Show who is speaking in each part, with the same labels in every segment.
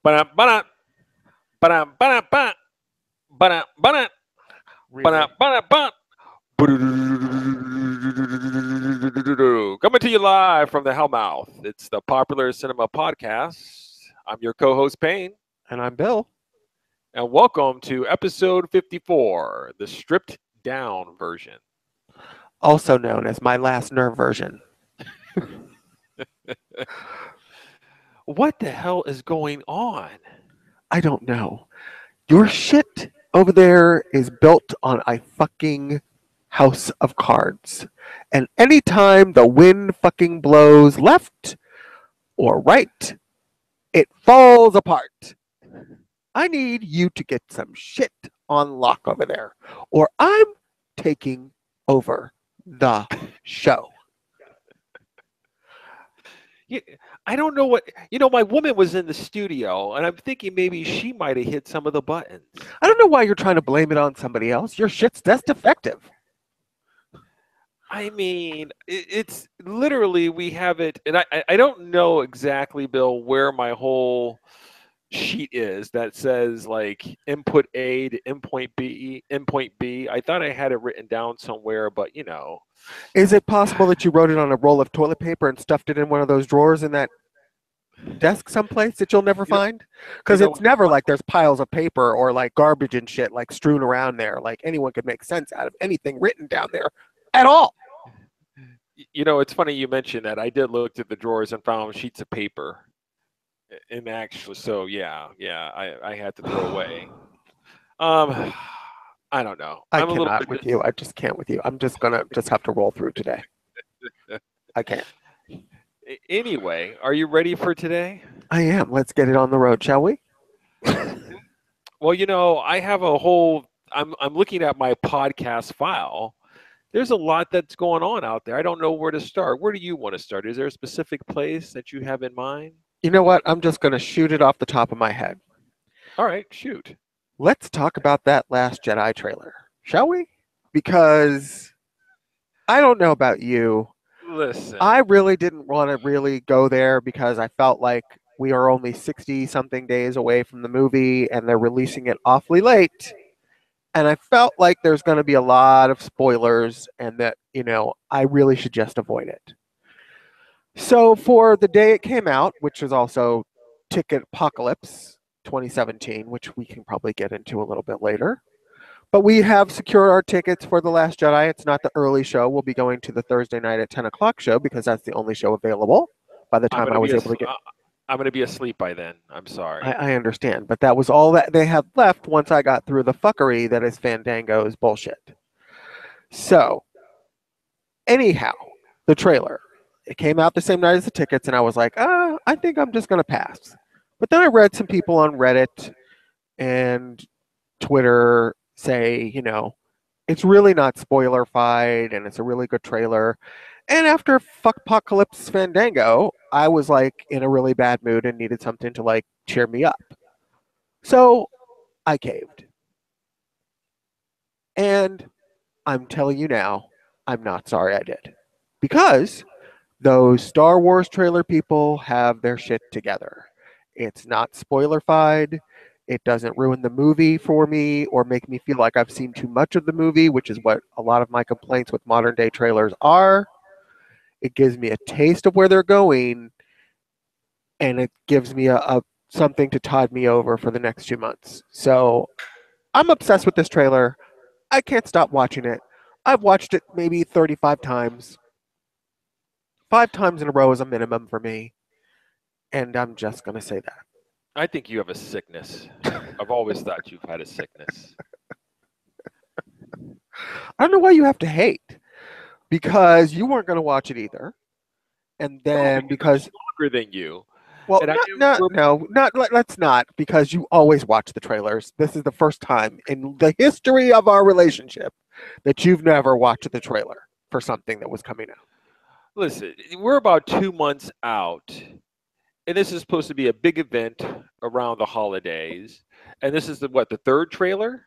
Speaker 1: Ba-da, ba-da, ba-da, ba-da, ba, ba-da, ba-da, ba-da,
Speaker 2: Really?
Speaker 1: ba-da, ba. Coming to you live from the Hellmouth. It's the Popular Cinema Podcast. I'm your co-host Payne,
Speaker 2: And I'm Bill.
Speaker 1: and welcome to episode 54, the stripped down version.
Speaker 2: Also known as my last nerve version.
Speaker 1: What the hell is going on?
Speaker 2: I don't know. Your shit over there is built on a fucking house of cards. And anytime the wind fucking blows left or right, it falls apart. I need you to get some shit on lock over there, or I'm taking over the show.
Speaker 1: Yeah, I don't know what my woman was in the studio, and I'm thinking maybe she might have hit some of the buttons.
Speaker 2: I don't know why you're trying to blame it on somebody else. Your shit's that's defective.
Speaker 1: I mean, it's literally we have it, and I don't know exactly, Bill, where my whole sheet is that says like input A to endpoint B. I thought I had it written down somewhere, but
Speaker 2: Is it possible that you wrote it on a roll of toilet paper and stuffed it in one of those drawers in that desk someplace that you'll never
Speaker 1: you know,
Speaker 2: find?
Speaker 1: you
Speaker 2: Because
Speaker 1: know
Speaker 2: it's
Speaker 1: what's
Speaker 2: never
Speaker 1: fun?
Speaker 2: like there's piles of paper or like garbage and shit like strewn around there. Like anyone could make sense out of anything written down there at all.
Speaker 1: It's funny you mentioned that. I did look at the drawers and found sheets of paper, and actually, so yeah, I had to throw away. Um, I don't know.
Speaker 2: I
Speaker 1: I'm a little
Speaker 2: cannot
Speaker 1: bit
Speaker 2: with you. I just can't with you. I'm just gonna just have to roll through today. I can't.
Speaker 1: Anyway, are you ready for today?
Speaker 2: I am. Let's get it on the road, shall we?
Speaker 1: Well, I have a whole. I'm looking at my podcast file. There's a lot that's going on out there. I don't know where to start. Where do you want to start? Is there a specific place that you have in mind?
Speaker 2: You know what? I'm just gonna shoot it off the top of my head.
Speaker 1: All right, shoot.
Speaker 2: Let's talk about that Last Jedi trailer, shall we? Because I don't know about you.
Speaker 1: Listen,
Speaker 2: I really didn't want to really go there because I felt like we are only 60 something days away from the movie and they're releasing it awfully late. And I felt like there's going to be a lot of spoilers and that, I really should just avoid it. So for the day it came out, which was also Ticket Apocalypse 2017, which we can probably get into a little bit later. But we have secured our tickets for The Last Jedi. It's not the early show. We'll be going to the Thursday night at 10 o'clock show because that's the only show available by the
Speaker 1: I'm
Speaker 2: time
Speaker 1: gonna
Speaker 2: I
Speaker 1: be
Speaker 2: was able to get.
Speaker 1: I'm gonna be asleep by then. I'm sorry.
Speaker 2: I understand. But that was all that they had left once I got through the fuckery that is Fandango's bullshit. So, anyhow, the trailer. It came out the same night as the tickets, and I was like, I think I'm just going to pass. But then I read some people on Reddit and Twitter say, it's really not spoiler-fied and it's a really good trailer. And after Fuck Apocalypse Fandango, I was like in a really bad mood and needed something to like cheer me up. So I caved. And I'm telling you now, I'm not sorry I did. Because those Star Wars trailer people have their shit together. It's not spoiler-fied. It doesn't ruin the movie for me or make me feel like I've seen too much of the movie, which is what a lot of my complaints with modern day trailers are. It gives me a taste of where they're going, and it gives me a something to tide me over for the next 2 months. So I'm obsessed with this trailer. I can't stop watching it. I've watched it maybe 35 times. 5 times in a row is a minimum for me, and I'm just gonna say that.
Speaker 1: I think you have a sickness. I've always thought you've had a sickness.
Speaker 2: I don't know why you have to hate because you weren't gonna watch it either, and
Speaker 1: No,
Speaker 2: then
Speaker 1: because I'm
Speaker 2: because
Speaker 1: stronger than you,
Speaker 2: well,
Speaker 1: and I
Speaker 2: not
Speaker 1: knew
Speaker 2: not no, not let's not because you always watch the trailers. This is the first time in the history of our relationship that you've never watched the trailer for something that was coming out.
Speaker 1: Listen, we're about 2 months out, and this is supposed to be a big event around the holidays. And this is the third trailer?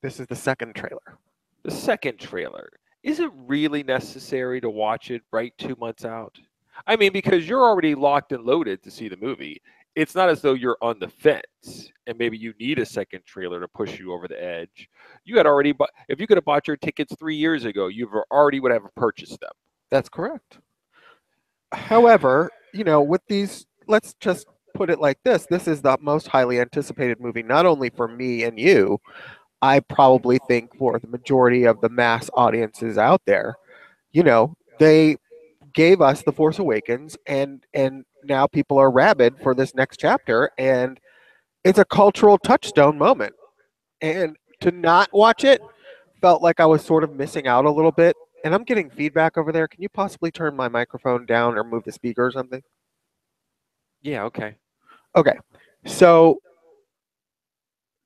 Speaker 2: This is the second trailer.
Speaker 1: The second trailer. Is it really necessary to watch it right 2 months out? I mean, because you're already locked and loaded to see the movie. it's not as though you're on the fence and maybe you need a second trailer to push you over the edge. You had already bought, if you could have bought your tickets 3 years ago, you already would have purchased them.
Speaker 2: That's correct. However, with these, let's just put it like this: this is the most highly anticipated movie, not only for me and you. I probably think for the majority of the mass audiences out there. They gave us The Force Awakens, and now people are rabid for this next chapter, and it's a cultural touchstone moment. And to not watch it felt like I was sort of missing out a little bit. And I'm getting feedback over there. Can you possibly turn my microphone down or move the speaker or something?
Speaker 1: Yeah, okay.
Speaker 2: Okay. So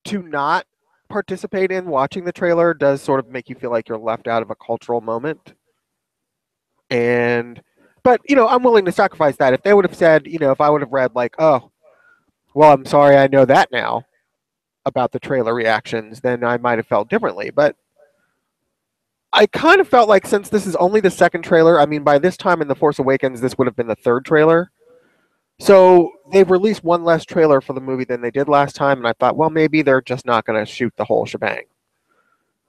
Speaker 2: to not participate in watching the trailer does sort of make you feel like you're left out of a cultural moment. And but I'm willing to sacrifice that. If they would have said, if I would have read like, oh, well, I'm sorry, I know that now about the trailer reactions, then I might have felt differently. But I kind of felt like, since this is only the second trailer, I mean, by this time in The Force Awakens, this would have been the third trailer. So they've released one less trailer for the movie than they did last time, and I thought, well, maybe they're just not going to shoot the whole shebang.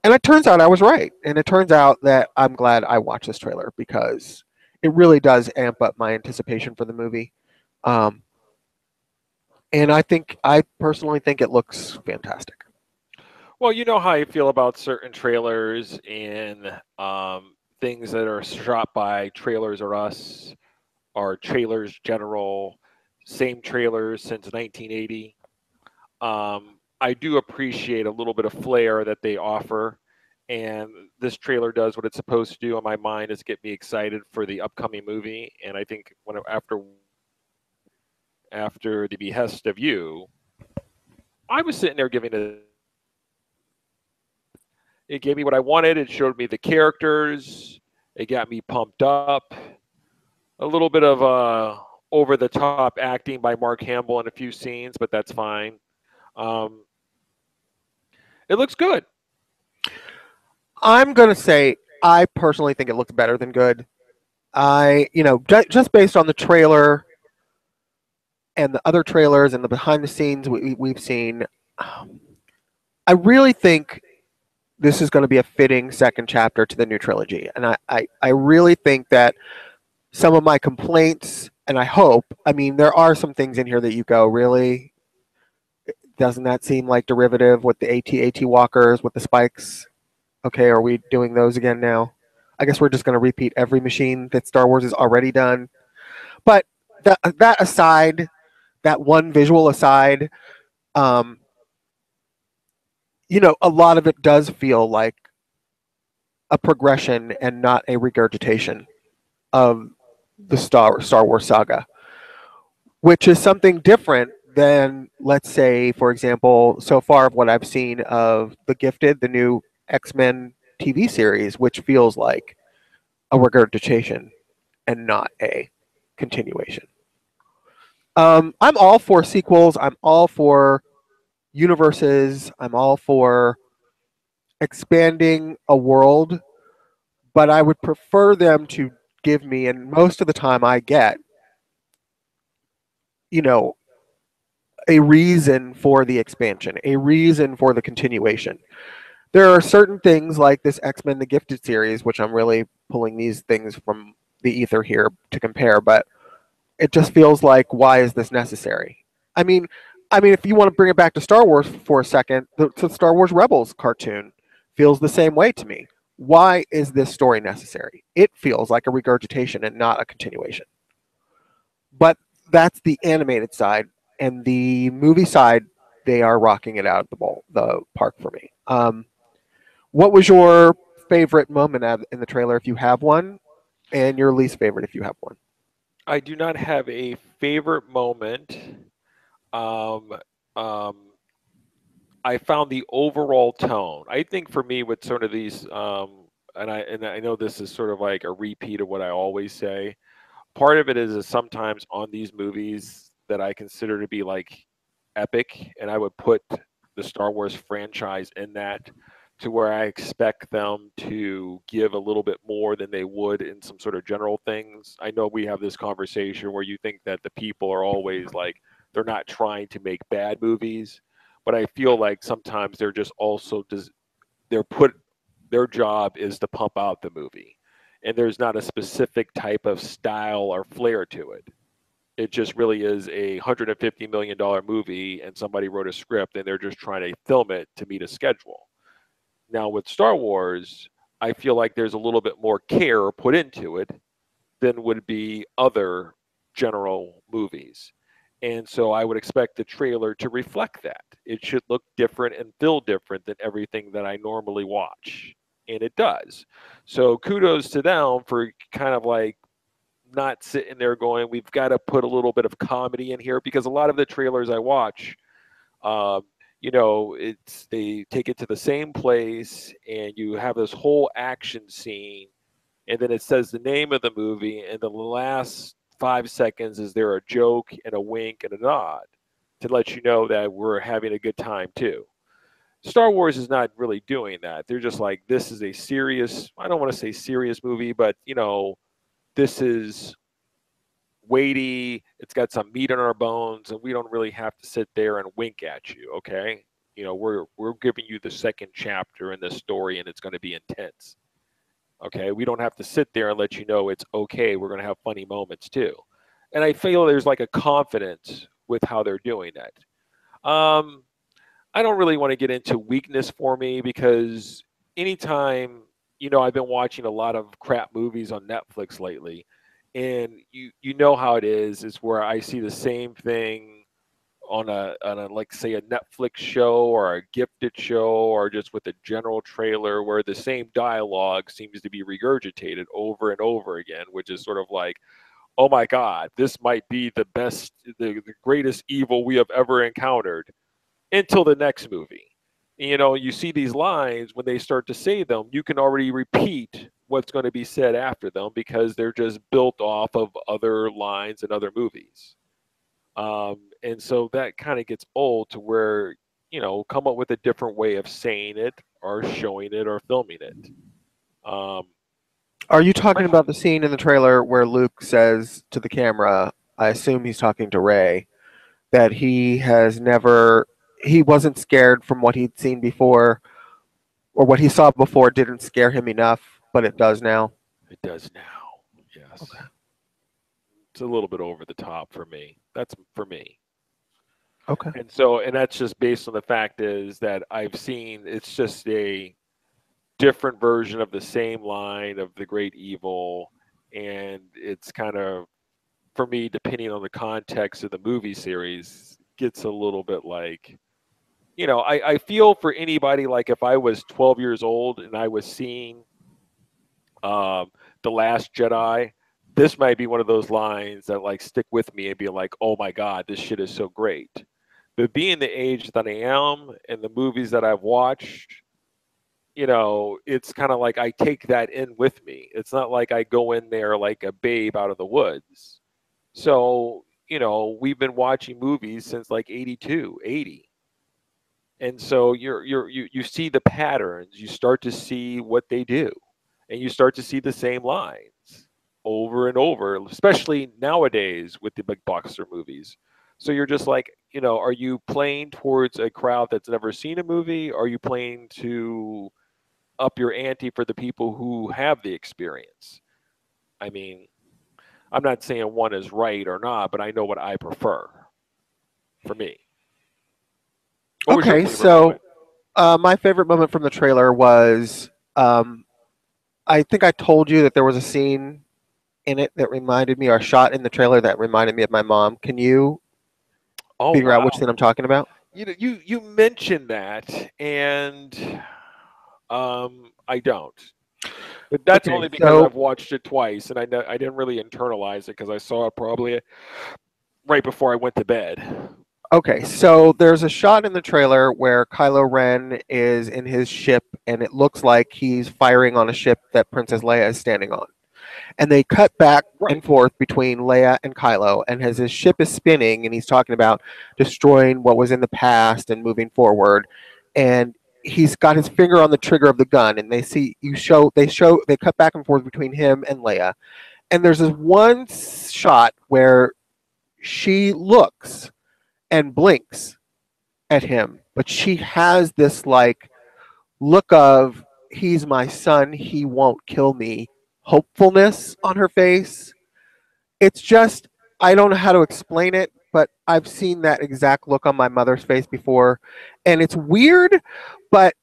Speaker 2: And it turns out I was right. And it turns out that I'm glad I watched this trailer, because it really does amp up my anticipation for the movie. Um, and I personally think it looks fantastic.
Speaker 1: Well, you know how I feel about certain trailers and things that are shot by Trailers or Us or Trailers General, same trailers since 1980. I do appreciate a little bit of flair that they offer, and this trailer does what it's supposed to do on my mind, is get me excited for the upcoming movie. And I think after the behest of you, I was sitting there giving it. It gave me what I wanted. It showed me the characters. It got me pumped up. A little bit of over the top acting by Mark Hamill in a few scenes, but that's fine. Um, it looks good.
Speaker 2: I'm going to say I personally think it looks better than good. Just based on the trailer and the other trailers and the behind the scenes we've seen, I really think this is going to be a fitting second chapter to the new trilogy. And I really think that some of my complaints, and I mean, there are some things in here that you go, really? Doesn't that seem like derivative with the AT-AT walkers, with the spikes? Okay, are we doing those again now? I guess we're just going to repeat every machine that Star Wars has already done. But that aside, that one visual aside, um, a lot of it does feel like a progression and not a regurgitation of the Star Wars saga, which is something different than, let's say, for example, so far of what I've seen of The Gifted, the new X-Men TV series, which feels like a regurgitation and not a continuation. I'm all for sequels. I'm all for universes. I'm all for expanding a world, but I would prefer them to give me, and most of the time I get, you know, a reason for the expansion, a reason for the continuation. There are certain things like this X-Men The Gifted series, which I'm really pulling these things from the ether here to compare, but it just feels like, why is this necessary? I mean, if you want to bring it back to Star Wars for a second, the Star Wars Rebels cartoon feels the same way to me. Why is this story necessary? It feels like a regurgitation and not a continuation. But that's the animated side, and the movie side, they are rocking it out at the park for me. What was your favorite moment in the trailer, if you have one, and your least favorite, if you have one?
Speaker 1: I do not have a favorite moment. Um, um, I found the overall tone. I think for me, with sort of these, and I know this is sort of like a repeat of what I always say. Part of it is sometimes on these movies that I consider to be like epic, and I would put the Star Wars franchise in that, to where I expect them to give a little bit more than they would in some sort of general things. I know we have this conversation where you think that the people are always like they're not trying to make bad movies, but I feel like sometimes they're just also their job is to pump out the movie, and there's not a specific type of style or flair to it. It just really is a $150 million movie, and somebody wrote a script, and they're just trying to film it to meet a schedule. Now with Star Wars, I feel like there's a little bit more care put into it than would be other general movies. And so I would expect the trailer to reflect that. It should look different and feel different than everything that I normally watch. And it does. So kudos to them for kind of like not sitting there going, we've got to put a little bit of comedy in here, because a lot of the trailers I watch, it's they take it to the same place and you have this whole action scene, and then it says the name of the movie, and the last 5 seconds is there a joke and a wink and a nod to let you know that we're having a good time too. Star Wars is not really doing that. They're just like, this is a serious, I don't want to say serious movie, but this is weighty. It's got some meat on our bones, and we don't really have to sit there and wink at you, okay? We're giving you the second chapter in this story, and it's going to be intense. Okay, we don't have to sit there and let you know it's okay. We're going to have funny moments too. And I feel there's like a confidence with how they're doing that. I don't really want to get into weakness for me, because anytime, I've been watching a lot of crap movies on Netflix lately, and you know how it is where I see the same thing on a like say a Netflix show or a gifted show, or just with a general trailer, where the same dialogue seems to be regurgitated over and over again, which is sort of like, oh my God, this might be the greatest evil we have ever encountered, until the next movie. You see these lines, when they start to say them, you can already repeat what's going to be said after them, because they're just built off of other lines in other movies. And so that kind of gets old, to where, come up with a different way of saying it or showing it or filming it.
Speaker 2: Are you talking about the scene in the trailer where Luke says to the camera, I assume he's talking to Rey, that he wasn't scared from what he'd seen before, or what he saw before didn't scare him enough, but it does now?
Speaker 1: It does now, yes. Okay. It's a little bit over the top for me. That's for me.
Speaker 2: Okay.
Speaker 1: And that's just based on the fact is that I've seen, it's just a different version of the same line of the great evil, and it's kind of, for me, depending on the context of the movie series, gets a little bit like, I feel for anybody, like if I was 12 years old and I was seeing The Last Jedi, this might be one of those lines that like stick with me and be like, oh my God, this shit is so great. But being the age that I am and the movies that I've watched, it's kind of like I take that in with me. It's not like I go in there like a babe out of the woods. So, we've been watching movies since like 82, 80. And so you see the patterns, you start to see what they do, and you start to see the same lines over and over, especially nowadays with the big blockbuster movies. So you're just like, are you playing towards a crowd that's never seen a movie? Or are you playing to up your ante for the people who have the experience? I mean, I'm not saying one is right or not, but I know what I prefer for me.
Speaker 2: Okay, so my favorite moment from the trailer was, I think I told you that there was a scene in it that reminded me, or a shot in the trailer that reminded me of my mom. Can you figure out which thing I'm talking about?
Speaker 1: You mentioned that, and I don't. But that's only because I've watched it twice, and I didn't really internalize it, because I saw it probably right before I went to bed.
Speaker 2: Okay, so there's a shot in the trailer where Kylo Ren is in his ship, and it looks like he's firing on a ship that Princess Leia is standing on. And they cut back and forth between Leia and Kylo, and as his ship is spinning, and he's talking about destroying what was in the past and moving forward, and he's got his finger on the trigger of the gun, and they cut back and forth between him and Leia, and there's this one shot where she looks and blinks at him, but she has this like look of he's my son, he won't kill me, hopefulness on her face. It's just, I don't know how to explain it, but I've seen that exact look on my mother's face before, and it's weird. But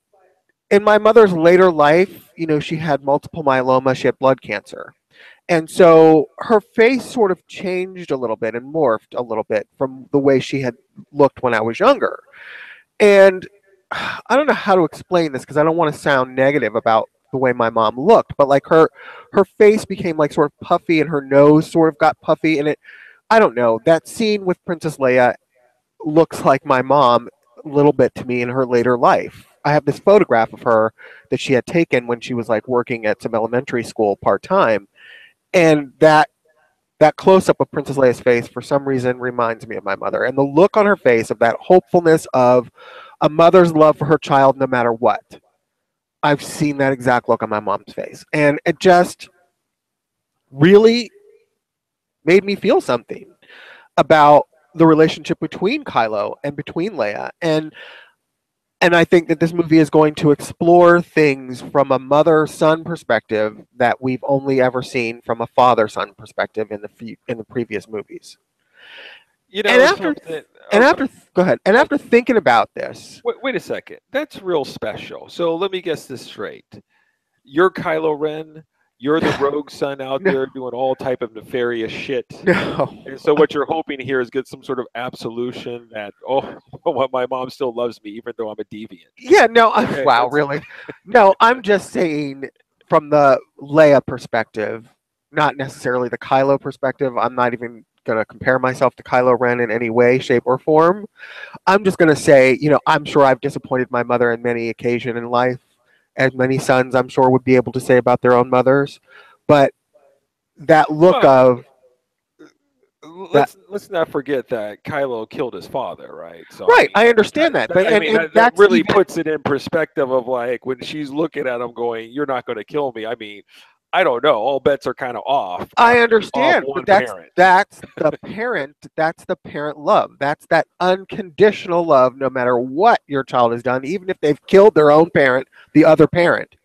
Speaker 2: in my mother's later life, she had multiple myeloma, she had blood cancer, and so her face sort of changed a little bit and morphed a little bit from the way she had looked when I was younger. And I don't know how to explain this because I don't want to sound negative about the way my mom looked, but like her face became like sort of puffy and her nose sort of got puffy, and it, I don't know, that scene with Princess Leia looks like my mom a little bit to me in her later life. I have this photograph of her that she had taken when she was like working at some elementary school part-time, and that close up of Princess Leia's face for some reason reminds me of my mother, and the look on her face of that hopefulness of a mother's love for her child no matter what. I've seen that exact look on my mom's face, and it just really made me feel something about the relationship between Kylo and between Leia. And I think that this movie is going to explore things from a mother-son perspective that we've only ever seen from a father-son perspective in the previous movies. And after go ahead. And after thinking about this,
Speaker 1: wait a second. That's real special. So let me guess this straight. You're Kylo Ren. You're the rogue son out there doing all type of nefarious shit.
Speaker 2: no,
Speaker 1: And so what you're hoping here is get some sort of absolution that, my mom still loves me even though I'm a deviant.
Speaker 2: yeah, no,
Speaker 1: Okay,
Speaker 2: wow,
Speaker 1: that's-
Speaker 2: really? No, I'm just saying from the Leia perspective, not necessarily the Kylo perspective. I'm not even going to compare myself to Kylo Ren in any way, shape, or form. I'm just going to say, I'm sure I've disappointed my mother on many occasions in life, as many sons I'm sure would be able to say about their own mothers. But that look
Speaker 1: Well,
Speaker 2: of
Speaker 1: let's not forget that Kylo killed his father, right? So
Speaker 2: right, I understand that, but and
Speaker 1: that
Speaker 2: that's
Speaker 1: really
Speaker 2: even,
Speaker 1: puts it in perspective of like when she's looking at him, going, "You're not going to kill me." I mean, I don't know. All bets are kind of off.
Speaker 2: I
Speaker 1: After you off
Speaker 2: understand,
Speaker 1: one
Speaker 2: but that's
Speaker 1: parent.
Speaker 2: that's the parent. That's the parent love. That's that unconditional love, no matter what your child has done, even if they've killed their own parent, the other parent.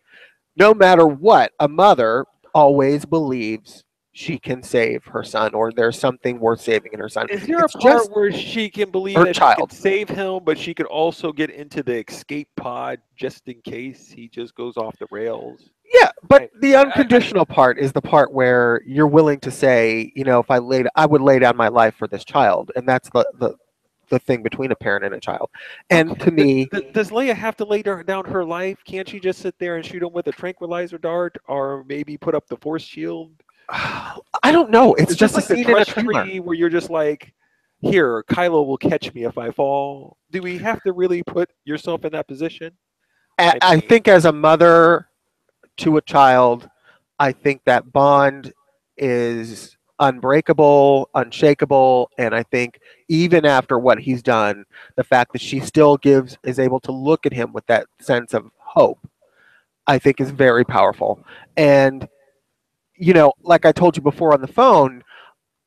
Speaker 2: No matter what, a mother always believes she can save her son, or there's something worth saving in her son.
Speaker 1: Is there a
Speaker 2: It's just
Speaker 1: part where she can believe
Speaker 2: her
Speaker 1: that she can
Speaker 2: child.
Speaker 1: save him, but she could also get into the escape pod just in case he just goes off the rails?
Speaker 2: Yeah, but
Speaker 1: I,
Speaker 2: the
Speaker 1: I
Speaker 2: unconditional part is the part where you're willing to say, if I would lay down my life for this child, and that's the thing between a parent and a child. And
Speaker 1: okay.
Speaker 2: to me,
Speaker 1: Does Leia have to lay down her life? Can't she just sit there and shoot him with a tranquilizer dart, or maybe put up the force shield?
Speaker 2: I don't know. It's
Speaker 1: Is this
Speaker 2: just a
Speaker 1: like the
Speaker 2: scene in a
Speaker 1: trust
Speaker 2: trailer.
Speaker 1: tree where you're just like, here, Kylo will catch me if I fall? Do we have to really put yourself in that position? I
Speaker 2: I
Speaker 1: mean,
Speaker 2: think as a mother to a child, I think that bond is unbreakable, unshakable, and I think even after what he's done, the fact that she still is able to look at him with that sense of hope, I think is very powerful. And like I told you before on the phone,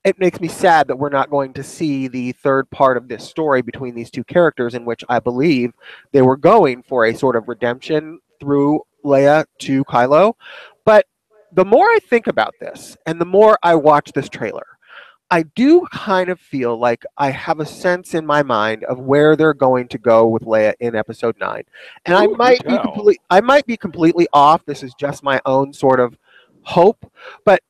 Speaker 2: it makes me sad that we're not going to see the third part of this story between these two characters, in which I believe they were going for a sort of redemption through Leia to Kylo. But the more I think about this and the more I watch this trailer, I do kind of feel like I have a sense in my mind of where they're going to go with Leia in episode 9. And
Speaker 1: ooh, do tell.
Speaker 2: I might be completely off. This is just my own sort of hope, but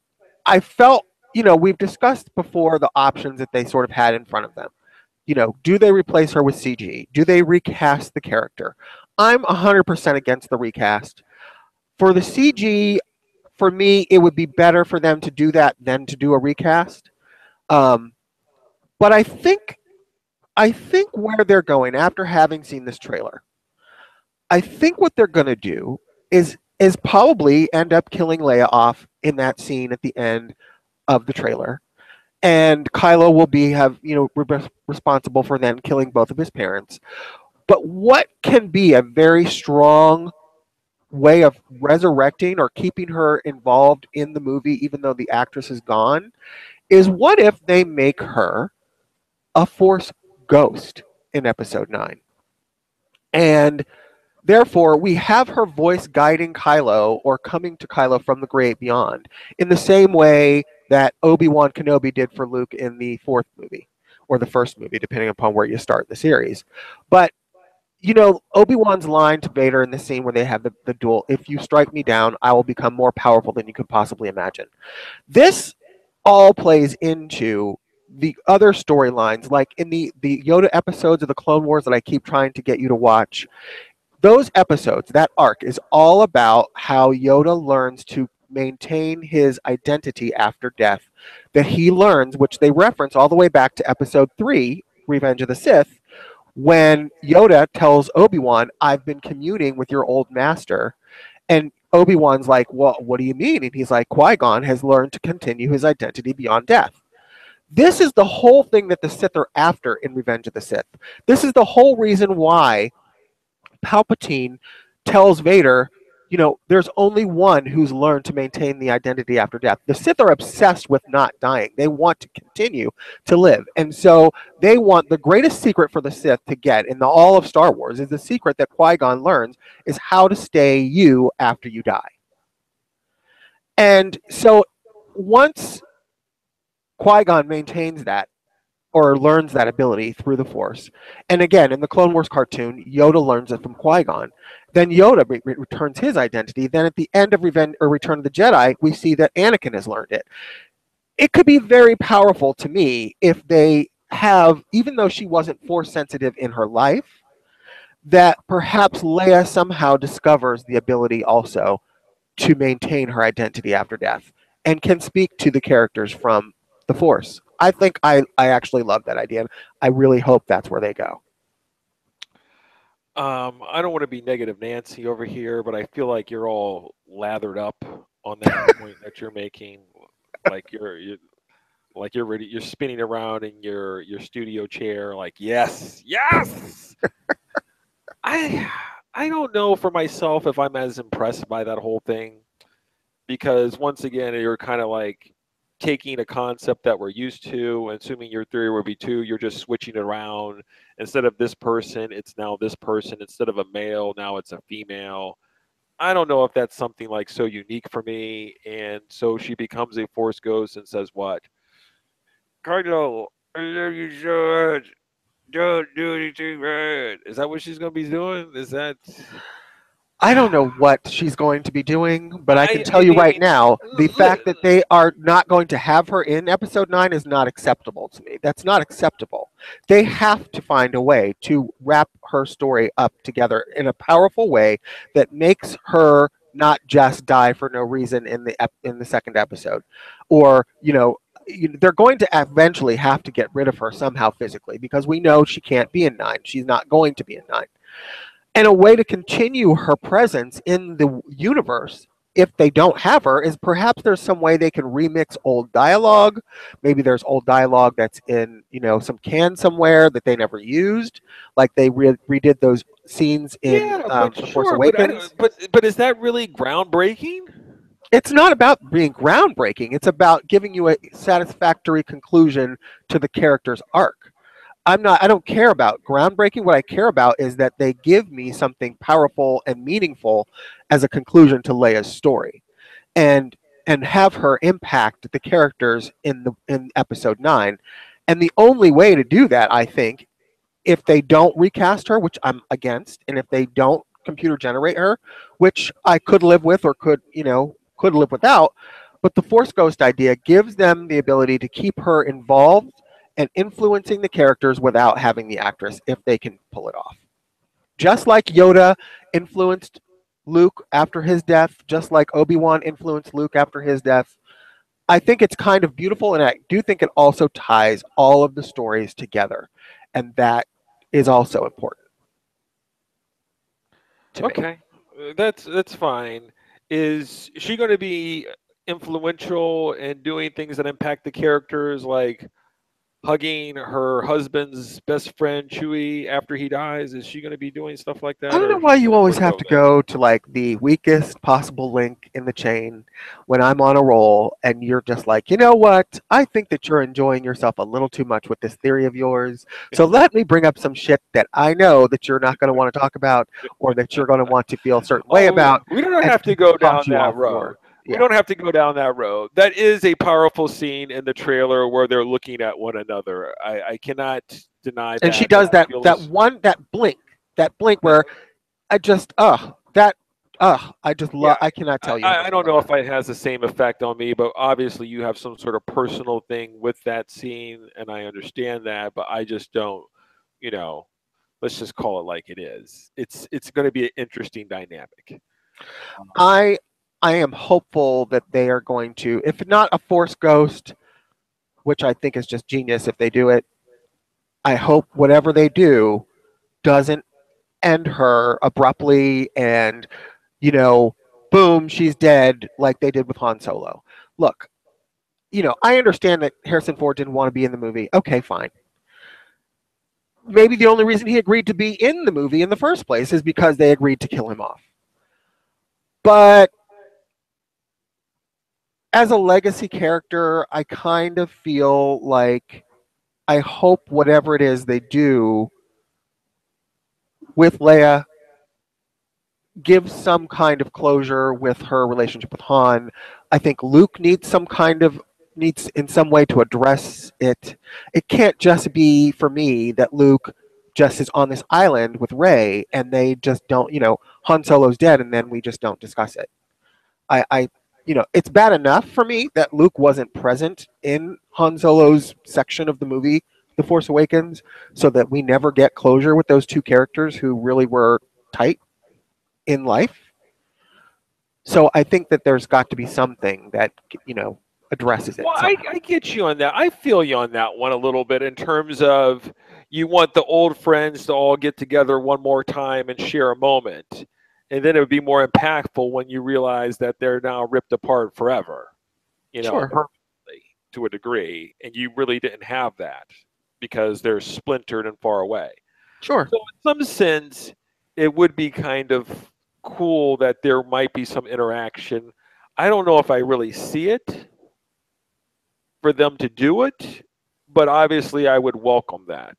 Speaker 2: I felt, we've discussed before the options that they sort of had in front of them. Do they replace her with CG? Do they recast the character? I'm 100% against the recast. For the CG, for me, it would be better for them to do that than to do a recast. Um, but I think where they're going after having seen this trailer, I think what they're going to do is probably end up killing Leia off in that scene at the end of the trailer, and Kylo will have responsible for then killing both of his parents. But what can be a very strong way of resurrecting or keeping her involved in the movie, even though the actress is gone, is what if they make her a Force ghost in episode 9. And therefore, we have her voice guiding Kylo or coming to Kylo from the great beyond in the same way that Obi-Wan Kenobi did for Luke in the fourth movie or the first movie, depending upon where you start in the series. But, Obi-Wan's line to Vader in the scene where they have the duel, if you strike me down, I will become more powerful than you could possibly imagine. This all plays into the other storylines, like in the Yoda episodes of the Clone Wars that I keep trying to get you to watch. Those episodes, that arc, is all about how Yoda learns to maintain his identity after death. That he learns, which they reference all the way back to episode 3, Revenge of the Sith, when Yoda tells Obi-Wan, I've been communing with your old master. And Obi-Wan's like, well, what do you mean? And he's like, Qui-Gon has learned to continue his identity beyond death. This is the whole thing that the Sith are after in Revenge of the Sith. This is the whole reason why Palpatine tells Vader, there's only one who's learned to maintain the identity after death. The Sith are obsessed with not dying. They want to continue to live. And so they want the greatest secret for the Sith to get in all of Star Wars is the secret that Qui-Gon learns is how to stay you after you die. And so once Qui-Gon maintains that, or learns that ability through the Force. And again, in the Clone Wars cartoon, Yoda learns it from Qui-Gon. Then Yoda returns his identity. Then at the end of Return of the Jedi, we see that Anakin has learned it. It could be very powerful to me if they have, even though she wasn't Force sensitive in her life, that perhaps Leia somehow discovers the ability also to maintain her identity after death and can speak to the characters from the Force. I think I actually love that idea. And I really hope that's where they go.
Speaker 1: I don't want to be negative Nancy over here, but I feel like you're all lathered up on that point that you're making. Like you're ready. You're spinning around in your studio chair. Like yes. I don't know for myself if I'm as impressed by that whole thing, because once again you're kind of like taking a concept that we're used to, assuming your theory would be 2, you're just switching it around. Instead of this person, it's now this person. Instead of a male, now it's a female. I don't know if that's something like so unique for me. And so she becomes a Force ghost and says, what? Cardinal, I love you so much. Don't do anything bad. Is that what she's going to be doing? Is that...
Speaker 2: I don't know what she's going to be doing, but I can tell you right now, the fact that they are not going to have her in episode 9 is not acceptable to me. That's not acceptable. They have to find a way to wrap her story up together in a powerful way that makes her not just die for no reason in the second episode. Or, they're going to eventually have to get rid of her somehow physically, because we know she can't be in 9. She's not going to be in 9. And a way to continue her presence in the universe, if they don't have her, is perhaps there's some way they can remix old dialogue. Maybe there's old dialogue that's in, some can somewhere that they never used, like they redid those scenes in The Force Awakens.
Speaker 1: But is that really groundbreaking?
Speaker 2: It's not about being groundbreaking. It's about giving you a satisfactory conclusion to the character's arc. I don't care about groundbreaking. What I care about is that they give me something powerful and meaningful as a conclusion to Leia's story, and have her impact the characters in episode 9. And the only way to do that, I think, if they don't recast her, which I'm against, and if they don't computer generate her, which I could live with or could live without, but the Force Ghost idea gives them the ability to keep her involved and influencing the characters without having the actress, if they can pull it off. Just like Yoda influenced Luke after his death, just like Obi-Wan influenced Luke after his death, I think it's kind of beautiful, and I do think it also ties all of the stories together, and that is also important.
Speaker 1: Okay, that's fine. Is she going to be influential in doing things that impact the characters, like hugging her husband's best friend Chewie after he dies? Is she going to be doing stuff like
Speaker 2: I
Speaker 1: that,
Speaker 2: don't
Speaker 1: or
Speaker 2: know
Speaker 1: is she
Speaker 2: why you
Speaker 1: going to
Speaker 2: always have
Speaker 1: forego
Speaker 2: to
Speaker 1: that?
Speaker 2: go to like the weakest possible link in the chain when I'm on a roll and you're just like, you know what? I think that you're enjoying yourself a little too much with this theory of yours. So let me bring up some shit that I know that you're not going to want to talk about or that you're going to want to feel a certain way
Speaker 1: Oh,
Speaker 2: about
Speaker 1: we don't
Speaker 2: and
Speaker 1: have
Speaker 2: to
Speaker 1: to go
Speaker 2: toss
Speaker 1: down
Speaker 2: you
Speaker 1: that
Speaker 2: off
Speaker 1: road.
Speaker 2: your.
Speaker 1: We
Speaker 2: Yeah.
Speaker 1: don't have to go down that road. That is a powerful scene in the trailer where they're looking at one another. I cannot deny
Speaker 2: And she
Speaker 1: that. That
Speaker 2: does
Speaker 1: feels.
Speaker 2: that blink where I just I just
Speaker 1: Yeah,
Speaker 2: love. I cannot tell you how
Speaker 1: I
Speaker 2: much I
Speaker 1: don't
Speaker 2: love
Speaker 1: know
Speaker 2: that.
Speaker 1: if it has the same effect on me, but obviously you have some sort of personal thing with that scene, and I understand that, but I just don't, you know, let's just call it like it is. It's going to be an interesting dynamic.
Speaker 2: I I am hopeful that they are going to, if not a Force Ghost, which I think is just genius if they do it. I hope whatever they do doesn't end her abruptly and boom, she's dead like they did with Han Solo. Look, I understand that Harrison Ford didn't want to be in the movie. Okay, fine. Maybe the only reason he agreed to be in the movie in the first place is because they agreed to kill him off. But as a legacy character, I kind of feel like I hope whatever it is they do with Leia gives some kind of closure with her relationship with Han. I think Luke needs in some way to address it. It can't just be for me that Luke just is on this island with Rey and they just don't, Han Solo's dead and then we just don't discuss it. I it's bad enough for me that Luke wasn't present in Han Solo's section of the movie, The Force Awakens, so that we never get closure with those two characters who really were tight in life. So I think that there's got to be something that addresses it
Speaker 1: Well,
Speaker 2: somehow.
Speaker 1: I get you on that. I feel you on that one a little bit in terms of you want the old friends to all get together one more time and share a moment. And then it would be more impactful when you realize that they're now ripped apart forever,
Speaker 2: Sure,
Speaker 1: permanently to a degree. And you really didn't have that because they're splintered and far away.
Speaker 2: sure.
Speaker 1: So, in some sense, it would be kind of cool that there might be some interaction. I don't know if I really see it for them to do it, but obviously I would welcome that.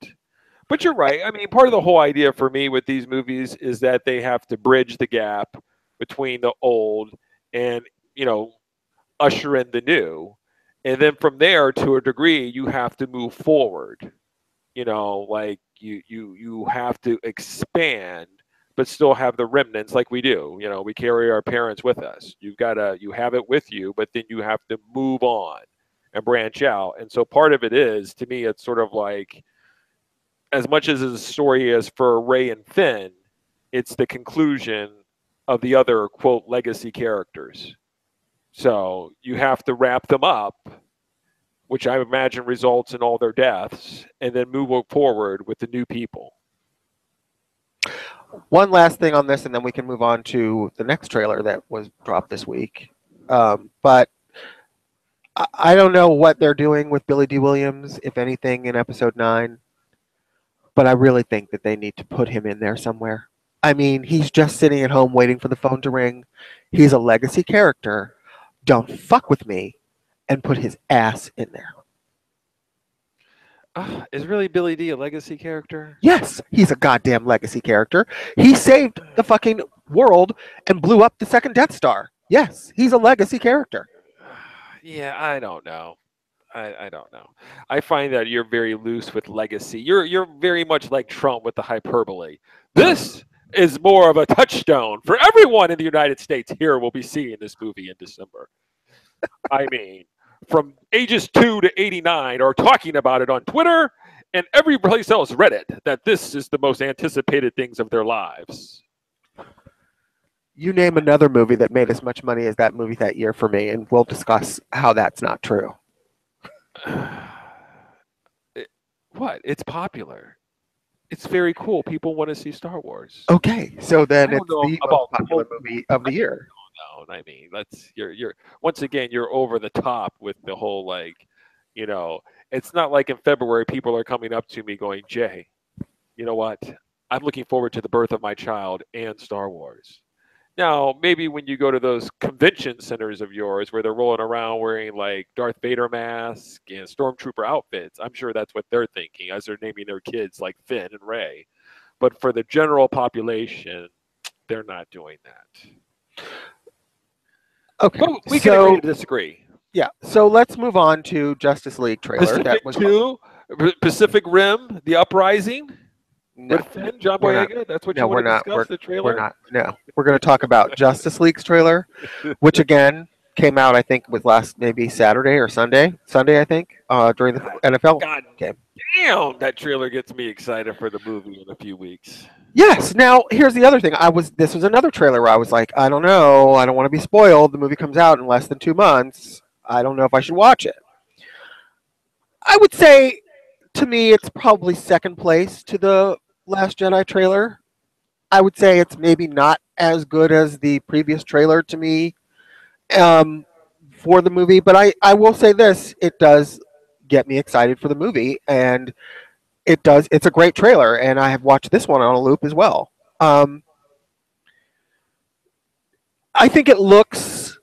Speaker 1: But you're right. I mean, part of the whole idea for me with these movies is that they have to bridge the gap between the old and, you know, usher in the new. And then from there, to a degree, you have to move forward. Like you have to expand but still have the remnants like we do. We carry our parents with us. You have it with you, but then you have to move on and branch out. And so part of it is, to me, it's sort of like, as much as the story is for Ray and Finn, it's the conclusion of the other quote legacy characters. So you have to wrap them up, which I imagine results in all their deaths, and then move forward with the new people.
Speaker 2: One last thing on this, and then we can move on to the next trailer that was dropped this week. But I don't know what they're doing with Billy D. Williams, if anything, in episode 9. But I really think that they need to put him in there somewhere. I mean, he's just sitting at home waiting for the phone to ring. He's a legacy character. Don't fuck with me and put his ass in there.
Speaker 1: Is really Billy D a legacy character?
Speaker 2: Yes, he's a goddamn legacy character. He saved the fucking world and blew up the second Death Star. Yes, he's a legacy character.
Speaker 1: Yeah, I don't know. I don't know. I find that you're very loose with legacy. You're very much like Trump with the hyperbole. This is more of a touchstone for everyone in the United States. Here will be seeing this movie in December. I mean, from ages 2 to 89 are talking about it on Twitter and every place else Reddit that this is the most anticipated things of their lives.
Speaker 2: You name another movie that made as much money as that movie that year for me, and we'll discuss how that's not true.
Speaker 1: What? It's popular. It's very cool. People want to see Star Wars.
Speaker 2: Okay, so
Speaker 1: I
Speaker 2: then
Speaker 1: don't
Speaker 2: it's
Speaker 1: know
Speaker 2: the most
Speaker 1: about
Speaker 2: popular movie of the year.
Speaker 1: down. I mean, let's you're once again you're over the top with the whole like, you know, It's not like in February people are coming up to me going, Jay, you know what? I'm looking forward to the birth of my child and Star Wars. Now, maybe when you go to those convention centers of yours where they're rolling around wearing like Darth Vader mask and stormtrooper outfits, I'm sure that's what they're thinking as they're naming their kids like Finn and Rey. But for the general population, they're not doing that.
Speaker 2: Okay,
Speaker 1: But we can agree to disagree.
Speaker 2: yeah, so let's move on to Justice League trailer.
Speaker 1: Pacific 2, Pacific Rim, The Uprising
Speaker 2: no,
Speaker 1: with Finn, John
Speaker 2: we're not.
Speaker 1: Boyega. That's what
Speaker 2: No,
Speaker 1: you want
Speaker 2: we're
Speaker 1: to
Speaker 2: not.
Speaker 1: discuss, the trailer?
Speaker 2: We're not. No, we're going to talk about Justice League's trailer, which again came out, I think, was last maybe Saturday or Sunday. Sunday, I think, during the NFL
Speaker 1: God
Speaker 2: game.
Speaker 1: damn, that trailer gets me excited for the movie in a few weeks.
Speaker 2: Yes. Now, here's the other thing. This was another trailer where I was like, I don't know. I don't want to be spoiled. The movie comes out in less than 2 months. I don't know if I should watch it. I would say, to me, it's probably second place to the Last Jedi trailer. I would say it's maybe not as good as the previous trailer to me for the movie, but I will say this: it does get me excited for the movie, and it's a great trailer, and I have watched this one on a loop as well. I think it looks,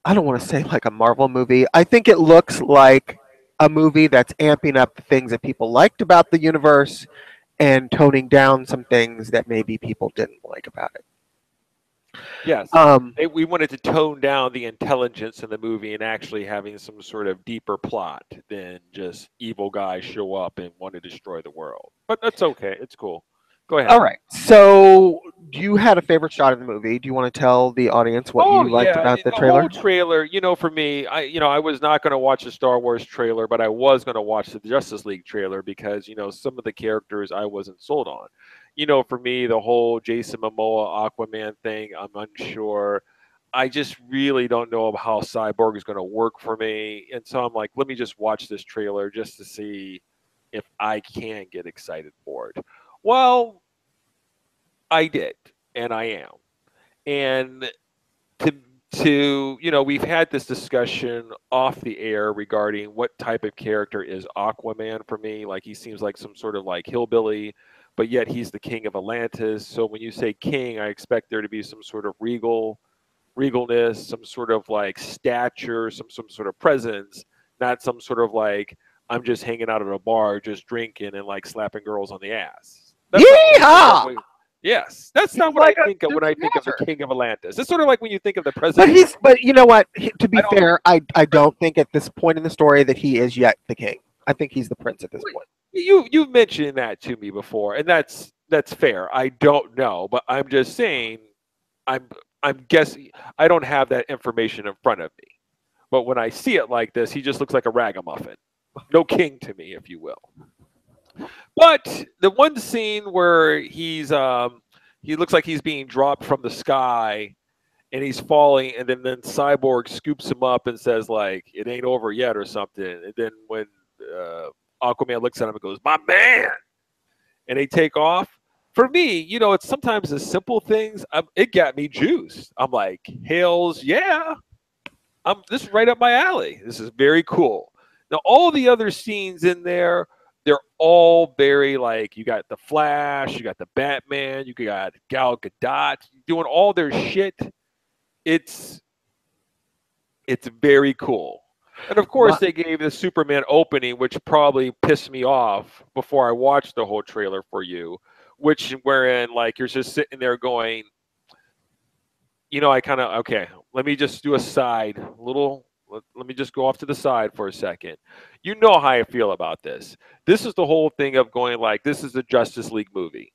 Speaker 2: I don't want to say like a Marvel movie. I think it looks like a movie that's amping up the things that people liked about the universe and toning down some things that maybe people didn't like about it.
Speaker 1: Yes. We wanted to tone down the intelligence in the movie and actually having some sort of deeper plot than just evil guys show up and want to destroy the world. But that's okay. It's cool. Go ahead.
Speaker 2: All right. So you had a favorite shot in the movie. Do you want to tell the audience what you liked about the trailer?
Speaker 1: Whole trailer, for me, I was not going to watch the Star Wars trailer, but I was going to watch the Justice League trailer because, some of the characters I wasn't sold on. For me, the whole Jason Momoa Aquaman thing, I'm unsure. I just really don't know how Cyborg is going to work for me. And so I'm like, let me just watch this trailer just to see if I can get excited for it. Well, I did, and I am. And we've had this discussion off the air regarding what type of character is Aquaman for me. Like, he seems like some sort of like hillbilly, but yet he's the king of Atlantis. So when you say king, I expect there to be some sort of regalness, some sort of like stature, some sort of presence, not some sort of like, I'm just hanging out at a bar, just drinking and like slapping girls on the ass.
Speaker 2: Yeehaw!
Speaker 1: Yes, that's not what I think of when I think of the king of Atlantis. It's sort of like when you think of the
Speaker 2: But
Speaker 1: president.
Speaker 2: but you know what? To be fair, I don't think at this point in the story that he is yet the king. I think he's the prince at this point.
Speaker 1: You've mentioned that to me before, and that's fair. I don't know, but I'm just saying, I'm guessing. I don't have that information in front of me, but when I see it like this, he just looks like a ragamuffin. No king to me, if you will. But the one scene where he looks like he's being dropped from the sky and he's falling, and then Cyborg scoops him up and says like, it ain't over yet or something. And then when Aquaman looks at him and goes, my man, and they take off. For me, it's sometimes the simple things. It got me juiced. I'm like, hells yeah. This is right up my alley. This is very cool. Now, all the other scenes in there, they're all very like, you got the Flash, you got the Batman, you got Gal Gadot doing all their shit. It's very cool. And of course, they gave the Superman opening, which probably pissed me off before I watched the whole trailer for you, wherein like you're just sitting there going, okay, let me just do a side little. Let me just go off to the side for a second. You know how I feel about this. This is the whole thing of going like, this is the Justice League movie.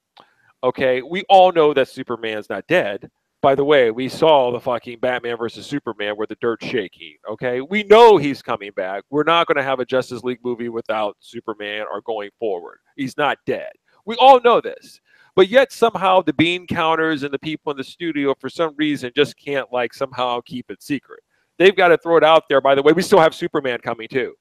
Speaker 1: Okay, we all know that Superman's not dead. By the way, we saw the fucking Batman versus Superman where the dirt's shaking. Okay, we know he's coming back. We're not going to have a Justice League movie without Superman or going forward. He's not dead. We all know this. But yet somehow the bean counters and the people in the studio, for some reason, just can't like somehow keep it secret. They've got to throw it out there. By the way, we still have Superman coming too.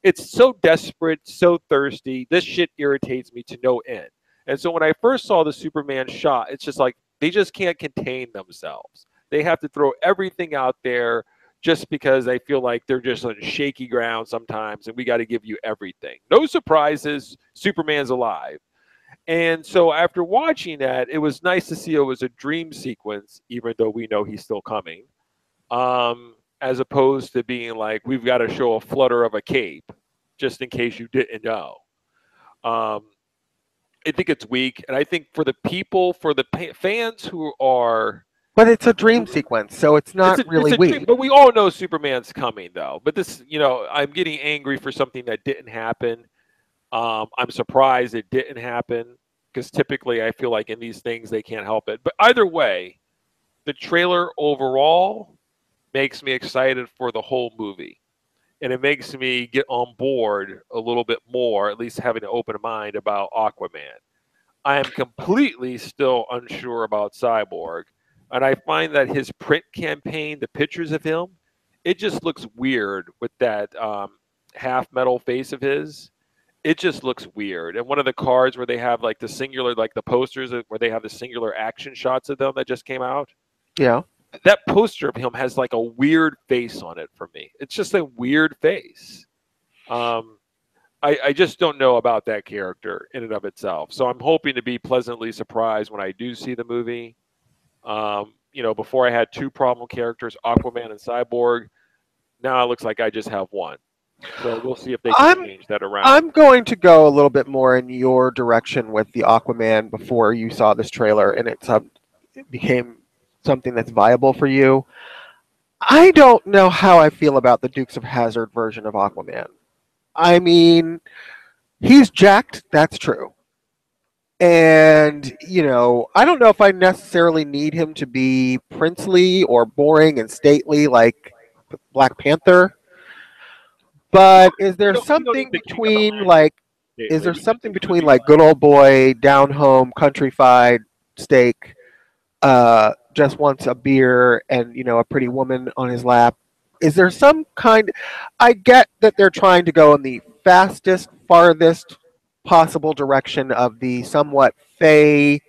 Speaker 1: It's so desperate, so thirsty. This shit irritates me to no end. And so when I first saw the Superman shot, it's just like they just can't contain themselves. They have to throw everything out there just because I feel like they're just on shaky ground sometimes, and we got to give you everything. No surprises. Superman's alive. And so after watching that, it was nice to see it was a dream sequence, even though we know he's still coming, as opposed to being like, we've got to show a flutter of a cape, just in case you didn't know. Um, I think it's weak, and I think for the people, for the fans who are,
Speaker 2: But it's a dream sequence, so it's not
Speaker 1: it's
Speaker 2: really
Speaker 1: a dream,
Speaker 2: weak.
Speaker 1: but we all know Superman's coming though. But this, I'm getting angry for something that didn't happen. I'm surprised it didn't happen because typically I feel like in these things they can't help it. But either way, the trailer overall makes me excited for the whole movie. And it makes me get on board a little bit more, at least having an open mind about Aquaman. I am completely still unsure about Cyborg. And I find that his print campaign, the pictures of him, it just looks weird with that half metal face of his. It just looks weird. And one of the cards where they have like the singular, like the posters where they have the singular action shots of them that just came out,
Speaker 2: Yeah.
Speaker 1: that poster of him has like a weird face on it for me. It's just a weird face. Um, I just don't know about that character in and of itself. So I'm hoping to be pleasantly surprised when I do see the movie. Before I had two problem characters, Aquaman and Cyborg. Now it looks like I just have one. So we'll see if they can change that around.
Speaker 2: I'm going to go a little bit more in your direction with the Aquaman before you saw this trailer and it became something that's viable for you. I don't know how I feel about the Dukes of Hazzard version of Aquaman. I mean, he's jacked, that's true. And, I don't know if I necessarily need him to be princely or boring and stately like Black Panther. But is there something between like good old boy, down home, countrified steak, just wants a beer and a pretty woman on his lap? Is there some kind? I get that they're trying to go in the fastest, farthest possible direction of the somewhat fey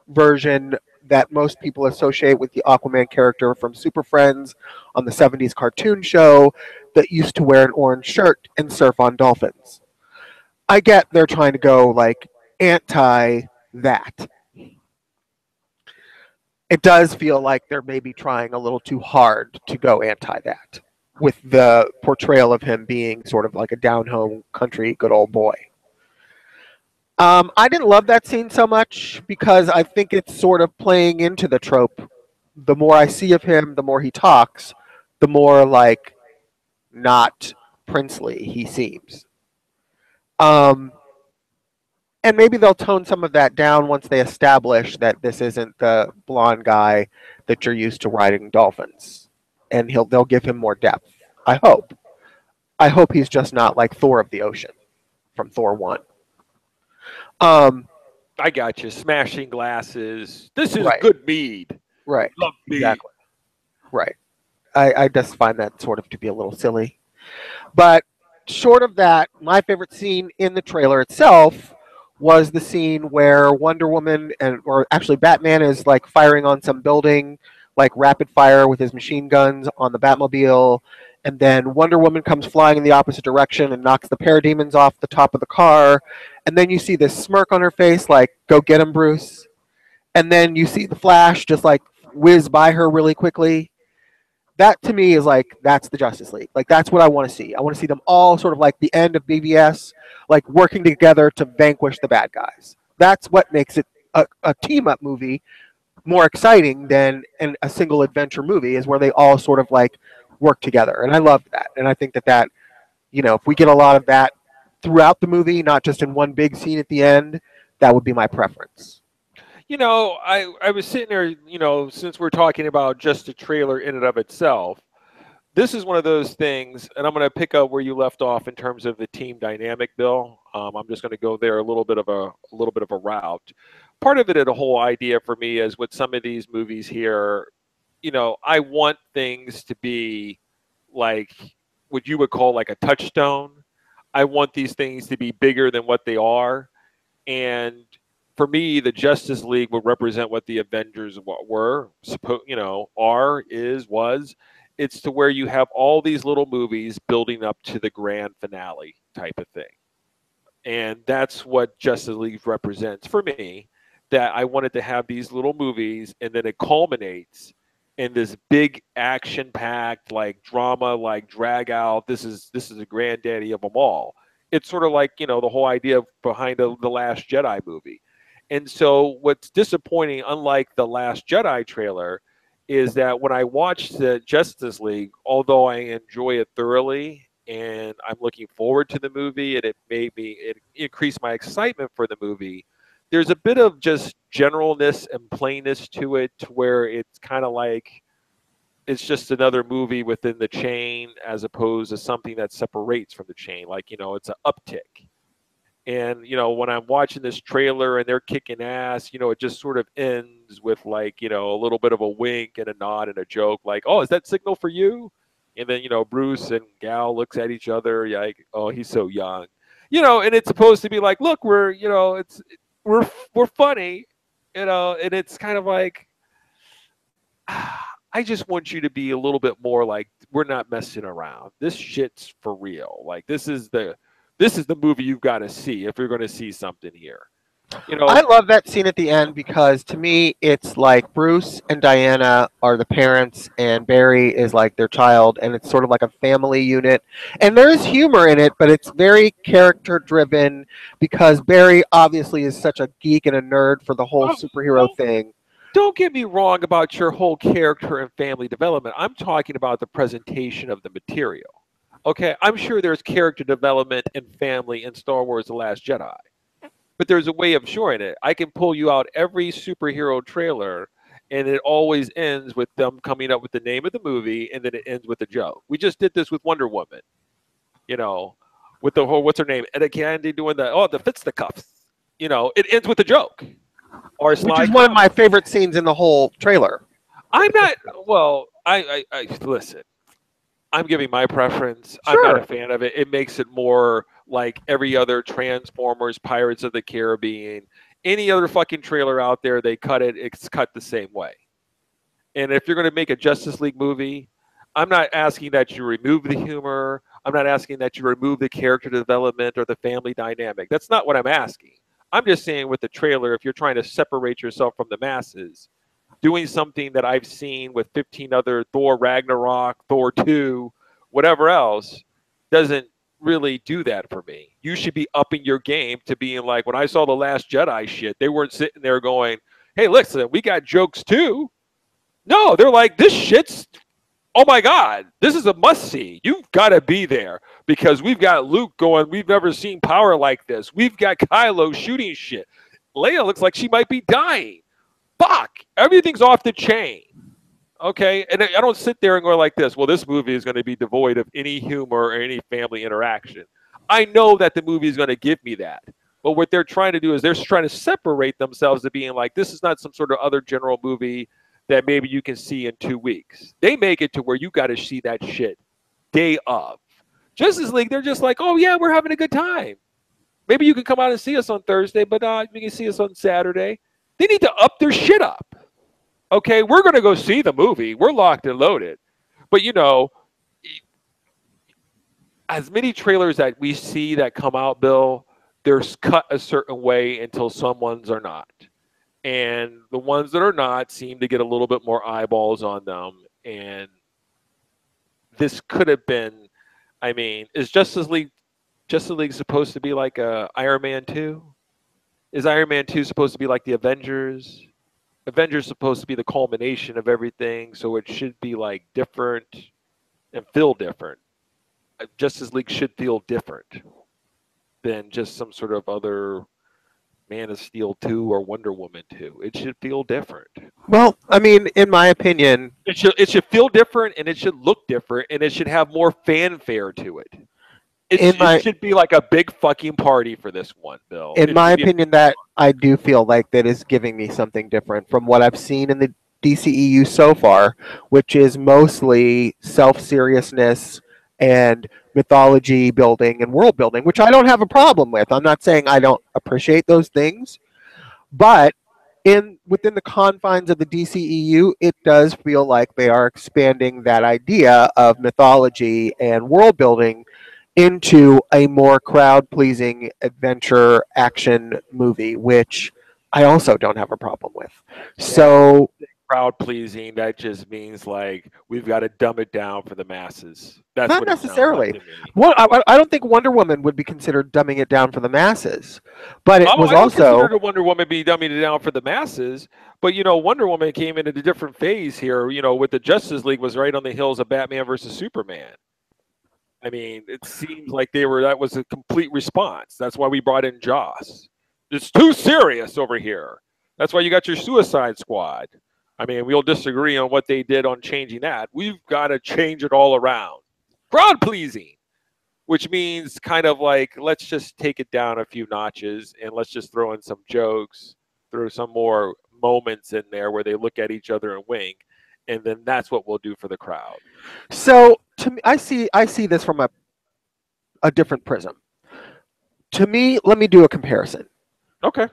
Speaker 2: version that most people associate with the Aquaman character from Super Friends on the 70s cartoon show that used to wear an orange shirt and surf on dolphins. I get they're trying to go like anti that. It does feel like they're maybe trying a little too hard to go anti that with the portrayal of him being sort of like a down home country good old boy. I didn't love that scene so much because I think it's sort of playing into the trope. The more I see of him, the more he talks, the more like not princely he seems. And maybe they'll tone some of that down once they establish that this isn't the blonde guy that you're used to riding dolphins, and they'll give him more depth. I hope. I hope he's just not like Thor of the Ocean from Thor 1.
Speaker 1: I got you. Smashing glasses. This is
Speaker 2: Right.
Speaker 1: good mead.
Speaker 2: Right.
Speaker 1: Love mead.
Speaker 2: Exactly. Right. I just find that sort of to be a little silly. But short of that, my favorite scene in the trailer itself was the scene where Wonder Woman or actually Batman is like firing on some building, like rapid fire with his machine guns on the Batmobile. And then Wonder Woman comes flying in the opposite direction and knocks the parademons off the top of the car. And then you see this smirk on her face, like, go get him, Bruce. And then you see the Flash just like whiz by her really quickly. That to me is like, that's the Justice League. Like, that's what I want to see. I want to see them all sort of like the end of BVS, like working together to vanquish the bad guys. That's what makes it a team up movie more exciting than a single adventure movie, is where they all sort of like work together. And I love that. And I think that, if we get a lot of that throughout the movie, not just in one big scene at the end, that would be my preference.
Speaker 1: I was sitting there, since we're talking about just a trailer in and of itself, this is one of those things, and I'm going to pick up where you left off in terms of the team dynamic, Bill. I'm just going to go there a little bit of a route. Part of it, the whole idea for me is with some of these movies here, I want things to be like what you would call like a touchstone. I want these things to be bigger than what they are, and for me, the Justice League would represent what the Avengers were, was, it's to where you have all these little movies building up to the grand finale type of thing. And that's what Justice League represents for me. That I wanted to have these little movies, and then it culminates in this big action-packed, like drama, like drag out. This is the granddaddy of them all. It's sort of like the whole idea behind the Last Jedi movie. And so, what's disappointing, unlike the Last Jedi trailer, is that when I watched the Justice League, although I enjoy it thoroughly and I'm looking forward to the movie, and it increased my excitement for the movie, there's a bit of just generalness and plainness to it, to where it's kind of like it's just another movie within the chain, as opposed to something that separates from the chain. Like, it's an uptick. And, when I'm watching this trailer and they're kicking ass, it just sort of ends with like, a little bit of a wink and a nod and a joke, like, oh, is that signal for you? And then, Bruce and Gal looks at each other, like, oh, he's so young, and it's supposed to be like, look, we're funny, and it's kind of like, I just want you to be a little bit more like, we're not messing around. This shit's for real. Like, this is the movie you've got to see if you're going to see something here.
Speaker 2: I love that scene at the end, because to me it's like Bruce and Diana are the parents and Barry is like their child, and it's sort of like a family unit, and there's humor in it, but it's very character driven, because Barry obviously is such a geek and a nerd for the whole superhero thing.
Speaker 1: Don't get me wrong about your whole character and family development. I'm talking about the presentation of the material. Okay, I'm sure there's character development and family in Star Wars The Last Jedi. But there's a way of showing it. I can pull you out every superhero trailer, and it always ends with them coming up with the name of the movie, and then it ends with a joke. We just did this with Wonder Woman, with the whole, what's her name, Etta Candy doing the fisticuffs. It ends with a joke. Or
Speaker 2: which is one of my favorite scenes in the whole trailer.
Speaker 1: I'm not, well, I listen, I'm giving my preference.
Speaker 2: Sure.
Speaker 1: I'm not a fan of it. It makes it more like every other Transformers, Pirates of the Caribbean, any other fucking trailer out there. They cut it. It's cut the same way. And if you're going to make a Justice League movie, I'm not asking that you remove the humor. I'm not asking that you remove the character development or the family dynamic. That's not what I'm asking. I'm just saying with the trailer, if you're trying to separate yourself from the masses, doing something that I've seen with 15 other Thor Ragnarok, Thor 2, whatever else, doesn't really do that for me. You should be upping your game to being like, when I saw the Last Jedi shit, they weren't sitting there going, hey, listen, we got jokes too. No, they're like, this shit's, oh my God, this is a must-see. You've got to be there, because we've got Luke going, we've never seen power like this. We've got Kylo shooting shit. Leia looks like she might be dying. Fuck, everything's off the chain. Okay, and I don't sit there and go like this, well, this movie is going to be devoid of any humor or any family interaction. I know that the movie is going to give me that. But what they're trying to do is they're trying to separate themselves to being like, this is not some sort of other general movie that maybe you can see in 2 weeks. They make it to where you got to see that shit day of. Justice League, they're just like, oh yeah, we're having a good time. Maybe you can come out and see us on Thursday, but you can see us on Saturday. They need to up their shit up. Okay, we're going to go see the movie. We're locked and loaded. But, as many trailers that we see that come out, Bill, they're cut a certain way until some ones are not. And the ones that are not seem to get a little bit more eyeballs on them. And this could have been, is Justice League supposed to be like Iron Man 2? Is Iron Man 2 supposed to be like the Avengers? Avengers supposed to be the culmination of everything, so it should be like different and feel different. Justice League should feel different than just some sort of other Man of Steel 2 or Wonder Woman 2. It should feel different.
Speaker 2: Well, in my opinion,
Speaker 1: it should feel different, and it should look different, and it should have more fanfare to it. It should be like a big fucking party for this one, Bill.
Speaker 2: In my opinion, that I do feel like that is giving me something different from what I've seen in the DCEU so far, which is mostly self-seriousness and mythology building and world building, which I don't have a problem with. I'm not saying I don't appreciate those things, but within the confines of the DCEU, it does feel like they are expanding that idea of mythology and world building into a more crowd pleasing adventure action movie, which I also don't have a problem with. So
Speaker 1: crowd pleasing, that just means like we've got to dumb it down for the masses. That's
Speaker 2: not
Speaker 1: what it sounds
Speaker 2: necessarily.
Speaker 1: like to me.
Speaker 2: I don't think Wonder Woman would be considered dumbing it down for the masses, but it was
Speaker 1: I don't
Speaker 2: also
Speaker 1: consider Wonder Woman be dumbing it down for the masses, but Wonder Woman came in at a different phase here. With the Justice League was right on the heels of Batman versus Superman. I mean, it seems like that was a complete response. That's why we brought in Joss. It's too serious over here. That's why you got your Suicide Squad. I mean, we'll disagree on what they did on changing that. We've got to change it all around. Crowd pleasing, which means kind of like, let's just take it down a few notches and let's just throw in some jokes, throw some more moments in there where they look at each other and wink. And then that's what we'll do for the crowd.
Speaker 2: So to me, I see this from a different prism. To me, let me do a comparison.
Speaker 1: Okay.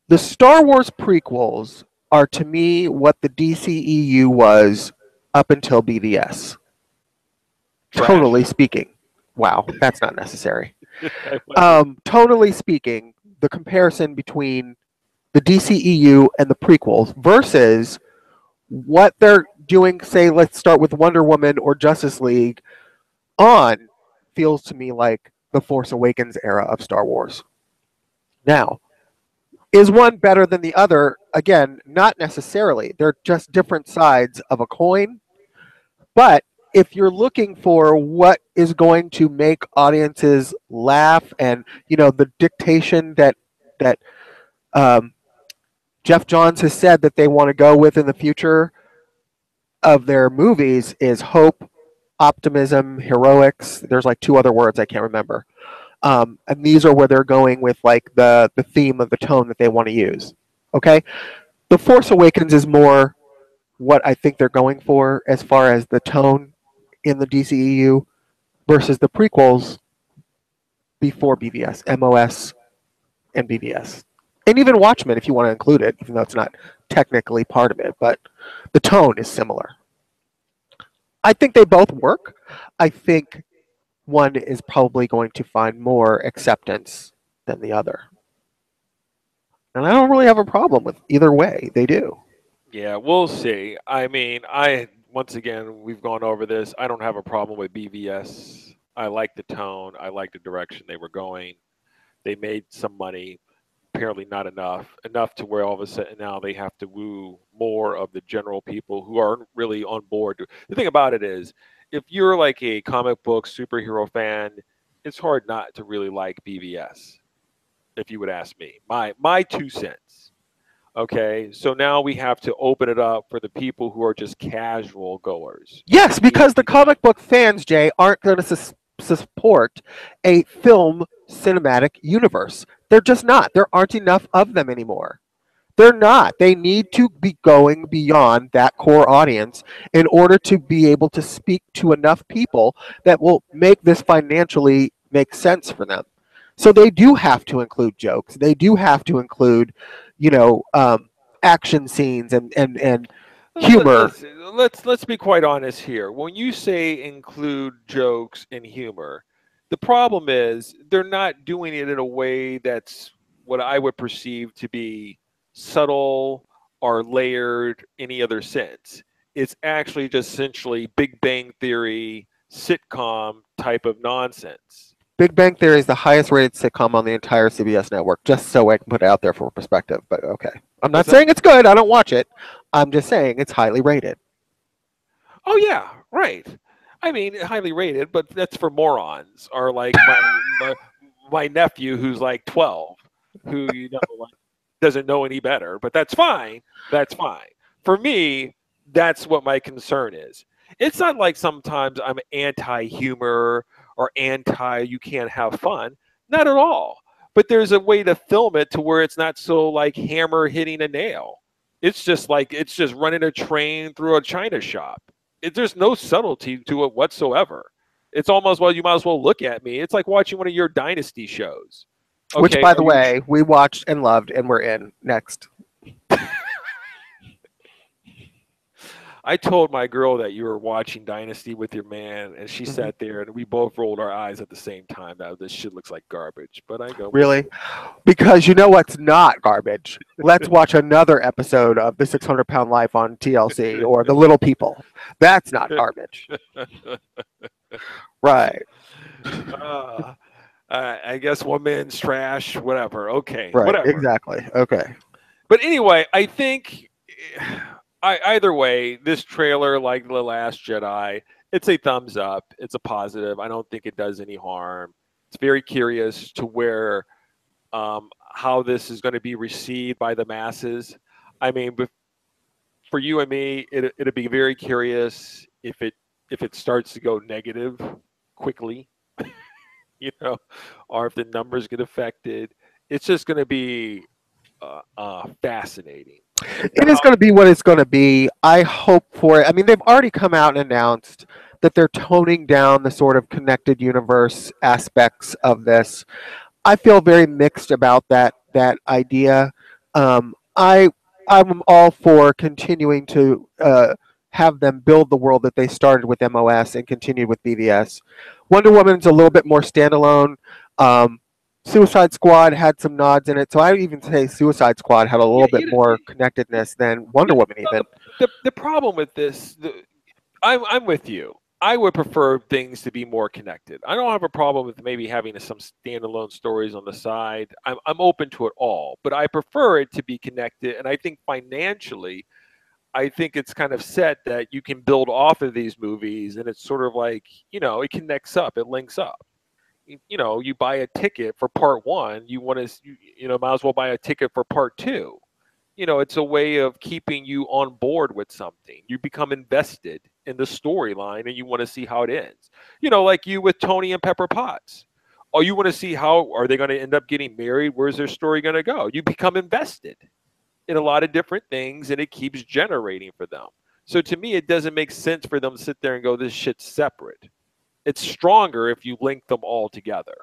Speaker 2: The Star Wars prequels are to me what the DCEU was up until BVS.
Speaker 1: Trash.
Speaker 2: Tonally speaking. Wow, that's not necessary. Tonally speaking, the comparison between the DCEU and the prequels versus what they're doing, say, let's start with Wonder Woman or Justice League on, feels to me like the Force Awakens era of Star Wars. Now, is one better than the other? Again, not necessarily. They're just different sides of a coin. But if you're looking for what is going to make audiences laugh and, the dictation that Jeff Johns has said that they want to go with in the future of their movies is hope, optimism, heroics. There's like two other words I can't remember. And these are where they're going with like the theme of the tone that they want to use. Okay? The Force Awakens is more what I think they're going for as far as the tone in the DCEU versus the prequels before BVS, MOS, and BVS. And even Watchmen, if you want to include it, even though it's not technically part of it, but the tone is similar. I think they both work. I think one is probably going to find more acceptance than the other. And I don't really have a problem with either way. They do.
Speaker 1: Yeah, we'll see. I mean, once again, we've gone over this. I don't have a problem with BVS. I like the tone. I like the direction they were going. They made some money. Apparently not enough to where all of a sudden now they have to woo more of the general people who aren't really on board. The thing about it is, if you're like a comic book superhero fan, it's hard not to really like BVS, if you would ask me. My 2 cents. Okay, so now we have to open it up for the people who are just casual goers.
Speaker 2: Yes, because the comic book fans, Jay, aren't going to support a film cinematic universe. They're just not. There aren't enough of them anymore. They're not. They need to be going beyond that core audience in order to be able to speak to enough people that will make this financially make sense for them. So they do have to include jokes. They do have to include, action scenes and humor.
Speaker 1: Let's be quite honest here. When you say include jokes and humor, the problem is they're not doing it in a way that's what I would perceive to be subtle or layered any other sense. It's actually just essentially Big Bang Theory sitcom type of nonsense.
Speaker 2: Big Bang Theory is the highest rated sitcom on the entire CBS network, just so I can put it out there for perspective. But okay. I'm not saying it's good. I don't watch it. I'm just saying it's highly rated.
Speaker 1: Oh, yeah, right. I mean, highly rated, but that's for morons. Or like my nephew who's like 12, who, doesn't know any better. But that's fine. That's fine. For me, that's what my concern is. It's not like sometimes I'm anti-humor or you can't have fun. Not at all. But there's a way to film it to where it's not so like hammer hitting a nail. It's just running a train through a china shop. There's no subtlety to it whatsoever. It's almost, well, you might as well look at me. It's like watching one of your Dynasty shows.
Speaker 2: Okay, which, by the way, we watched and loved and we're in. Next.
Speaker 1: I told my girl that you were watching Dynasty with your man, and she
Speaker 2: Mhm.
Speaker 1: sat there, and we both rolled our eyes at the same time. That this shit looks like garbage. But I go,
Speaker 2: Really? Because you know what's not garbage? Let's watch another episode of The 600-Pound Life on TLC or The Little People. That's not garbage. Right.
Speaker 1: uh, I guess one man's trash. Whatever. Okay.
Speaker 2: Right.
Speaker 1: Whatever.
Speaker 2: Exactly. Okay.
Speaker 1: But anyway, I think either way, this trailer, like The Last Jedi, it's a thumbs up. It's a positive. I don't think it does any harm. It's very curious to where how this is going to be received by the masses. I mean, for you and me, it'd be very curious if it starts to go negative quickly, or if the numbers get affected. It's just going to be fascinating.
Speaker 2: It is going to be what it's going to be. I hope for it. I mean, they've already come out and announced that they're toning down the sort of connected universe aspects of this. I feel very mixed about that idea. I'm all for continuing to have them build the world that they started with MOS and continued with BVS. Wonder Woman's a little bit more standalone. Suicide Squad had some nods in it, so I would even say Suicide Squad had a little bit more connectedness than Wonder Woman even.
Speaker 1: The problem with this, I'm with you. I would prefer things to be more connected. I don't have a problem with maybe having some standalone stories on the side. I'm open to it all, but I prefer it to be connected. And I think financially, I think it's kind of set that you can build off of these movies, and it's sort of like, it connects up, it links up. You buy a ticket for part one, you want to, might as well buy a ticket for part two. It's a way of keeping you on board with something. You become invested in the storyline and you want to see how it ends. Like you with Tony and Pepper Potts. Oh, you want to see how are they going to end up getting married? Where's their story going to go? You become invested in a lot of different things and it keeps generating for them. So to me, it doesn't make sense for them to sit there and go, this shit's separate. It's stronger if you link them all together.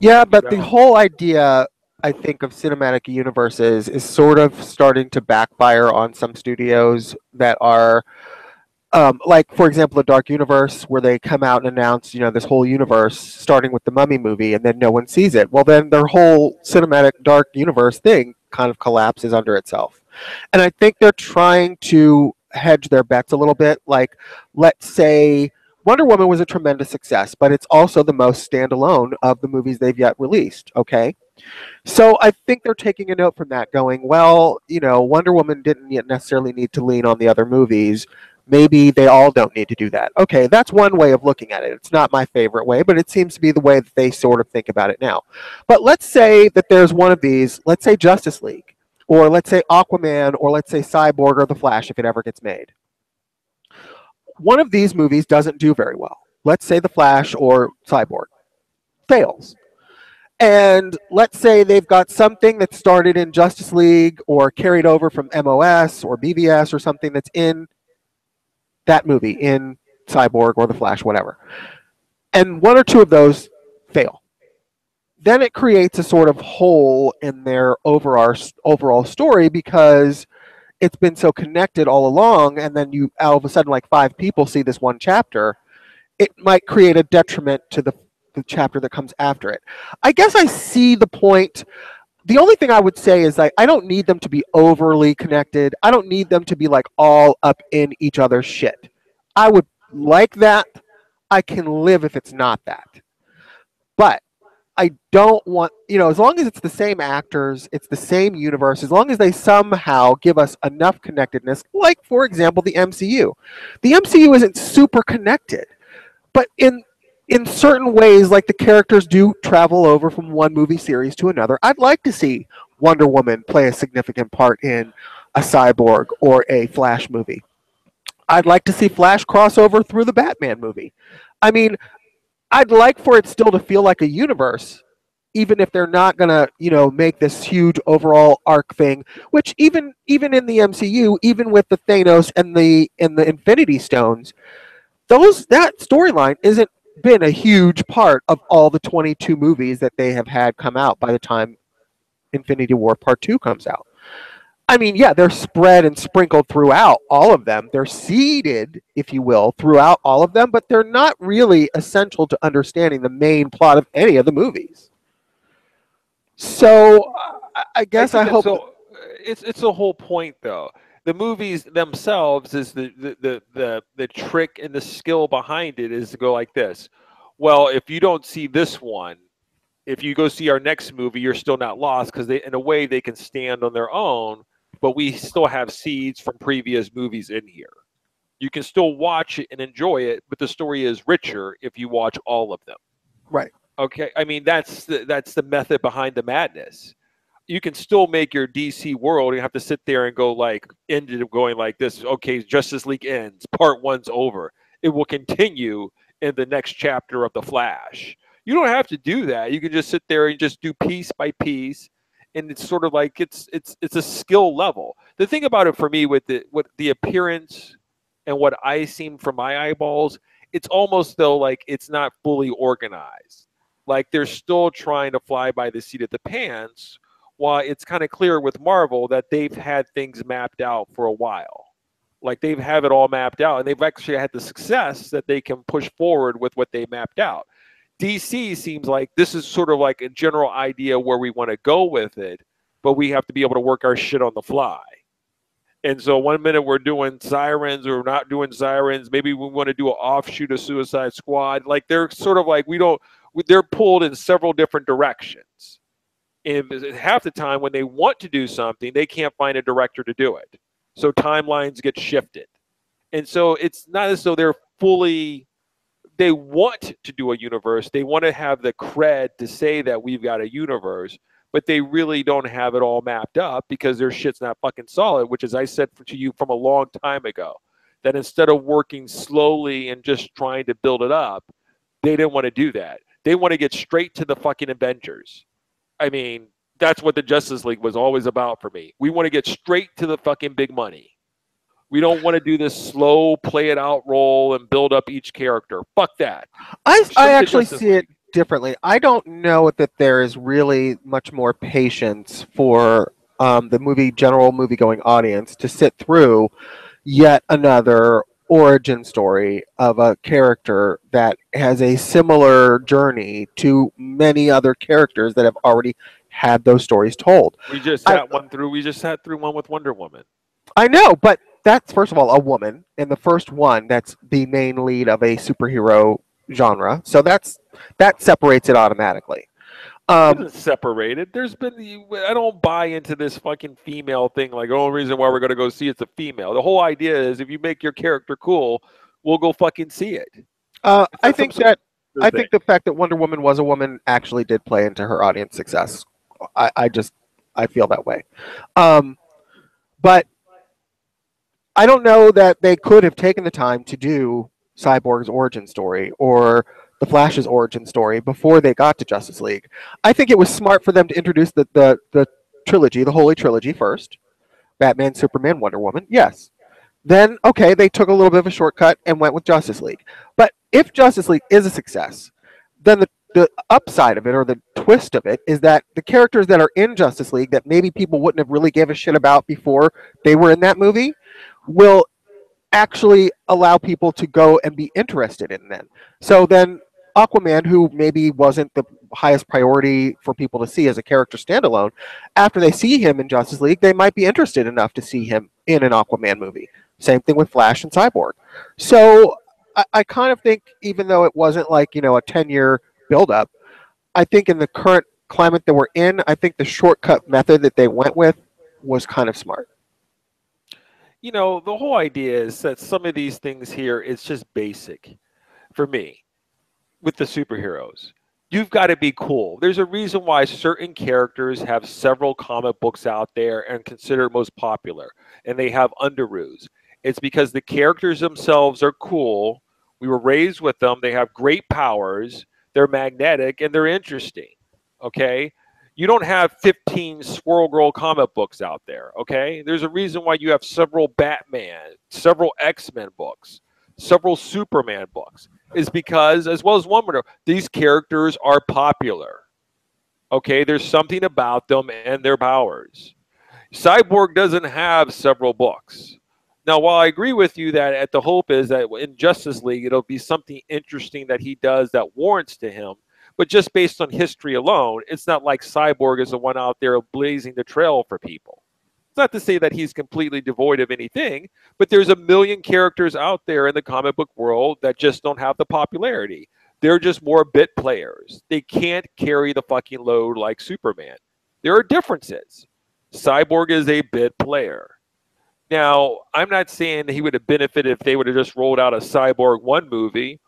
Speaker 2: Yeah, but the whole idea, I think, of cinematic universes is sort of starting to backfire on some studios that are, like, for example, the Dark Universe, where they come out and announce, this whole universe starting with the Mummy movie, and then no one sees it. Well, then their whole cinematic Dark Universe thing kind of collapses under itself. And I think they're trying to hedge their bets a little bit. Like, let's say Wonder Woman was a tremendous success, but it's also the most standalone of the movies they've yet released. Okay. So I think they're taking a note from that, going, well, Wonder Woman didn't yet necessarily need to lean on the other movies. Maybe they all don't need to do that. Okay, that's one way of looking at it. It's not my favorite way, but it seems to be the way that they sort of think about it now. But let's say that there's one of these, let's say Justice League, or let's say Aquaman, or let's say Cyborg or The Flash, if it ever gets made. One of these movies doesn't do very well. Let's say The Flash or Cyborg fails. And let's say they've got something that started in Justice League or carried over from MOS or BVS or something that's in that movie, in Cyborg or The Flash, whatever. And one or two of those fail. Then it creates a sort of hole in their overall story because it's been so connected all along, and then you all of a sudden, like 5 people see this one chapter. It might create a detriment to the chapter that comes after it. I guess I see the point. The only thing I would say is I don't need them to be overly connected. I don't need them to be like all up in each other's shit. I would like that. I can live if it's not that. But I don't want, as long as it's the same actors, it's the same universe, as long as they somehow give us enough connectedness, like, for example, the MCU. The MCU isn't super connected, but in certain ways, like the characters do travel over from one movie series to another. I'd like to see Wonder Woman play a significant part in a Cyborg or a Flash movie. I'd like to see Flash crossover through the Batman movie. I mean, I'd like for it still to feel like a universe, even if they're not going to, make this huge overall arc thing, which even in the MCU, even with the Thanos and the Infinity Stones, that storyline isn't been a huge part of all the 22 movies that they have had come out by the time Infinity War Part 2 comes out. I mean, yeah, they're spread and sprinkled throughout all of them. They're seeded, if you will, throughout all of them, but they're not really essential to understanding the main plot of any of the movies. So I
Speaker 1: I
Speaker 2: guess I
Speaker 1: think that's
Speaker 2: hope.
Speaker 1: so. It's the whole point, though. The movies themselves is the trick and the skill behind it is to go like this. Well, if you don't see this one, if you go see our next movie, you're still not lost because they, in a way, they can stand on their own. But we still have seeds from previous movies in here. You can still watch it and enjoy it, but the story is richer if you watch all of them.
Speaker 2: Right.
Speaker 1: Okay, I mean that's the method behind the madness. You can still make your DC world. You have to sit there and go like ended up going like this. Okay, Justice League ends. Part one's over. It will continue in the next chapter of the Flash. You don't have to do that. You can just sit there and just do piece by piece, and it's sort of like it's a skill level. The thing about it for me with the appearance and what I seen from my eyeballs, it's almost though like it's not fully organized. Like they're still trying to fly by the seat of the pants while it's kind of clear with Marvel that they've had things mapped out for a while. Like they've have it all mapped out and they've actually had the success that they can push forward with what they mapped out. DC seems like this is sort of like a general idea where we want to go with it, but we have to be able to work our shit on the fly. And so one minute we're doing sirens or not doing sirens. Maybe we want to do an offshoot of Suicide Squad. Like they're sort of like we don't. They're pulled in several different directions. And half the time when they want to do something, they can't find a director to do it. So timelines get shifted. And so it's not as though they're fully. They want to do a universe. They want to have the cred to say that we've got a universe, but they really don't have it all mapped up because their shit's not fucking solid, which, as I said to you from a long time ago, that instead of working slowly and just trying to build it up, they didn't want to do that. They want to get straight to the fucking Avengers. I mean, that's what the Justice League was always about for me. We want to get straight to the fucking big money. We don't want to do this slow, play it out role and build up each character. Fuck that.
Speaker 2: I actually see it differently. I don't know that there is really much more patience for the general movie going audience to sit through yet another origin story of a character that has a similar journey to many other characters that have already had those stories told.
Speaker 1: We just sat one through. We just sat through one with Wonder Woman.
Speaker 2: I know, but that's first of all a woman, and the first one that's the main lead of a superhero genre. So that separates it automatically.
Speaker 1: It isn't separated. There's been I don't buy into this fucking female thing. Like the only reason why we're gonna go see it's a female. The whole idea is if you make your character cool, we'll go fucking see it.
Speaker 2: I think the fact that Wonder Woman was a woman actually did play into her audience success. I feel that way. But I don't know that they could have taken the time to do Cyborg's origin story or the Flash's origin story before they got to Justice League. I think it was smart for them to introduce the trilogy, the Holy Trilogy first. Batman, Superman, Wonder Woman. Yes. Then, okay, they took a little bit of a shortcut and went with Justice League. But if Justice League is a success, then the upside of it or the twist of it is that the characters that are in Justice League that maybe people wouldn't have really gave a shit about before they were in that movie will actually allow people to go and be interested in them. So then Aquaman, who maybe wasn't the highest priority for people to see as a character standalone, after they see him in Justice League, they might be interested enough to see him in an Aquaman movie. Same thing with Flash and Cyborg. So I kind of think, even though it wasn't like, a 10-year buildup, I think in the current climate that we're in, I think the shortcut method that they went with was kind of smart.
Speaker 1: The whole idea is that some of these things here, it's just basic for me with the superheroes. You've got to be cool. There's a reason why certain characters have several comic books out there and considered most popular, and they have underoos. It's because the characters themselves are cool. We were raised with them. They have great powers. They're magnetic, and they're interesting. Okay? You don't have 15 Squirrel Girl comic books out there, okay? There's a reason why you have several Batman, several X-Men books, several Superman books. Is because, as well as Wonder Woman, these characters are popular. Okay? There's something about them and their powers. Cyborg doesn't have several books. Now, while I agree with you that the hope is that in Justice League it'll be something interesting that he does that warrants to him, but just based on history alone, it's not like Cyborg is the one out there blazing the trail for people. It's not to say that he's completely devoid of anything, but there's a million characters out there in the comic book world that just don't have the popularity. They're just more bit players. They can't carry the fucking load like Superman. There are differences. Cyborg is a bit player. Now, I'm not saying that he would have benefited if they would have just rolled out a Cyborg 1 movie.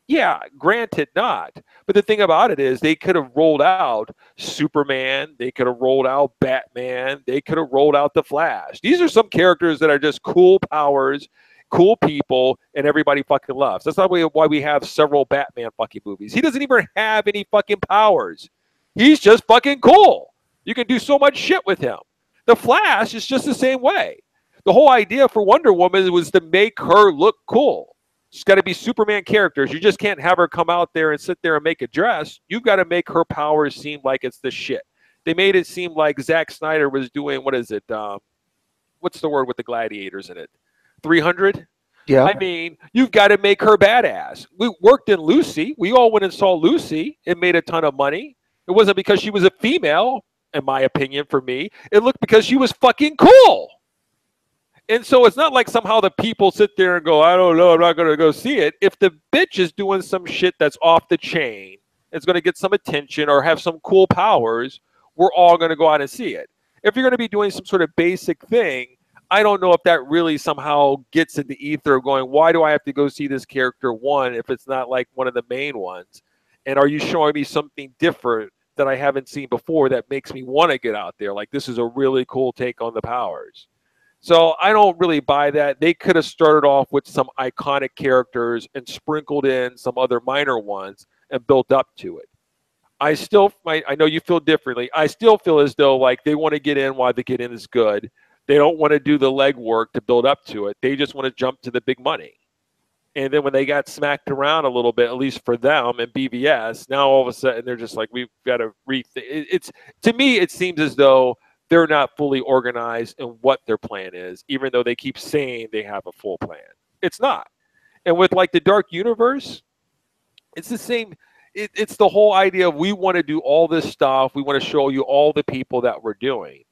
Speaker 1: Yeah, granted not. But the thing about it is they could have rolled out Superman, they could have rolled out Batman, they could have rolled out the Flash. These are some characters that are just cool powers, cool people, and everybody fucking loves. That's not why we have several Batman fucking movies. He doesn't even have any fucking powers. He's just fucking cool. You can do so much shit with him. The Flash is just the same way. The whole idea for Wonder Woman was to make her look cool. She's got to be Superman characters. You just can't have her come out there and sit there and make a dress. You've got to make her powers seem like it's the shit. They made it seem like Zack Snyder was doing, what is it? What's the word with the gladiators in it? 300?
Speaker 2: Yeah.
Speaker 1: I mean, you've got to make her badass. We worked in Lucy. We all went and saw Lucy. It made a ton of money. It wasn't because she was a female, in my opinion, for me. It looked because she was fucking cool. And so it's not like somehow the people sit there and go, I don't know, I'm not going to go see it. If the bitch is doing some shit that's off the chain, it's going to get some attention or have some cool powers, we're all going to go out and see it. If you're going to be doing some sort of basic thing, I don't know if that really somehow gets in the ether going, why do I have to go see this character one if it's not like one of the main ones? And are you showing me something different that I haven't seen before that makes me want to get out there? Like, this is a really cool take on the powers. So I don't really buy that. They could have started off with some iconic characters and sprinkled in some other minor ones and built up to it. I know you feel differently. I still feel as though like they want to get in while the get in is good. They don't want to do the legwork to build up to it. They just want to jump to the big money. And then when they got smacked around a little bit, at least for them and BVS, now all of a sudden they're just like, we've got to rethink. It's to me, it seems as though they're not fully organized in what their plan is, even though they keep saying they have a full plan. It's not. And with like the Dark Universe, it's the same. It's the whole idea of we want to do all this stuff. We want to show you all the people that we're doing.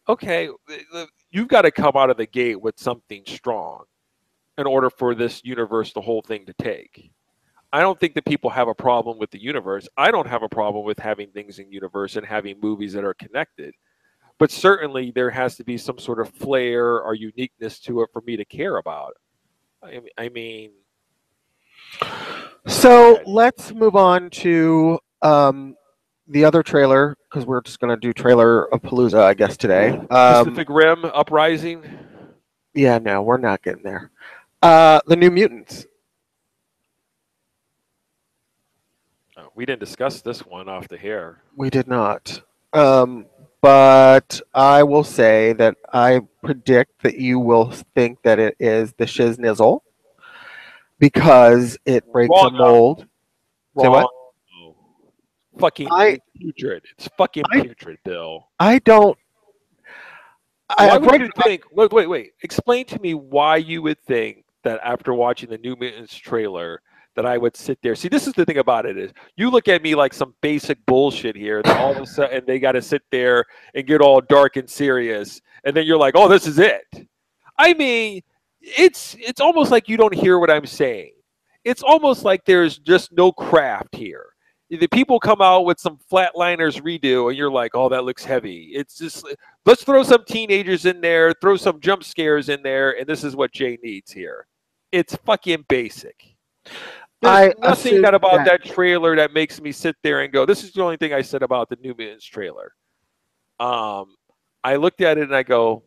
Speaker 1: Okay, you've got to come out of the gate with something strong in order for this universe, the whole thing to take. I don't think that people have a problem with the universe. I don't have a problem with having things in universe and having movies that are connected. But certainly there has to be some sort of flair or uniqueness to it for me to care about. I mean.
Speaker 2: So let's move on to the other trailer, because we're just going to do trailer of Palooza, I guess, today.
Speaker 1: Pacific Rim Uprising?
Speaker 2: Yeah, no, we're not getting there. The New Mutants.
Speaker 1: Oh, we didn't discuss this one off the hair.
Speaker 2: We did not. But I will say that I predict that you will think that it is the Shiznizzle because it breaks a mold. Say what?
Speaker 1: Fucking putrid. It's fucking putrid, Bill.
Speaker 2: I don't.
Speaker 1: Why would you think? Wait. Explain to me why you would think that after watching the New Mutants trailer that I would sit there. See, this is the thing about it is you look at me like some basic bullshit here that all of a sudden they got to sit there and get all dark and serious. And then you're like, oh, this is it. I mean, it's almost like you don't hear what I'm saying. It's almost like there's just no craft here. The people come out with some Flatliners redo and you're like, oh, that looks heavy. It's just, let's throw some teenagers in there, throw some jump scares in there. And this is what Jay needs here. It's fucking basic. There's nothing about that trailer that makes me sit there and go, this is the only thing I said about the New Mutants trailer. I looked at it and I go,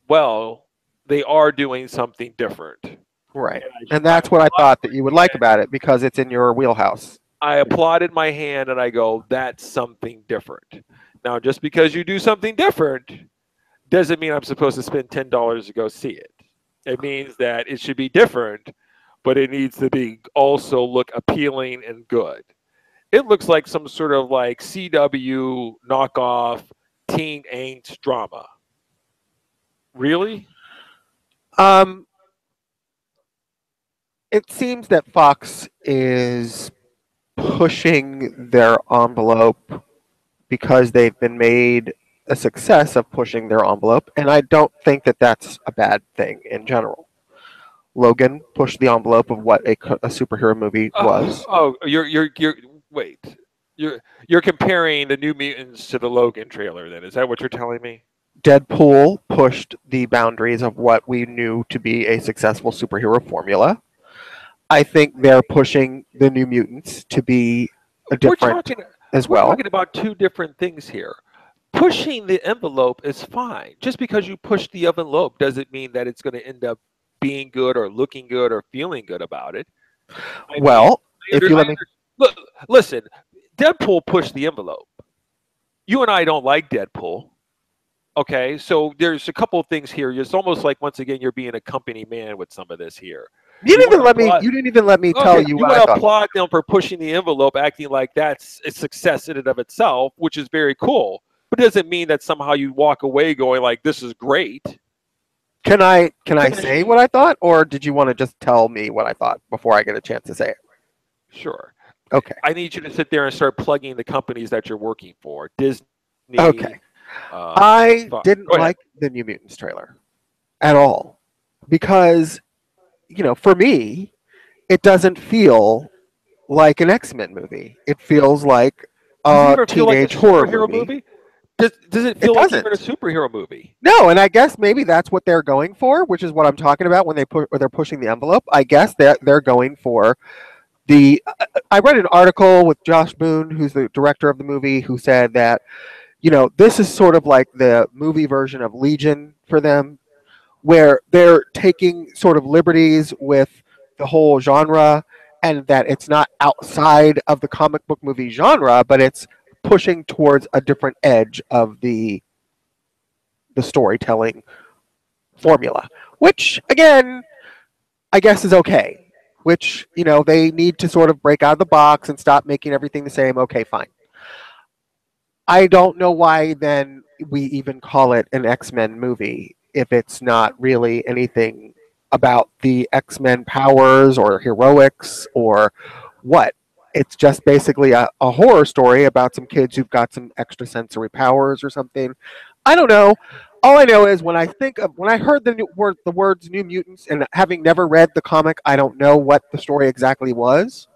Speaker 1: well, they are doing something different.
Speaker 2: Right. And that's what I thought that you would like about it because it's in your wheelhouse.
Speaker 1: I applauded my hand and I go, that's something different. Now, just because you do something different doesn't mean I'm supposed to spend $10 to go see it. It means that it should be different, but it needs to be also look appealing and good. It looks like some sort of like CW knockoff teen angst drama. Really?
Speaker 2: Um, it seems that Fox is pushing their envelope because they've been made a success of pushing their envelope, and I don't think that that's a bad thing in general. Logan pushed the envelope of what a superhero movie was.
Speaker 1: You're wait. You're comparing the New Mutants to the Logan trailer. Then is that what you're telling me?
Speaker 2: Deadpool pushed the boundaries of what we knew to be a successful superhero formula. I think they're pushing the New Mutants to be a
Speaker 1: We're
Speaker 2: different
Speaker 1: talking.
Speaker 2: as
Speaker 1: We're
Speaker 2: well.
Speaker 1: talking about two different things here. Pushing the envelope is fine. Just because you push the envelope doesn't mean that it's going to end up being good or looking good or feeling good about it. I mean,
Speaker 2: Well, if you let me,
Speaker 1: look, listen, Deadpool pushed the envelope. You and I don't like Deadpool. Okay, so there's a couple of things here. It's almost like once again you're being a company man with some of this here.
Speaker 2: you didn't even
Speaker 1: wanna
Speaker 2: let me.
Speaker 1: applaud-
Speaker 2: You didn't even let me tell
Speaker 1: Okay,
Speaker 2: you
Speaker 1: you
Speaker 2: what
Speaker 1: want
Speaker 2: I
Speaker 1: to
Speaker 2: thought.
Speaker 1: applaud them for pushing the envelope, acting like that's a success in and of itself, which is very cool. But it doesn't mean that somehow you walk away going like this is great.
Speaker 2: Can I
Speaker 1: Finish.
Speaker 2: say what I thought, or did you want to just tell me what I thought before I get a chance to say it?
Speaker 1: Sure.
Speaker 2: Okay.
Speaker 1: I need you to sit there and start plugging the companies that you're working for. Disney.
Speaker 2: Okay.
Speaker 1: Uh,
Speaker 2: I
Speaker 1: Fuck.
Speaker 2: didn't
Speaker 1: Go ahead.
Speaker 2: like the New Mutants trailer at all because, for me, it doesn't feel like an X-Men movie. It feels like
Speaker 1: Does it
Speaker 2: a
Speaker 1: ever feel like a
Speaker 2: teenage horror
Speaker 1: superhero
Speaker 2: movie.
Speaker 1: Does it feel
Speaker 2: It
Speaker 1: like you're in a
Speaker 2: doesn't.
Speaker 1: superhero movie?
Speaker 2: No, and I guess maybe that's what they're going for, which is what I'm talking about when they're pushing the envelope. I guess they're going for the. I read an article with Josh Boone, who's the director of the movie, who said that this is sort of like the movie version of Legion for them, where they're taking sort of liberties with the whole genre, and that it's not outside of the comic book movie genre, but it's pushing towards a different edge of the storytelling formula, which again, I guess is okay. Which, they need to sort of break out of the box and stop making everything the same. Okay, fine. I don't know why then we even call it an X-Men movie if it's not really anything about the X-Men powers or heroics or what. It's just basically a horror story about some kids who've got some extrasensory powers or something. I don't know. All I know is when I heard the words New Mutants, and having never read the comic, I don't know what the story exactly was.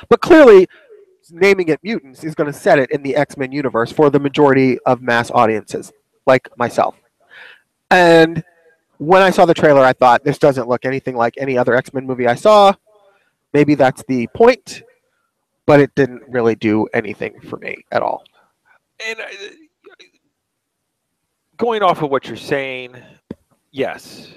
Speaker 2: But clearly, naming it mutants is going to set it in the X-Men universe for the majority of mass audiences, like myself. And when I saw the trailer, I thought this doesn't look anything like any other X-Men movie I saw. Maybe that's the point, but it didn't really do anything for me at all.
Speaker 1: And going off of what you're saying, yes.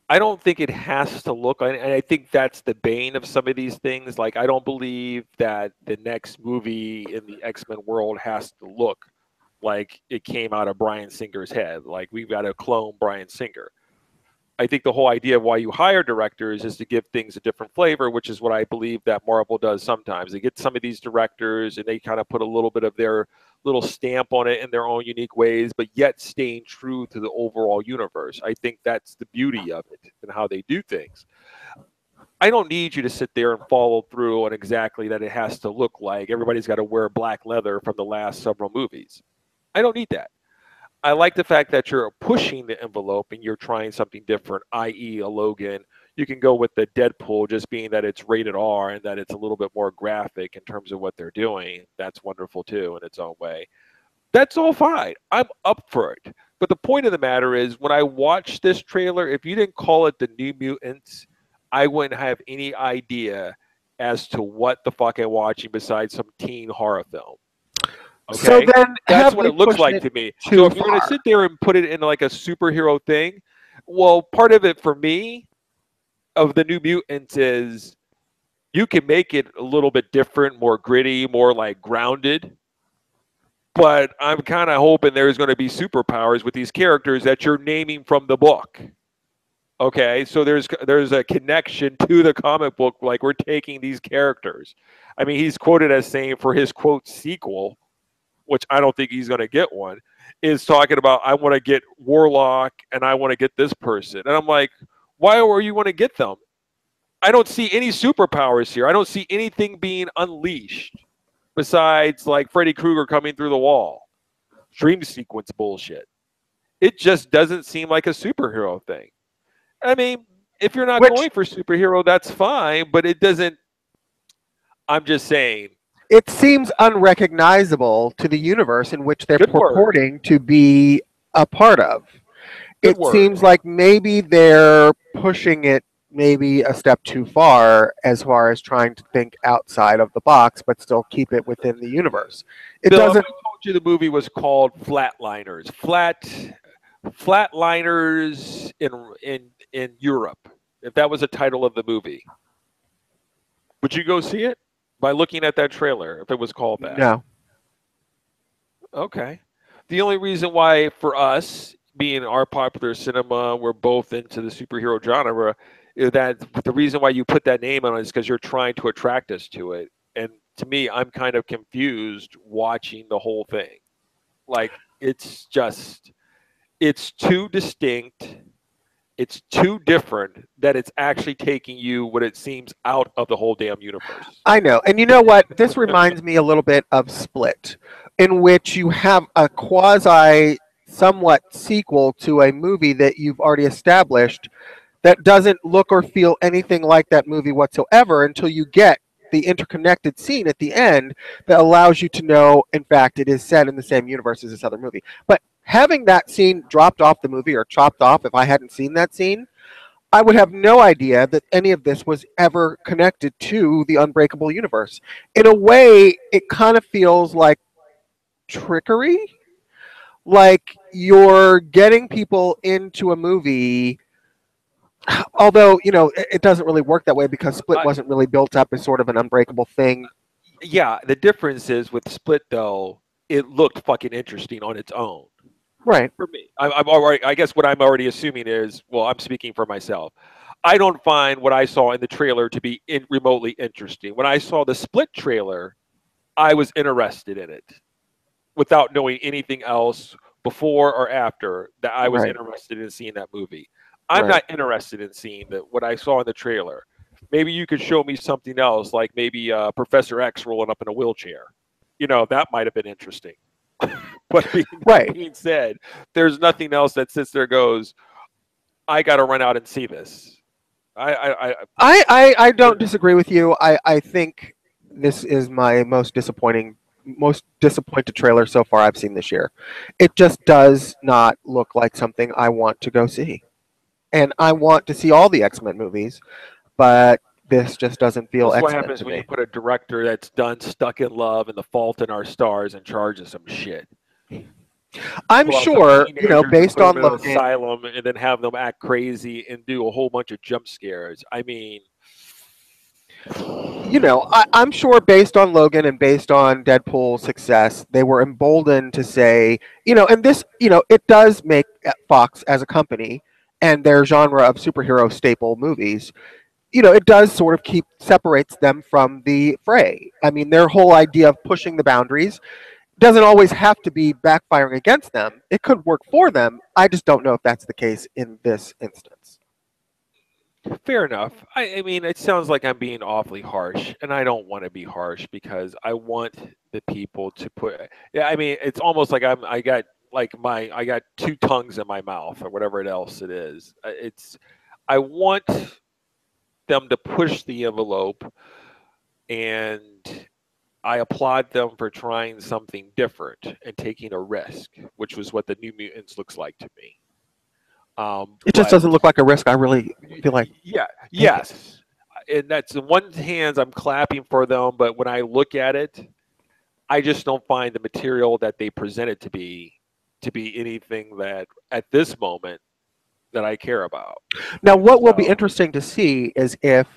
Speaker 1: I don't think it has to look, and I think that's the bane of some of these things. Like, I don't believe that the next movie in the X-Men world has to look like it came out of Bryan Singer's head. Like, we've got to clone Bryan Singer. I think the whole idea of why you hire directors is to give things a different flavor, which is what I believe that Marvel does sometimes. They get some of these directors and they kind of put a little bit of their little stamp on it in their own unique ways, but yet staying true to the overall universe. I think that's the beauty of it and how they do things. I don't need you to sit there and follow through on exactly that it has to look like everybody's got to wear black leather from the last several movies. I don't need that. I like the fact that you're pushing the envelope and you're trying something different, i.e., a Logan. You can go with the Deadpool just being that it's rated R and that it's a little bit more graphic in terms of what they're doing. That's wonderful too in its own way. That's all fine. I'm up for it. But the point of the matter is, when I watched this trailer, if you didn't call it the New Mutants, I wouldn't have any idea as to what the fuck I'm watching besides some teen horror film. Okay?
Speaker 2: So then,
Speaker 1: That's what it looks like to me. So if you're going to sit there and put it in like a superhero thing, well, part of it for me of the New Mutants is you can make it a little bit different, more gritty, more like grounded. But I'm kind of hoping there's going to be superpowers with these characters that you're naming from the book. Okay, so there's a connection to the comic book. Like, we're taking these characters. I mean, he's quoted as saying for his quote sequel, which I don't think he's going to get one, is talking about I want to get Warlock and I want to get this person, and I'm like, why are you want to get them? I don't see any superpowers here. I don't see anything being unleashed besides like Freddy Krueger coming through the wall. Dream sequence bullshit. It just doesn't seem like a superhero thing. I mean, if you're not
Speaker 2: Which
Speaker 1: going for superhero, that's fine, but it doesn't. I'm just saying.
Speaker 2: it seems unrecognizable to the universe in which they're
Speaker 1: Good word.
Speaker 2: purporting to be a part of.
Speaker 1: Good
Speaker 2: It
Speaker 1: word.
Speaker 2: seems like maybe they're pushing it maybe a step too far as trying to think outside of the box, but still keep it within the universe. It
Speaker 1: Bill,
Speaker 2: doesn't.
Speaker 1: I told you the movie was called Flatliners. Flatliners in Europe. If that was the title of the movie, would you go see it by looking at that trailer? If it was called that,
Speaker 2: No.
Speaker 1: Okay. The only reason why, for us, being our popular cinema, we're both into the superhero genre, is that the reason why you put that name on it is because you're trying to attract us to it. And to me, I'm kind of confused watching the whole thing. Like, it's too distinct. It's too different that it's actually taking you what it seems out of the whole damn universe.
Speaker 2: I know. And you know what? This reminds me a little bit of Split, in which you have a quasi somewhat sequel to a movie that you've already established that doesn't look or feel anything like that movie whatsoever until you get the interconnected scene at the end that allows you to know, in fact, it is set in the same universe as this other movie. But having that scene dropped off the movie or chopped off, if I hadn't seen that scene, I would have no idea that any of this was ever connected to the Unbreakable universe. In a way, it kind of feels like trickery. Like you're getting people into a movie, although, it doesn't really work that way because Split wasn't really built up as sort of an Unbreakable thing.
Speaker 1: Yeah, the difference is with Split, though, it looked fucking interesting on its own.
Speaker 2: Right.
Speaker 1: For me, I'm already. I guess what I'm already assuming is, well, I'm speaking for myself. I don't find what I saw in the trailer to be remotely interesting. When I saw the Split trailer, I was interested in it, without knowing anything else before or after that. I was
Speaker 2: Right.
Speaker 1: interested in seeing that movie. I'm
Speaker 2: Right.
Speaker 1: not interested in seeing what I saw in the trailer. Maybe you could show me something else, like maybe Professor X rolling up in a wheelchair. That might have been interesting. But
Speaker 2: Right.
Speaker 1: being said, there's nothing else that sits there and goes, I got to run out and see this.
Speaker 2: I don't disagree with you. I think this is my most disappointed trailer so far I've seen this year. It just does not look like something I want to go see. And I want to see all the X-Men movies, but this just doesn't feel
Speaker 1: That's what
Speaker 2: X-Men
Speaker 1: happens
Speaker 2: to
Speaker 1: when
Speaker 2: me.
Speaker 1: you put a director that's done Stuck in Love and The Fault in Our Stars in charge of some shit.
Speaker 2: I'm
Speaker 1: Pull out some
Speaker 2: sure,
Speaker 1: teenagers and
Speaker 2: based
Speaker 1: put them
Speaker 2: on
Speaker 1: in an
Speaker 2: Logan,
Speaker 1: asylum and then have them act crazy and do a whole bunch of jump scares. I mean,
Speaker 2: I'm sure based on Logan and based on Deadpool's success, they were emboldened to say, and this, it does make Fox as a company and their genre of superhero staple movies, it does sort of separates them from the fray. I mean, their whole idea of pushing the boundaries doesn't always have to be backfiring against them. It could work for them. I just don't know if that's the case in this instance.
Speaker 1: fair enough. I mean, it sounds like I'm being awfully harsh, and I don't want to be harsh because I want the people to put. Yeah, I mean, it's almost like I got two tongues in my mouth or whatever else it is. I want them to push the envelope, and I applaud them for trying something different and taking a risk, which was what the New Mutants looks like to me.
Speaker 2: It just doesn't look like a risk I really feel like.
Speaker 1: Yeah, yes. And that's in one hands I'm clapping for them, but when I look at it, I just don't find the material that they presented to be anything that at this moment that I care about.
Speaker 2: Now, what will be interesting to see is if,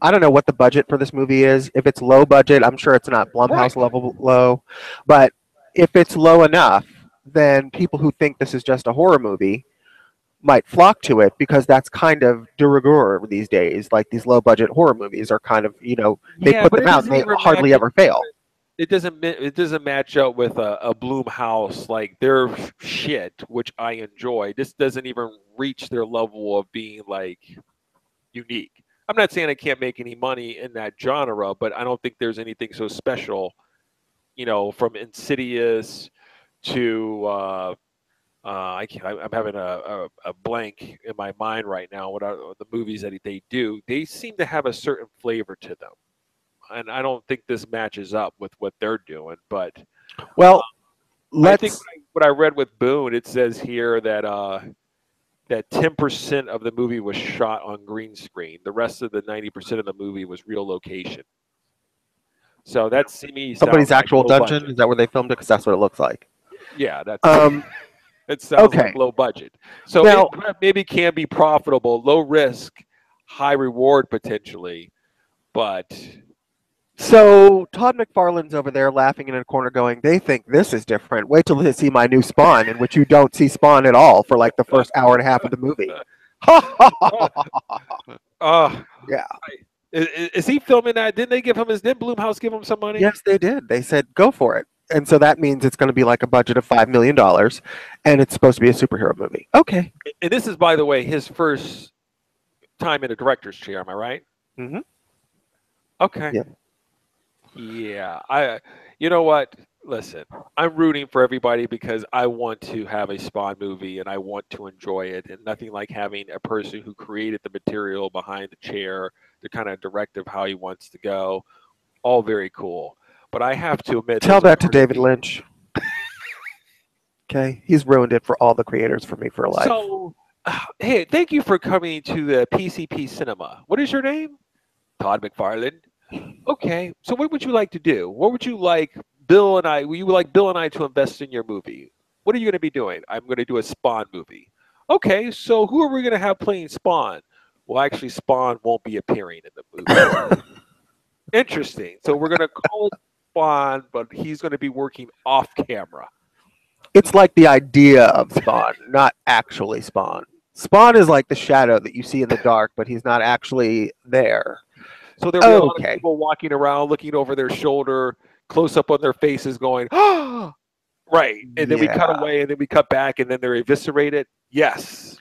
Speaker 2: I don't know what the budget for this movie is. If it's low budget, I'm sure it's not Blumhouse level low, but if it's low enough, then people who think this is just a horror movie might flock to it because that's kind of de rigueur these days. Like these low budget horror movies are kind of, they put them out and they hardly ever fail.
Speaker 1: it doesn't match up with a Blumhouse, like their shit, which I enjoy. This doesn't even reach their level of being like unique. I'm not saying I can't make any money in that genre, but I don't think there's anything so special, from Insidious to I can't, I'm having a blank in my mind right now. What are the movies that they do? They seem to have a certain flavor to them, and I don't think this matches up with what they're doing. But
Speaker 2: Well,
Speaker 1: I think
Speaker 2: let's.
Speaker 1: what I read with Boone, it says here that that 10% of the movie was shot on green screen. The rest of the 90% of the movie was real location. So that to me
Speaker 2: Somebody's
Speaker 1: sounds like
Speaker 2: actual
Speaker 1: low
Speaker 2: dungeon.
Speaker 1: budget.
Speaker 2: Is that where they filmed it? Because that's what it looks like.
Speaker 1: Yeah, that's
Speaker 2: Um.
Speaker 1: it sounds
Speaker 2: Okay.
Speaker 1: like low budget. So
Speaker 2: Now,
Speaker 1: it maybe can be profitable, low risk, high reward potentially, but
Speaker 2: so Todd McFarlane's over there laughing in a corner, going, "They think this is different. Wait till they see my new Spawn, in which you don't see Spawn at all for like the first hour and a half of the movie." Yeah.
Speaker 1: Is he filming that? Didn't Blumhouse give him some money?
Speaker 2: Yes, they did. They said go for it, and so that means it's going to be like a budget of $5 million, and it's supposed to be a superhero movie. Okay.
Speaker 1: And this is, by the way, his first time in a director's chair. Am I right?
Speaker 2: Mhm.
Speaker 1: Okay.
Speaker 2: Yeah.
Speaker 1: Yeah. You know what? Listen, I'm rooting for everybody because I want to have a Spawn movie and I want to enjoy it. And nothing like having a person who created the material behind the chair to kind of direct of how he wants to go. All very cool. But I have to admit,
Speaker 2: Tell
Speaker 1: there's a
Speaker 2: that to
Speaker 1: part of
Speaker 2: David
Speaker 1: me-
Speaker 2: Lynch. Okay, he's ruined it for all the creators for me for life.
Speaker 1: So, hey, thank you for coming to the PCP Cinema. What is your name? Todd McFarlane. Okay, so what would you like to do? What would you like Bill and I? Would you like Bill and I to invest in your movie? What are you going to be doing? I'm going to do a Spawn movie. Okay, so who are we going to have playing Spawn? Well, actually, Spawn won't be appearing in the movie. Interesting. So we're going to call it Spawn, but he's going to be working off camera.
Speaker 2: It's like the idea of Spawn, not actually Spawn. Spawn is like the shadow that you see in the dark, but he's not actually there.
Speaker 1: So there'll be a lot of
Speaker 2: Okay.
Speaker 1: people walking around, looking over their shoulder, close up on their faces, going, "Ah!" Right, and then we cut
Speaker 2: Yeah.
Speaker 1: away, and then we cut back, and then they're eviscerated. Yes,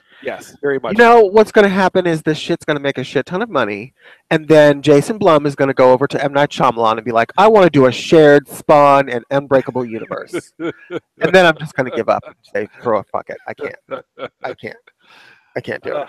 Speaker 1: very much.
Speaker 2: You know what's going to happen is this shit's going to make a shit ton of money, and then Jason Blum is going to go over to M. Night Shyamalan and be like, "I want to do a shared Spawn and Unbreakable universe," and then I'm just going to give up and say, "Throw a fuck it. I can't do it."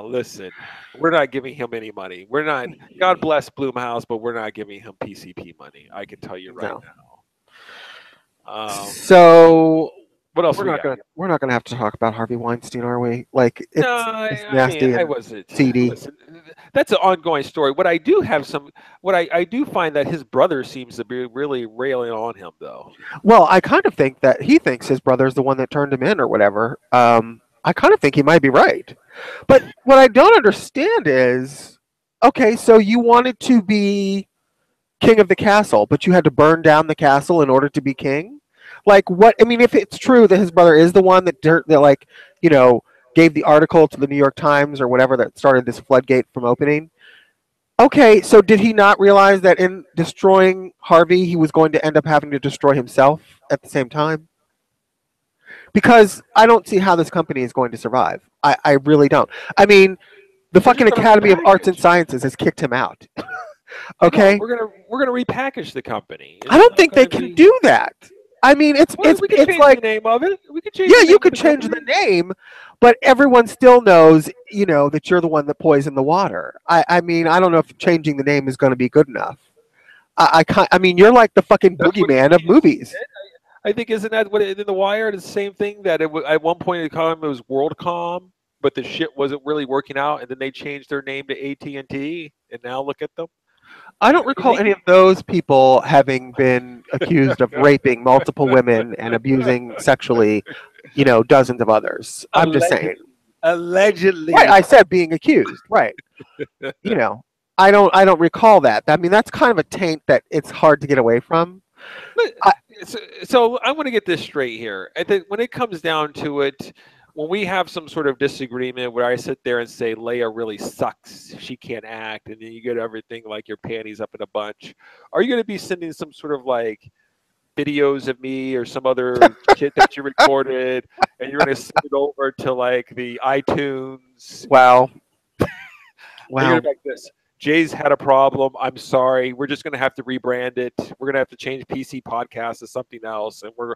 Speaker 1: Listen, we're not giving him any money. We're not. God bless Bloomhouse, but we're not giving him PCP money. I can tell you right
Speaker 2: No.
Speaker 1: now.
Speaker 2: So
Speaker 1: What else
Speaker 2: we're
Speaker 1: we
Speaker 2: not
Speaker 1: got?
Speaker 2: going to have to talk about Harvey Weinstein, are we? Like it's,
Speaker 1: No,
Speaker 2: it's
Speaker 1: I
Speaker 2: nasty
Speaker 1: mean, I
Speaker 2: and
Speaker 1: wasn't.
Speaker 2: seedy.
Speaker 1: Listen, that's an ongoing story. What I do have what I do find that his brother seems to be really railing on him, though.
Speaker 2: Well, I kind of think that he thinks his brother's the one that turned him in or whatever. I kind of think he might be right. But what I don't understand is, okay, so you wanted to be king of the castle, but you had to burn down the castle in order to be king? Like what? I mean, if it's true that his brother is the one that like, gave the article to the New York Times or whatever that started this floodgate from opening. Okay, so did he not realize that in destroying Harvey, he was going to end up having to destroy himself at the same time? Because I don't see how this company is going to survive. I really don't. I mean, the fucking
Speaker 1: just gonna
Speaker 2: Academy of Arts and
Speaker 1: repackage.
Speaker 2: Sciences has kicked him out.
Speaker 1: No,
Speaker 2: Okay?
Speaker 1: we're gonna repackage the company. It's
Speaker 2: I don't
Speaker 1: not
Speaker 2: think they
Speaker 1: gonna
Speaker 2: can
Speaker 1: be-
Speaker 2: do that. I mean,
Speaker 1: Well, we could
Speaker 2: it's
Speaker 1: change
Speaker 2: like,
Speaker 1: the name of it. We could change.
Speaker 2: yeah,
Speaker 1: the
Speaker 2: you
Speaker 1: name
Speaker 2: could
Speaker 1: of the
Speaker 2: change the
Speaker 1: company.
Speaker 2: name, but everyone still knows, that you're the one that poisoned the water. I mean, I don't know if changing the name is going to be good enough. I mean, you're like the fucking
Speaker 1: That's what
Speaker 2: boogeyman of
Speaker 1: he
Speaker 2: movies.
Speaker 1: I think isn't that what in the Wire? It's the same thing that at one point in time it was WorldCom, but the shit wasn't really working out, and then they changed their name to AT&T, and now look at them.
Speaker 2: I don't recall any of those people having been accused of raping multiple women and abusing sexually, dozens of others. I'm just saying.
Speaker 1: Allegedly.
Speaker 2: Right, I said being accused. Right. I don't recall that. I mean, that's kind of a taint that it's hard to get away from.
Speaker 1: So I want to get this straight here. I think when it comes down to it, when we have some sort of disagreement where I sit there and say Leia really sucks, she can't act, and then you get everything like your panties up in a bunch, are you going to be sending some sort of like videos of me or some other shit that you recorded, and you're going to send it over to like the iTunes?
Speaker 2: Wow.
Speaker 1: And you're
Speaker 2: Wow.
Speaker 1: going to be like this. Jay's had a problem. I'm sorry. We're just going to have to rebrand it. We're going to have to change PC podcast to something else. And we're,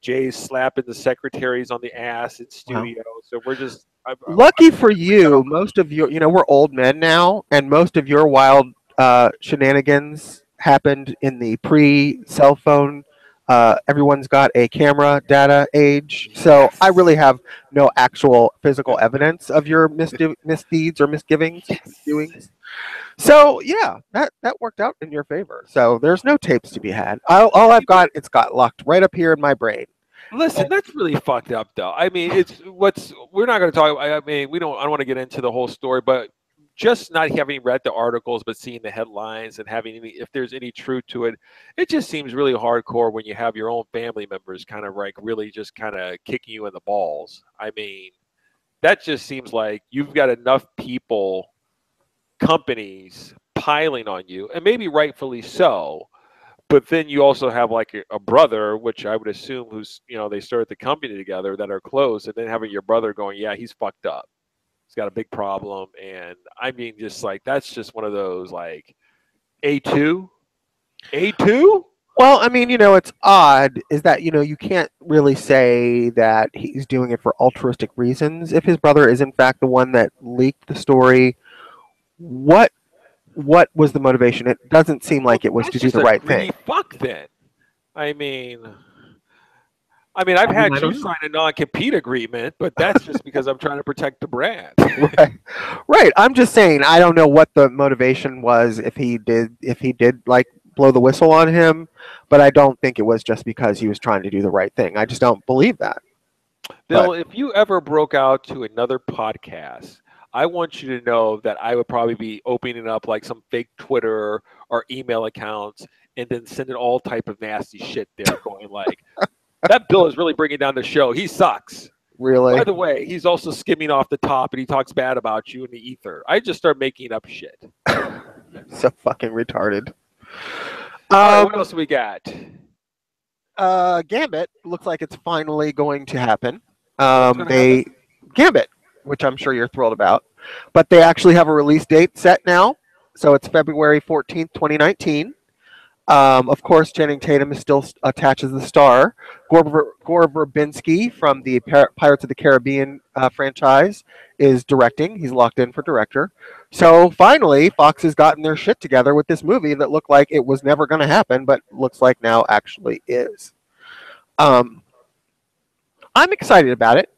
Speaker 1: Jay's slapping the secretaries on the ass in studio. So we're just.
Speaker 2: Lucky for you, most of your, we're old men now, and most of your wild shenanigans happened in the pre-cell phone. Everyone's got a camera data age, so I really have no actual physical evidence of your misdeeds or misgivings, misdoings. So yeah, that worked out in your favor. So there's no tapes to be had. All I've got, it's got locked right up here in my brain.
Speaker 1: Listen, that's really fucked up, though. I mean, we're not going to talk. I mean, I don't want to get into the whole story, but just not having read the articles, but seeing the headlines and having if there's any truth to it, it just seems really hardcore when you have your own family members kind of like really just kind of kicking you in the balls. I mean, that just seems like you've got enough people, companies piling on you, and maybe rightfully so. But then you also have like a brother, which I would assume they started the company together that are close, and then having your brother going, yeah, he's fucked up. He's got a big problem. And I mean, just like, that's just one of those like A2? A2?
Speaker 2: Well, I mean, it's odd is that, you can't really say that he's doing it for altruistic reasons. If his brother is in fact the one that leaked the story, what was the motivation? It doesn't seem like it was to do the right thing.
Speaker 1: Fuck then. I mean, I've had you sign a non-compete agreement, but that's just because I'm trying to protect the brand.
Speaker 2: Right. I'm just saying I don't know what the motivation was if he did like blow the whistle on him, but I don't think it was just because he was trying to do the right thing. I just don't believe that.
Speaker 1: Bill, if you ever broke out to another podcast, I want you to know that I would probably be opening up like some fake Twitter or email accounts and then sending all type of nasty shit there going like, that Bill is really bringing down the show. He sucks.
Speaker 2: Really?
Speaker 1: By the way, he's also skimming off the top and he talks bad about you in the ether. I just start making up shit.
Speaker 2: So fucking retarded.
Speaker 1: All right, what else we got?
Speaker 2: Gambit looks like it's finally going to happen. Gambit, which I'm sure you're thrilled about, but they actually have a release date set now. So it's February 14th, 2019. Of course, Channing Tatum is still attached as the star. Gore Verbinski from the Pirates of the Caribbean franchise is directing. He's locked in for director. So finally, Fox has gotten their shit together with this movie that looked like it was never going to happen, but looks like now actually is. I'm excited about it.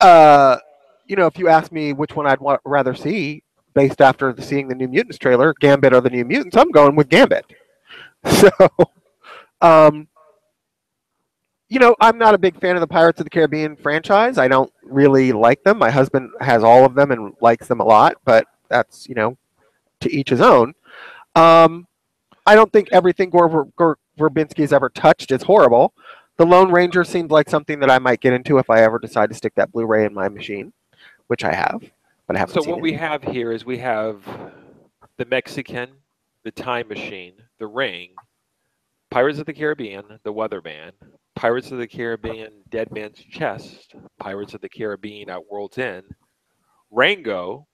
Speaker 2: If you ask me which one I'd rather see based after seeing the New Mutants trailer, Gambit or the New Mutants, I'm going with Gambit. So, I'm not a big fan of the Pirates of the Caribbean franchise. I don't really like them. My husband has all of them and likes them a lot, but that's, to each his own. I don't think everything Gore Verbinski has ever touched is horrible. The Lone Ranger seems like something that I might get into if I ever decide to stick that Blu-ray in my machine, which I have, but I haven't seen it.
Speaker 1: So what we have here is we have the Mexican, the Time Machine, the Ring, Pirates of the Caribbean, the Weatherman, Pirates of the Caribbean, Dead Man's Chest, Pirates of the Caribbean at World's End, Rango,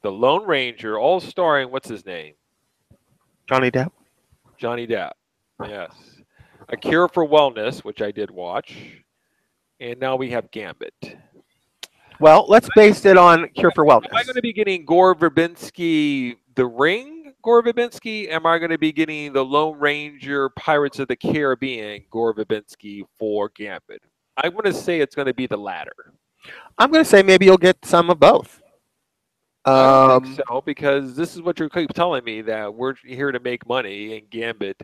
Speaker 1: the Lone Ranger, all starring, what's his name?
Speaker 2: Johnny Depp.
Speaker 1: Johnny Depp, yes. A Cure for Wellness, which I did watch, and now we have Gambit.
Speaker 2: Well, let's base it on Cure for Wellness.
Speaker 1: Am I going to be getting Gore Verbinski, The Ring, Gore Verbinski? Am I going to be getting the Lone Ranger, Pirates of the Caribbean, Gore Verbinski for Gambit? I'm going to say it's going to be the latter.
Speaker 2: I'm going to say maybe you'll get some of both.
Speaker 1: I don't think so, because this is what you keep telling me, that we're here to make money, and Gambit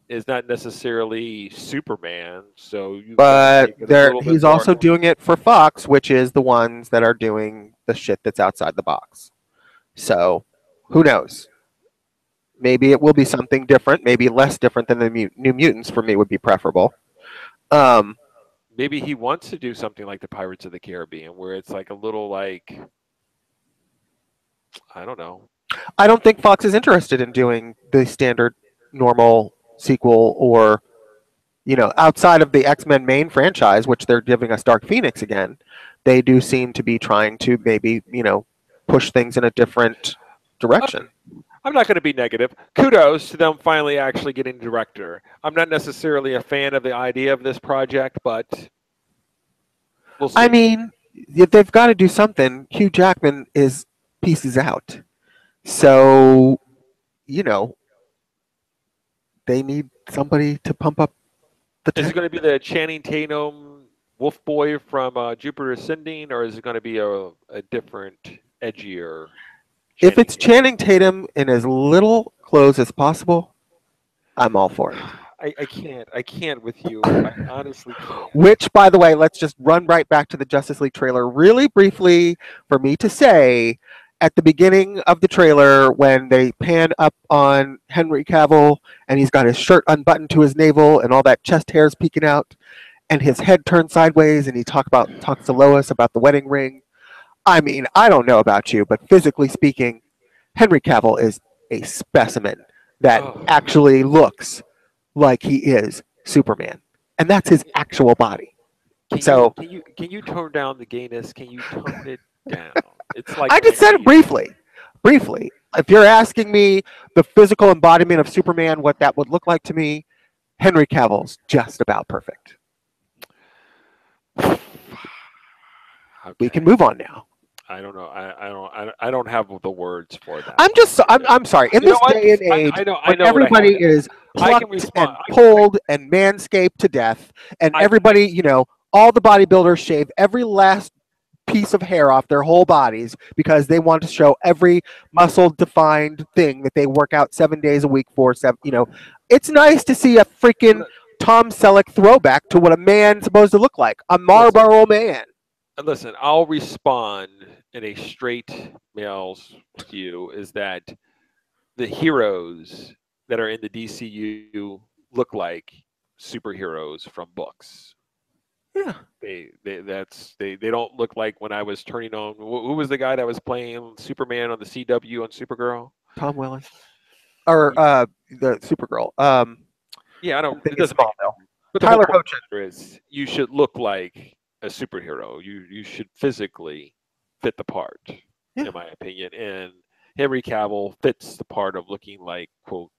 Speaker 1: is not necessarily Superman. So,
Speaker 2: but he's also doing it for Fox, which is the ones that are doing the shit that's outside the box. So, who knows? Maybe it will be something different, maybe less different than the New Mutants. For me, would be preferable.
Speaker 1: maybe he wants to do something like the Pirates of the Caribbean, where it's like a little like I don't know.
Speaker 2: I don't think Fox is interested in doing the standard normal sequel or, outside of the X-Men main franchise, which they're giving us Dark Phoenix again. They do seem to be trying to maybe, push things in a different direction.
Speaker 1: I'm not going to be negative. Kudos to them finally actually getting a director. I'm not necessarily a fan of the idea of this project, but we'll see.
Speaker 2: I mean, if they've got to do something. Hugh Jackman is pieces out. So, they need somebody to pump up the
Speaker 1: Is it going to be the Channing Tatum Wolf Boy from Jupiter Ascending, or is it going to be a different, edgier?
Speaker 2: If it's Channing Tatum in as little clothes as possible, I'm all for it.
Speaker 1: I can't with you. I honestly can't.
Speaker 2: Which, by the way, let's just run right back to the Justice League trailer really briefly for me to say at the beginning of the trailer when they pan up on Henry Cavill and he's got his shirt unbuttoned to his navel and all that chest hair is peeking out and his head turned sideways and he talks to Lois about the wedding ring. I mean, I don't know about you, but physically speaking, Henry Cavill is a specimen that actually looks like he is Superman, and that's his actual body.
Speaker 1: Can you tone down the gayness? Can you tone it down? It's like
Speaker 2: I just said it briefly. Briefly, if you're asking me the physical embodiment of Superman, what that would look like to me, Henry Cavill's just about perfect.
Speaker 1: Okay.
Speaker 2: We can move on now.
Speaker 1: I don't know. I don't have the words for that.
Speaker 2: I'm sorry. In this day and age, when everybody is plucked and pulled and manscaped to death, and everybody, all the bodybuilders shave every last piece of hair off their whole bodies because they want to show every muscle-defined thing that they work out 7 days a week for. It's nice to see a freaking Tom Selleck throwback to what a man's supposed to look like, a Marlboro man.
Speaker 1: Listen, I'll respond in a straight male's view is that the heroes that are in the DCU look like superheroes from books.
Speaker 2: Yeah.
Speaker 1: They don't look like when I was turning on. Who was the guy that was playing Superman on the CW on Supergirl?
Speaker 2: Tom Welling. Or the Supergirl.
Speaker 1: Yeah, I don't. It
Speaker 2: doesn't
Speaker 1: matter. But
Speaker 2: Tyler Hoechlin
Speaker 1: is you should look like a superhero. You should physically fit the part, in my opinion. And Henry Cavill fits the part of looking like, quote,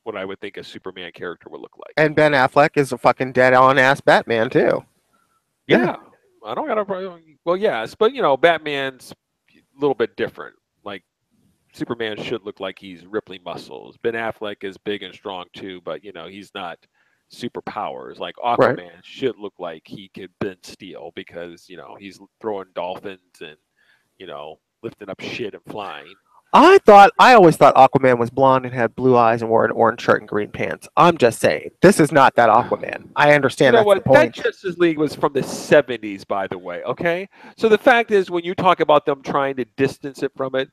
Speaker 1: what I would think a Superman character would look like.
Speaker 2: And Ben Affleck is a fucking dead-on ass Batman too.
Speaker 1: Yeah. I don't got a problem. Well, yes, but Batman's a little bit different. Like Superman should look like he's rippling muscles. Ben Affleck is big and strong too, but he's not superpowers. Like Aquaman should look like he could bend steel because he's throwing dolphins and lifting up shit and flying.
Speaker 2: I always thought Aquaman was blonde and had blue eyes and wore an orange shirt and green pants. I'm just saying, this is not that Aquaman. I understand that's the point.
Speaker 1: That Justice League was from the 70s, by the way, okay? So the fact is, when you talk about them trying to distance it from it,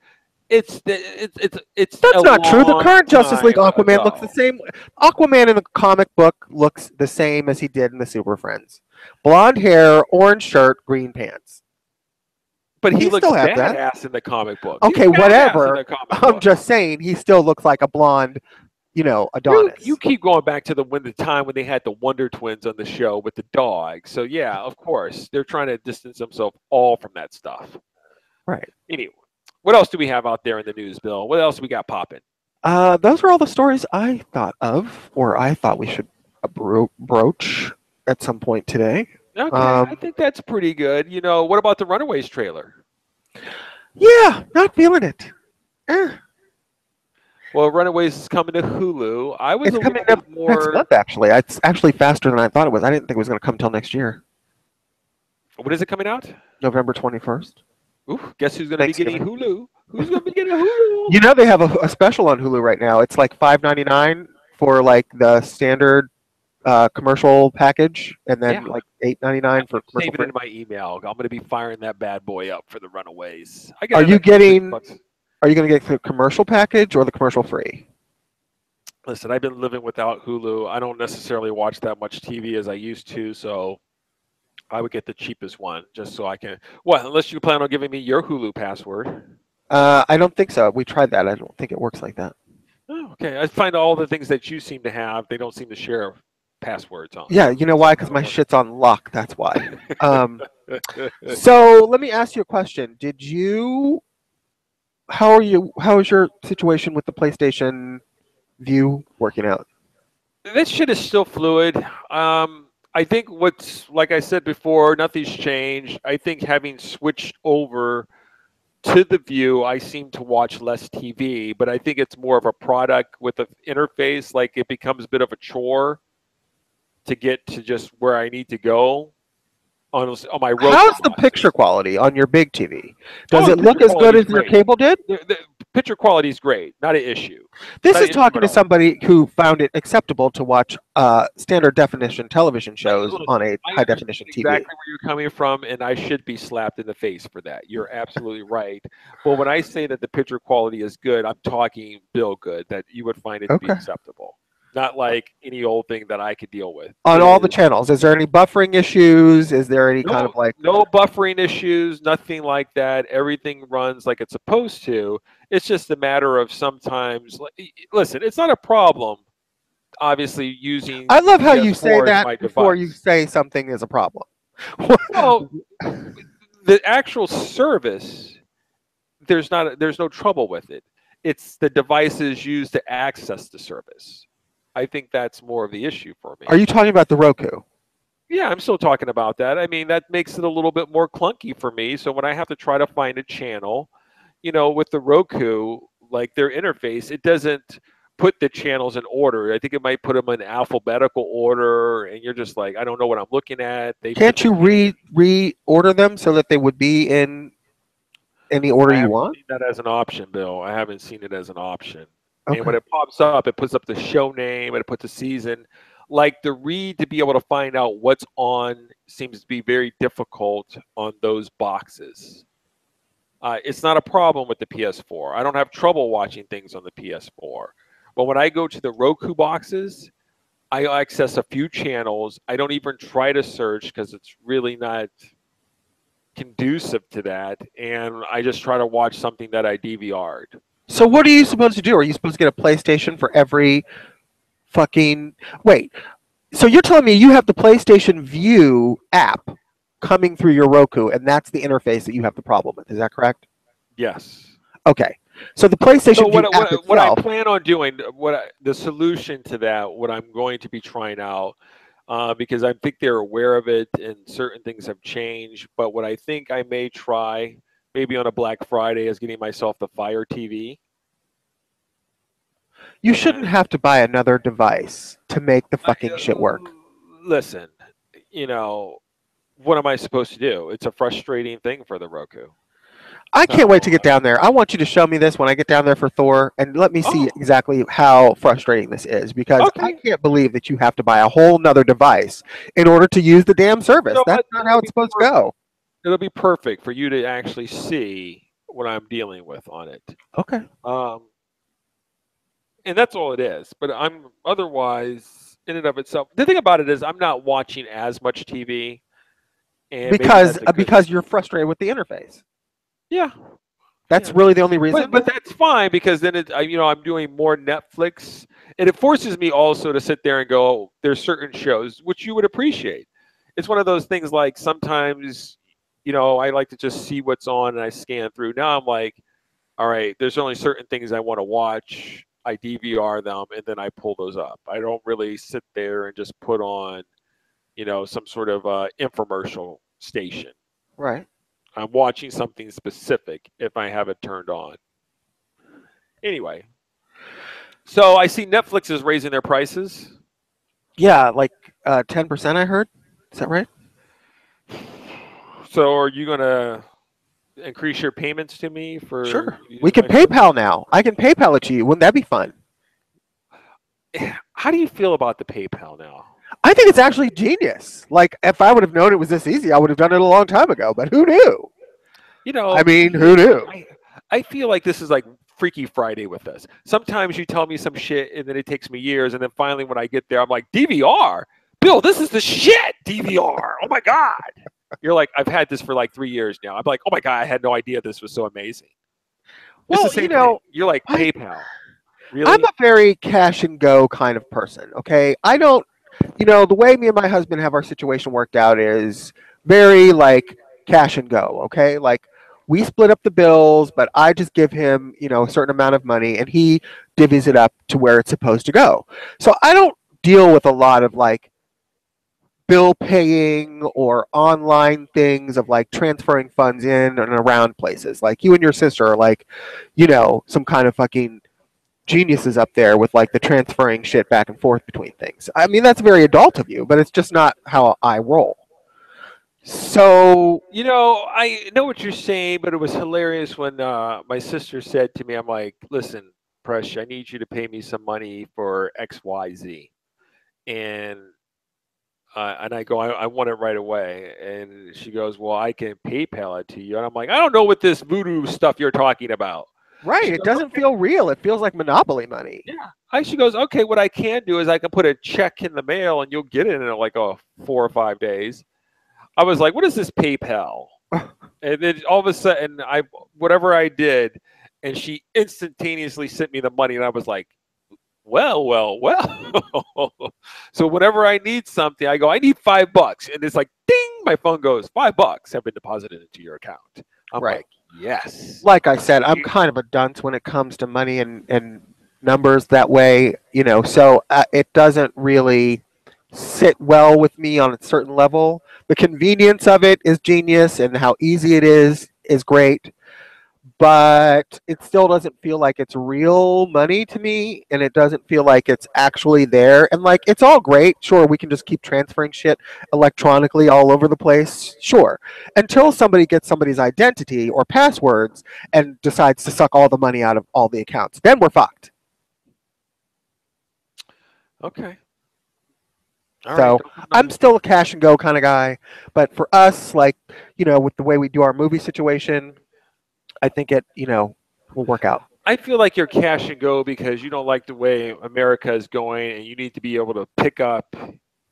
Speaker 1: it's
Speaker 2: that's not true. The current Justice League Aquaman looks the same. Aquaman in the comic book looks the same as he did in the Super Friends. Blonde hair, orange shirt, green pants.
Speaker 1: But he looks badass in the comic book.
Speaker 2: Okay, whatever. I'm just saying he still looks like a blonde, Adonis.
Speaker 1: You keep going back to the time when they had the Wonder Twins on the show with the dog. So yeah, of course they're trying to distance themselves all from that stuff.
Speaker 2: Right.
Speaker 1: Anyway, what else do we have out there in the news, Bill? What else we got popping?
Speaker 2: Those were all the stories I thought of, or I thought we should broach at some point today.
Speaker 1: Okay, I think that's pretty good. What about the Runaways trailer?
Speaker 2: Yeah, not feeling it.
Speaker 1: Well, Runaways is coming to Hulu.
Speaker 2: It's coming up next month, actually. It's actually faster than I thought it was. I didn't think it was going to come till next year.
Speaker 1: When is it coming out?
Speaker 2: November 21st.
Speaker 1: Ooh, guess who's going to be getting Hulu? Who's going to be getting Hulu?
Speaker 2: They have a special on Hulu right now. It's like $5.99 for like the standard commercial package, and then like $8.99 for commercial.
Speaker 1: Save it in my email. I'm going to be firing that bad boy up for the Runaways.
Speaker 2: Are you going to get the commercial package or the commercial free?
Speaker 1: Listen, I've been living without Hulu. I don't necessarily watch that much TV as I used to, so I would get the cheapest one just so I can. Well, unless you plan on giving me your Hulu password.
Speaker 2: I don't think so. We tried that. I don't think it works like that.
Speaker 1: Oh, okay. I find all the things that you seem to have, they don't seem to share passwords on.
Speaker 2: Yeah, you know why? Because my shit's on lock. That's why. So let me ask you a question. Did you? How are you? How is your situation with the PlayStation View working out?
Speaker 1: This shit is still fluid. I think what's like I said before, nothing's changed. I think having switched over to the View, I seem to watch less TV, but I think it's more of a product with an interface. Like it becomes a bit of a chore to get to just where I need to go on my Roku.
Speaker 2: How's the picture quality on your big TV? Does
Speaker 1: Oh,
Speaker 2: it
Speaker 1: the
Speaker 2: look
Speaker 1: picture
Speaker 2: as good
Speaker 1: quality
Speaker 2: as
Speaker 1: is
Speaker 2: your
Speaker 1: great.
Speaker 2: cable did?
Speaker 1: The picture quality is great, not an issue.
Speaker 2: This
Speaker 1: Not
Speaker 2: is
Speaker 1: an issue
Speaker 2: talking
Speaker 1: at
Speaker 2: to
Speaker 1: all.
Speaker 2: somebody who found it acceptable to watch standard definition television shows
Speaker 1: Listen,
Speaker 2: on a
Speaker 1: I
Speaker 2: high
Speaker 1: understand
Speaker 2: definition TV.
Speaker 1: exactly where you're coming from, and I should be slapped in the face for that. You're absolutely right. But when I say that the picture quality is good, I'm talking Bill good, that you would find it to be
Speaker 2: Okay.
Speaker 1: acceptable. Not like any old thing that I could deal with.
Speaker 2: On
Speaker 1: It
Speaker 2: all the
Speaker 1: is
Speaker 2: channels, is there any buffering issues? Is there any kind of like?
Speaker 1: no buffering issues, nothing like that. Everything runs like it's supposed to. It's just a matter of sometimes. Listen, it's not a problem. Obviously, using
Speaker 2: I love how you say
Speaker 1: PS4 as
Speaker 2: that
Speaker 1: my
Speaker 2: before you
Speaker 1: device.
Speaker 2: say something is a problem.
Speaker 1: Well, the actual service, there's no trouble with it. It's the devices used to access the service. I think that's more of the issue for me.
Speaker 2: Are you talking about the Roku?
Speaker 1: Yeah, I'm still talking about that. I mean, that makes it a little bit more clunky for me. So when I have to try to find a channel, with the Roku, like their interface, it doesn't put the channels in order. I think it might put them in alphabetical order, and you're just like, I don't know what I'm looking at. They put
Speaker 2: Can't you reorder them so that they would be in any order
Speaker 1: I
Speaker 2: you
Speaker 1: haven't
Speaker 2: want?
Speaker 1: seen that as an option, Bill. I haven't seen it as an option. And when
Speaker 2: Okay.
Speaker 1: it pops up, it puts up the show name and it puts the season. Like the read to be able to find out what's on seems to be very difficult on those boxes. It's not a problem with the PS4. I don't have trouble watching things on the PS4. But when I go to the Roku boxes, I access a few channels. I don't even try to search because it's really not conducive to that. And I just try to watch something that I DVR'd.
Speaker 2: So what are you supposed to do? Are you supposed to get a PlayStation for every fucking wait? So you're telling me you have the PlayStation View app coming through your Roku, and that's the interface that you have the problem with. Is that correct?
Speaker 1: Yes.
Speaker 2: Okay. So the PlayStation
Speaker 1: So
Speaker 2: View app
Speaker 1: what I
Speaker 2: itself.
Speaker 1: plan on doing, the solution to that, what I'm going to be trying out, because I think they're aware of it and certain things have changed. But what I think I may try, maybe on a Black Friday, is getting myself the Fire TV.
Speaker 2: You shouldn't have to buy another device to make the fucking shit work.
Speaker 1: Listen, what am I supposed to do? It's a frustrating thing for the Roku.
Speaker 2: I can't wait to get down there. I want you to show me this when I get down there for Thor, and let me see
Speaker 1: Oh.
Speaker 2: exactly how frustrating this is, because
Speaker 1: Okay.
Speaker 2: I can't believe that you have to buy a whole nother device in order to use the damn service.
Speaker 1: You know
Speaker 2: That's
Speaker 1: what?
Speaker 2: not how it's supposed to go.
Speaker 1: It'll be perfect for you to actually see what I'm dealing with on it.
Speaker 2: Okay.
Speaker 1: And that's all it is. But I'm otherwise in and of itself. The thing about it is I'm not watching as much TV, and maybe
Speaker 2: Because
Speaker 1: that's a good
Speaker 2: because
Speaker 1: thing.
Speaker 2: you're frustrated with the interface.
Speaker 1: Yeah,
Speaker 2: That's
Speaker 1: yeah.
Speaker 2: really the only reason.
Speaker 1: But that's fine because then I'm doing more Netflix, and it forces me also to sit there and go. There's certain shows which you would appreciate. It's one of those things like sometimes, I like to just see what's on and I scan through. Now I'm like, all right, there's only certain things I want to watch. I DVR them and then I pull those up. I don't really sit there and just put on, some sort of infomercial station.
Speaker 2: Right.
Speaker 1: I'm watching something specific if I have it turned on. Anyway, so I see Netflix is raising their prices.
Speaker 2: Yeah, like 10%. I heard. Is that right?
Speaker 1: So are you gonna increase your payments to me for?
Speaker 2: Sure. We can PayPal now. I can PayPal it to you. Wouldn't that be fun?
Speaker 1: How do you feel about the PayPal now?
Speaker 2: I think it's actually genius. Like, if I would have known it was this easy, I would have done it a long time ago. But who knew? I mean, who knew?
Speaker 1: I feel like this is like Freaky Friday with us. Sometimes you tell me some shit and then it takes me years, and then finally when I get there, I'm like, DVR? Bill, this is the shit DVR. Oh my God. You're like, I've had this for like 3 years now. I'm like, oh my God, I had no idea this was so amazing. It's the
Speaker 2: Well,
Speaker 1: same thing. You're like,
Speaker 2: I,
Speaker 1: PayPal. Really?
Speaker 2: I'm a very cash and go kind of person. Okay, I don't. The way me and my husband have our situation worked out is very like cash and go. Okay, like we split up the bills, but I just give him a certain amount of money, and he divvies it up to where it's supposed to go. So I don't deal with a lot of like bill paying or online things of like transferring funds in and around places. Like you and your sister are like, some kind of fucking geniuses up there with like the transferring shit back and forth between things. I mean, that's very adult of you, but it's just not how I roll. So,
Speaker 1: I know what you're saying, but it was hilarious when my sister said to me, I'm like, listen, Presh, I need you to pay me some money for XYZ. And I go, I want it right away. And she goes, well, I can PayPal it to you. And I'm like, I don't know what this voodoo stuff you're talking about.
Speaker 2: right,
Speaker 1: She
Speaker 2: it
Speaker 1: goes,
Speaker 2: doesn't
Speaker 1: okay.
Speaker 2: feel real. It feels like Monopoly money.
Speaker 1: Yeah. She goes, okay, what I can do is I can put a check in the mail and you'll get it in like 4 or 5 days. I was like, what is this PayPal? And then all of a sudden, whatever I did, and she instantaneously sent me the money, and I was like, well. So whenever I need something, I go, I need $5, and it's like, ding, my phone goes, $5 have been deposited into your account. I'm
Speaker 2: Right.
Speaker 1: like, yes.
Speaker 2: Like I said, I'm kind of a dunce when it comes to money and numbers that way, so it doesn't really sit well with me on a certain level. The convenience of it is genius, and how easy it is great, but it still doesn't feel like it's real money to me, and it doesn't feel like it's actually there. And like, it's all great. Sure, we can just keep transferring shit electronically all over the place. Sure. Until somebody gets somebody's identity or passwords and decides to suck all the money out of all the accounts. Then we're fucked.
Speaker 1: Okay.
Speaker 2: So I'm still a cash and go kind of guy, but for us, like, with the way we do our movie situation, I think it, will work out.
Speaker 1: I feel like you're cash and go because you don't like the way America is going, and you need to be able to pick up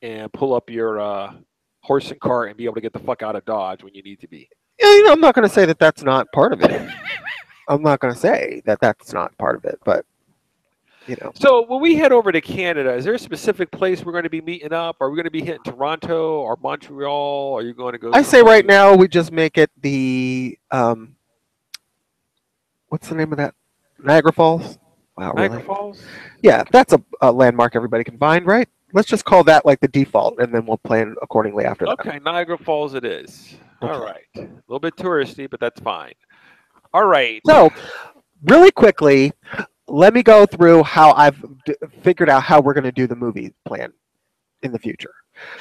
Speaker 1: and pull up your horse and cart and be able to get the fuck out of Dodge when you need to be.
Speaker 2: Yeah, I'm not going to say that that's not part of it. I'm not going to say that that's not part of it, but
Speaker 1: So when we head over to Canada, is there a specific place we're going to be meeting up? Are we going to be hitting Toronto or Montreal? Are you going to go?
Speaker 2: I say right now we just make it the what's the name of that? Niagara Falls. Wow,
Speaker 1: Niagara
Speaker 2: really?
Speaker 1: Falls?
Speaker 2: Yeah, that's a landmark everybody can find, right? Let's just call that like the default, and then we'll plan accordingly after that.
Speaker 1: Okay, Niagara Falls it is.
Speaker 2: Okay.
Speaker 1: All right. A little bit touristy, but that's fine. All right.
Speaker 2: So, really quickly, let me go through how I've figured out how we're going to do the movie plan in the future.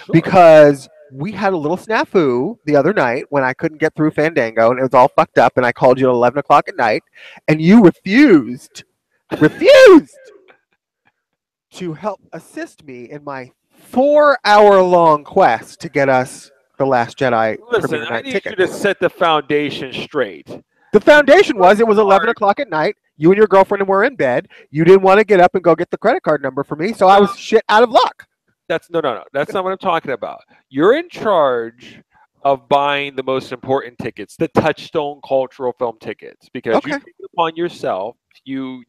Speaker 1: Sure.
Speaker 2: Because we had a little snafu the other night when I couldn't get through Fandango, and it was all fucked up, and I called you at 11 o'clock at night, and you refused to help assist me in my 4-hour-long quest to get us The Last Jedi
Speaker 1: Listen,
Speaker 2: premiere
Speaker 1: I
Speaker 2: night
Speaker 1: need
Speaker 2: ticket.
Speaker 1: you to set the foundation straight.
Speaker 2: The foundation was it was 11 o'clock at night. You and your girlfriend were in bed. You didn't want to get up and go get the credit card number for me, so I was shit out of luck.
Speaker 1: That's no. That's not what I'm talking about. You're in charge of buying the most important tickets, the Touchstone Cultural Film tickets, because
Speaker 2: Okay.
Speaker 1: you take it upon yourself. You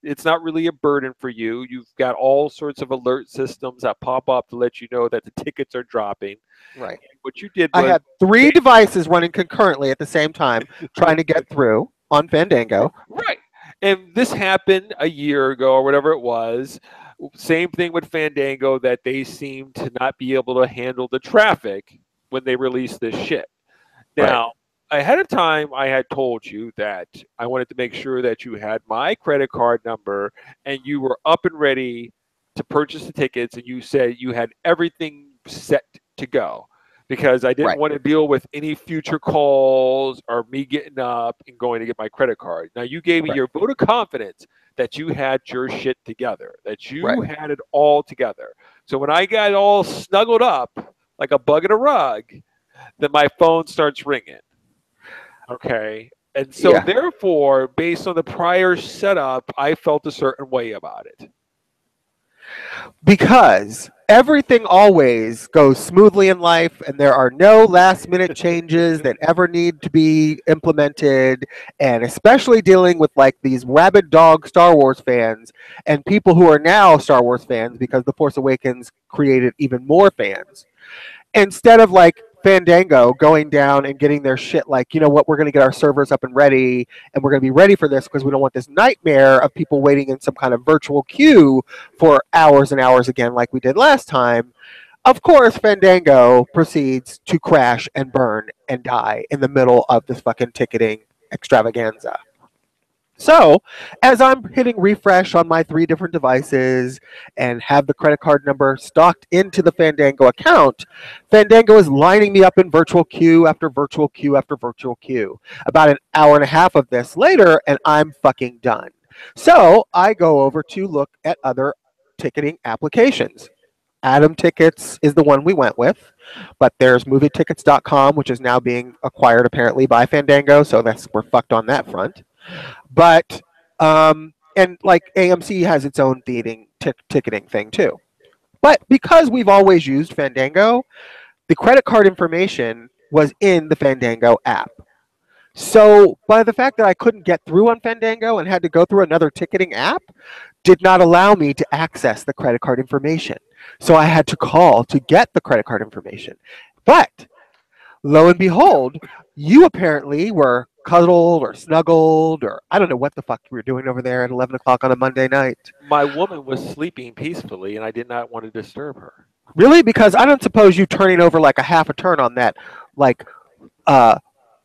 Speaker 1: it's not really a burden for you. You've got all sorts of alert systems that pop up to let you know that the tickets are dropping.
Speaker 2: Right.
Speaker 1: What you did
Speaker 2: I
Speaker 1: was
Speaker 2: had 3 devices running concurrently at the same time trying to get through on Fandango.
Speaker 1: right. And this happened a year ago or whatever it was. Same thing with Fandango, that they seem to not be able to handle the traffic when they release this shit. Now, ahead of time, I had told you that I wanted to make sure that you had my credit card number and you were up and ready to purchase the tickets, and you said you had everything set to go, because I didn't
Speaker 2: Right.
Speaker 1: want to deal with any future calls or me getting up and going to get my credit card. Now, you gave me
Speaker 2: Right.
Speaker 1: your vote of confidence that you had your shit together, that you
Speaker 2: Right.
Speaker 1: had it all together. So when I got all snuggled up like a bug in a rug, then my phone starts ringing. Okay. And so
Speaker 2: Yeah.
Speaker 1: therefore, based on the prior setup, I felt a certain way about it.
Speaker 2: Because everything always goes smoothly in life and there are no last minute changes that ever need to be implemented, and especially dealing with like these rabid dog Star Wars fans and people who are now Star Wars fans because The Force Awakens created even more fans. Instead of like Fandango going down and getting their shit like, you know what, we're going to get our servers up and ready and we're going to be ready for this because we don't want this nightmare of people waiting in some kind of virtual queue for hours and hours again like we did last time. Of course, Fandango proceeds to crash and burn and die in the middle of this fucking ticketing extravaganza. So, as I'm hitting refresh on my 3 different devices and have the credit card number stocked into the Fandango account, Fandango is lining me up in virtual queue after virtual queue after virtual queue. About an hour and a half of this later, and I'm fucking done. So, I go over to look at other ticketing applications. Atom Tickets is the one we went with, but there's movietickets.com, which is now being acquired apparently by Fandango, so we're fucked on that front. But and like AMC has its own ticketing thing too. But because we've always used Fandango, the credit card information was in the Fandango app. So by the fact that I couldn't get through on Fandango and had to go through another ticketing app, did not allow me to access the credit card information. So I had to call to get the credit card information. But lo and behold, you apparently were cuddled or snuggled, or I don't know what the fuck you were doing over there at 11 o'clock on a Monday night.
Speaker 1: My woman was sleeping peacefully, and I did not want to disturb her.
Speaker 2: Really? Because I don't suppose you turning over like a half a turn on that, like,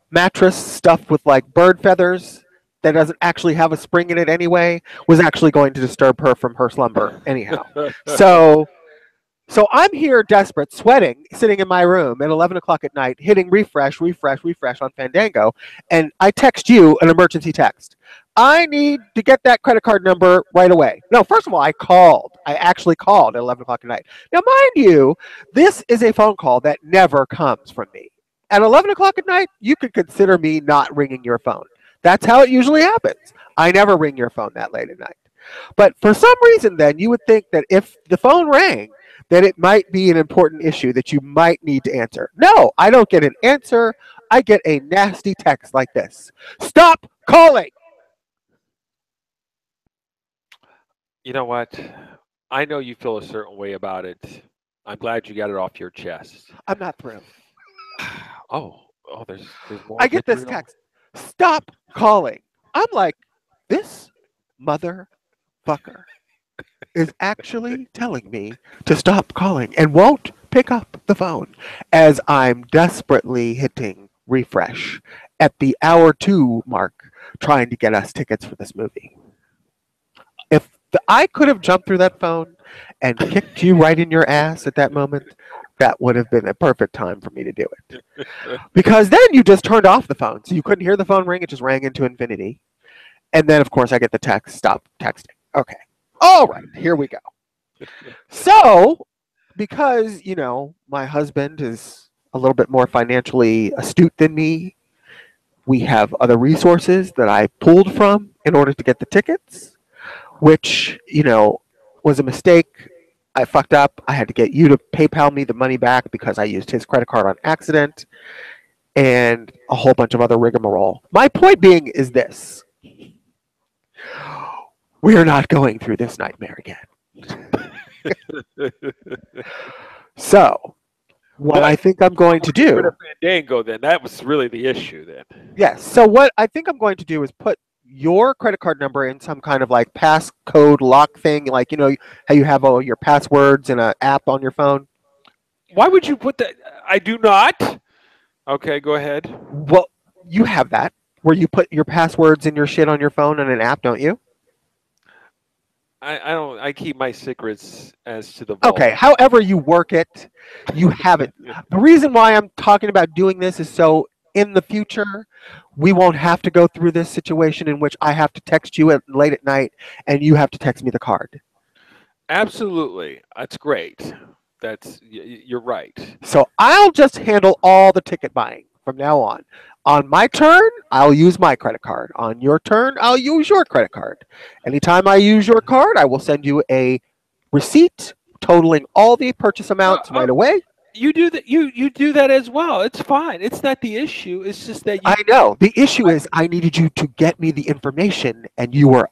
Speaker 2: mattress stuffed with like bird feathers that doesn't actually have a spring in it anyway was actually going to disturb her from her slumber anyhow. So I'm here desperate, sweating, sitting in my room at 11 o'clock at night, hitting refresh on Fandango, and I text you an emergency text. I need to get that credit card number right away. No, first of all, I called. I actually called at 11 o'clock at night. Now, mind you, this is a phone call that never comes from me. At 11 o'clock at night, you could consider me not ringing your phone. That's how it usually happens. I never ring your phone that late at night. But for some reason, then, you would think that if the phone rang, that it might be an important issue that you might need to answer. No, I don't get an answer. I get a nasty text like this. Stop calling!
Speaker 1: You know what? I know you feel a certain way about it. I'm glad you got it off your chest.
Speaker 2: I'm not thrilled.
Speaker 1: Oh, there's more.
Speaker 2: I get this text. Stop calling. I'm like, this motherfucker is actually telling me to stop calling and won't pick up the phone as I'm desperately hitting refresh at the hour 2 mark trying to get us tickets for this movie. If I could have jumped through that phone and kicked you right in your ass at that moment, that would have been a perfect time for me to do it. Because then you just turned off the phone, so you couldn't hear the phone ring. It just rang into infinity. And then, of course, I get the text, stop texting. Okay. All right, here we go. So, because, you know, my husband is a little bit more financially astute than me, we have other resources that I pulled from in order to get the tickets, which, you know, was a mistake. I fucked up. I had to get you to PayPal me the money back because I used his credit card on accident, and a whole bunch of other rigmarole. My point being is this. We are not going through this nightmare again. So, what I think I'm going to do...
Speaker 1: Fandango, then. That was really the issue, then.
Speaker 2: Yes. So what I think I'm going to do is put your credit card number in some kind of like passcode lock thing, like, you know, how you have all your passwords in an app on your phone.
Speaker 1: Why would you put that? I do not. Okay, go ahead.
Speaker 2: Well, you have that, where you put your passwords and your shit on your phone in an app, don't you?
Speaker 1: I don't. I keep my secrets as to the vault.
Speaker 2: Okay, however you work it, you have it. The reason why I'm talking about doing this is so in the future, we won't have to go through this situation in which I have to text you late at night and you have to text me the card.
Speaker 1: Absolutely. That's great. You're right.
Speaker 2: So I'll just handle all the ticket buying from now on. On my turn, I'll use my credit card. On your turn, I'll use your credit card. Anytime I use your card, I will send you a receipt totaling all the purchase amounts right away.
Speaker 1: You do that. You do that as well. It's fine. It's not the issue. It's just that you.
Speaker 2: I know. The issue is I needed you to get me the information and you were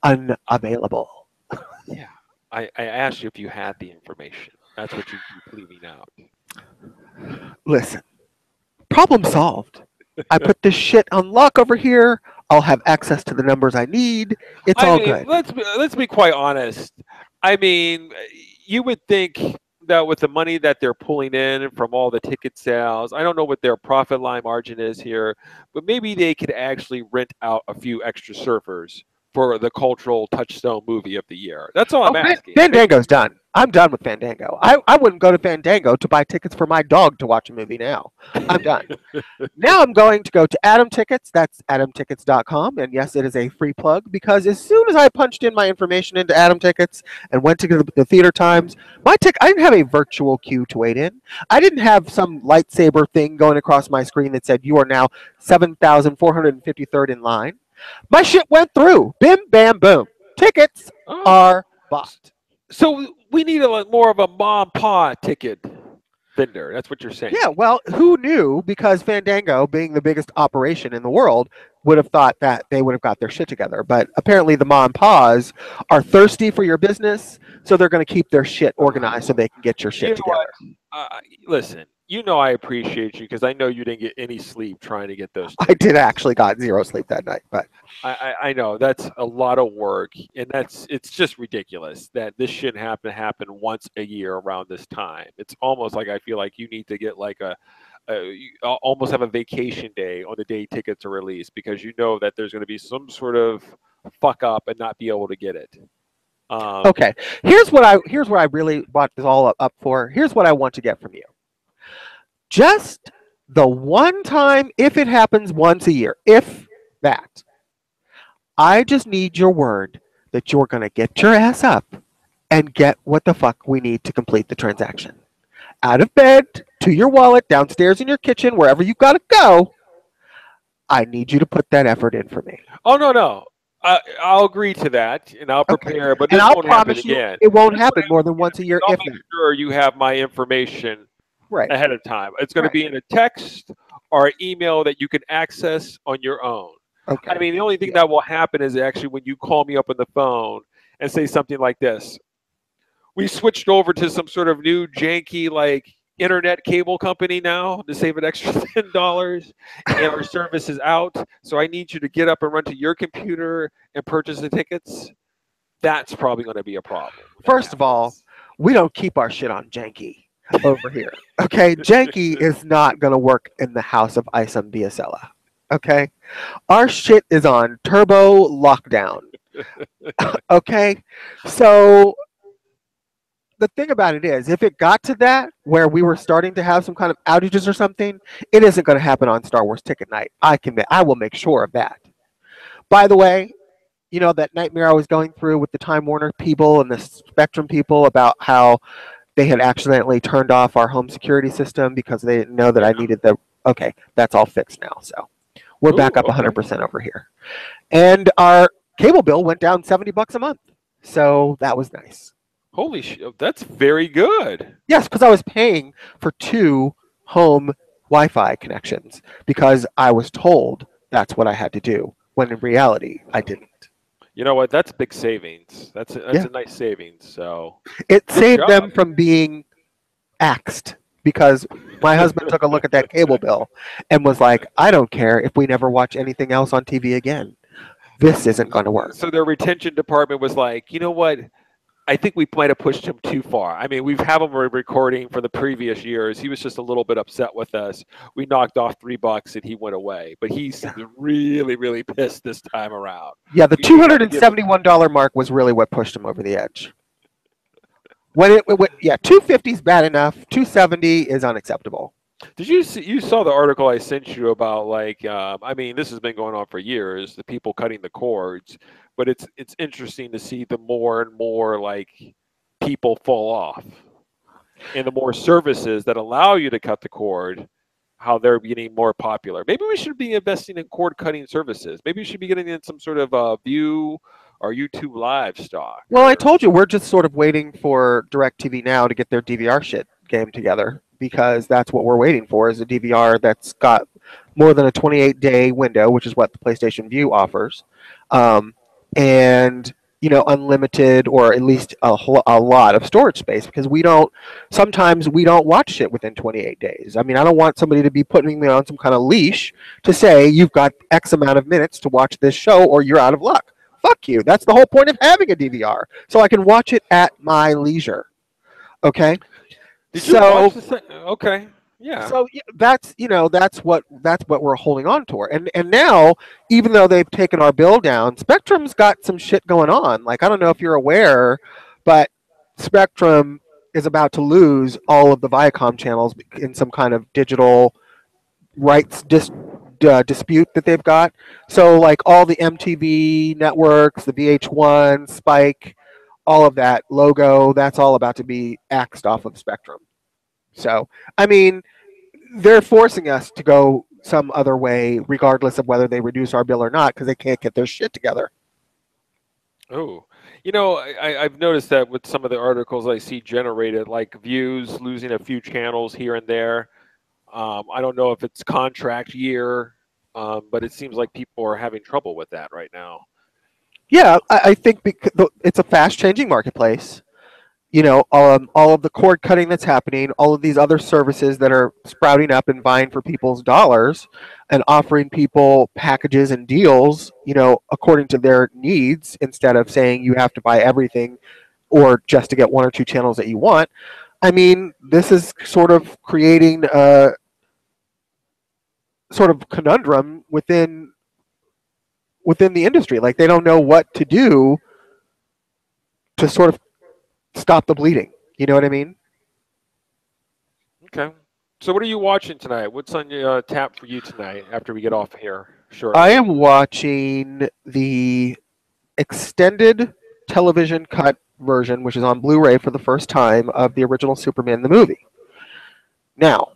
Speaker 2: unavailable.
Speaker 1: Yeah. I asked you if you had the information. That's what you keep leaving out.
Speaker 2: Listen, problem solved. I put this shit on lock over here. I'll have access to the numbers I need. It's all good.
Speaker 1: Let's be quite honest. I mean, you would think that with the money that they're pulling in from all the ticket sales, I don't know what their profit line margin is here, but maybe they could actually rent out a few extra surfers for the cultural touchstone movie of the year. That's all I'm asking.
Speaker 2: Fandango's done. I'm done with Fandango. I wouldn't go to Fandango to buy tickets for my dog to watch a movie now. I'm done. Now I'm going to go to Atom Tickets. That's atomtickets.com. And yes, it is a free plug because as soon as I punched in my information into Atom Tickets and went to the theater times, I didn't have a virtual queue to wait in. I didn't have some lightsaber thing going across my screen that said you are now 7,453rd in line. My shit went through. Bim, bam, boom. Tickets are bought.
Speaker 1: So we need more of a mom pa ticket vendor. That's what you're saying.
Speaker 2: Yeah, well, who knew? Because Fandango, being the biggest operation in the world, would have thought that they would have got their shit together. But apparently the mom and pa's are thirsty for your business, so they're going to keep their shit organized so they can get your shit together.
Speaker 1: Listen, I appreciate you because I know you didn't get any sleep trying to get those.
Speaker 2: I did actually got zero sleep that night, but
Speaker 1: I know that's a lot of work, and it's just ridiculous that this shouldn't happen once a year around this time. It's almost like I feel like you need to get like you almost have a vacation day on the day tickets are released because you know that there's going to be some sort of fuck up and not be able to get it.
Speaker 2: Okay, here's what I really bought this all up for. Here's what I want to get from you. Just the one time, if it happens once a year, if that, I just need your word that you're going to get your ass up and get what the fuck we need to complete the transaction. Out of bed, to your wallet, downstairs in your kitchen, wherever you've got to go, I need you to put that effort in for me.
Speaker 1: Oh, no. I'll agree to that, and I'll prepare, but
Speaker 2: and
Speaker 1: this
Speaker 2: I'll
Speaker 1: won't
Speaker 2: promise
Speaker 1: happen
Speaker 2: you
Speaker 1: again.
Speaker 2: It won't happen more than once a year.
Speaker 1: I'll make sure you have my information ahead of time. It's going to be in a text or an email that you can access on your own.
Speaker 2: Okay.
Speaker 1: I mean, the only thing that will happen is actually when you call me up on the phone and say something like this. We switched over to some sort of new janky like internet cable company now to save an extra $10 and our service is out. So I need you to get up and run to your computer and purchase the tickets. That's probably going to be a problem.
Speaker 2: First of all, we don't keep our shit on janky over here. Okay, janky is not going to work in the house of Isam Biasella. Okay, our shit is on turbo lockdown. Okay, so the thing about it is, if it got to that where we were starting to have some kind of outages or something, it isn't going to happen on Star Wars Ticket Night. I will make sure of that. By the way, you know that nightmare I was going through with the Time Warner people and the Spectrum people about how they had accidentally turned off our home security system because they didn't know that I needed the. Okay, that's all fixed now. So we're back up 100% over here, and our cable bill went down $70 a month. So that was nice.
Speaker 1: Holy shit, that's very good.
Speaker 2: Yes, because I was paying for 2 home Wi-Fi connections because I was told that's what I had to do, when in reality, I didn't.
Speaker 1: You know what? That's big savings. That's a nice savings. So
Speaker 2: it saved them from being axed because my husband took a look at that cable bill and was like, I don't care if we never watch anything else on TV again. This isn't going to work.
Speaker 1: So their retention department was like, you know what? I think we might have pushed him too far. I mean, we've had him recording for the previous years. He was just a little bit upset with us. We knocked off $3 and he went away. But he's really, really pissed this time around.
Speaker 2: Yeah, the $271 mark was really what pushed him over the edge. $250 is bad enough. $270 is unacceptable.
Speaker 1: Did you see? You saw the article I sent you about I mean, this has been going on for years. The people cutting the cords, but it's interesting to see the more and more like people fall off, and the more services that allow you to cut the cord, how they're getting more popular. Maybe we should be investing in cord cutting services. Maybe we should be getting in some sort of View or YouTube Live stock.
Speaker 2: Well, I told you we're just sort of waiting for DirecTV Now to get their DVR shit game together because that's what we're waiting for is a DVR that's got more than a 28-day window, which is what the PlayStation Vue offers, and unlimited or at least a lot of storage space because sometimes we don't watch shit within 28 days. I mean, I don't want somebody to be putting me on some kind of leash to say you've got X amount of minutes to watch this show or you're out of luck. Fuck you. That's the whole point of having a DVR, so I can watch it at my leisure. Okay.
Speaker 1: Did you watch the thing? Okay. Yeah.
Speaker 2: So that's what we're holding on to, and now even though they've taken our bill down, Spectrum's got some shit going on. Like I don't know if you're aware, but Spectrum is about to lose all of the Viacom channels in some kind of digital rights dispute that they've got. So like all the MTV networks, the VH1, Spike, all of that logo, that's all about to be axed off of Spectrum. So, I mean, they're forcing us to go some other way, regardless of whether they reduce our bill or not, because they can't get their shit together.
Speaker 1: Oh, I've noticed that with some of the articles I see generated, like Views losing a few channels here and there. I don't know if it's contract year, but it seems like people are having trouble with that right now.
Speaker 2: Yeah, I think because it's a fast-changing marketplace. All of the cord cutting that's happening, all of these other services that are sprouting up and vying for people's dollars and offering people packages and deals, according to their needs, instead of saying you have to buy everything or just to get one or two channels that you want. I mean, this is sort of creating a sort of conundrum within the industry. Like they don't know what to do to sort of stop the bleeding. You know what I mean?
Speaker 1: Okay. So what are you watching tonight? What's on your tap for you tonight after we get off here? Sure.
Speaker 2: I am watching the extended television cut version, which is on Blu-ray for the first time, of the original Superman the movie. Now,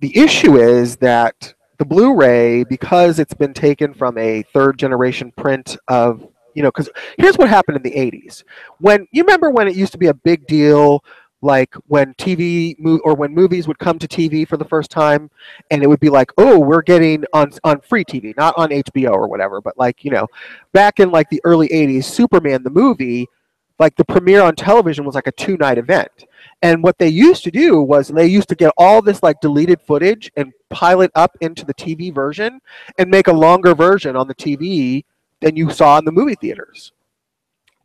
Speaker 2: the issue is that the Blu-ray, because it's been taken from a third-generation print of because here's what happened in the 80s. When you remember when it used to be a big deal, like when when movies would come to TV for the first time, and it would be like, oh, we're getting on free TV, not on HBO or whatever, but like back in like the early 80s, Superman the movie, like the premiere on television was like a 2-night event. And what they used to do was they used to get all this like deleted footage and pile it up into the TV version and make a longer version on the TV than you saw in the movie theaters.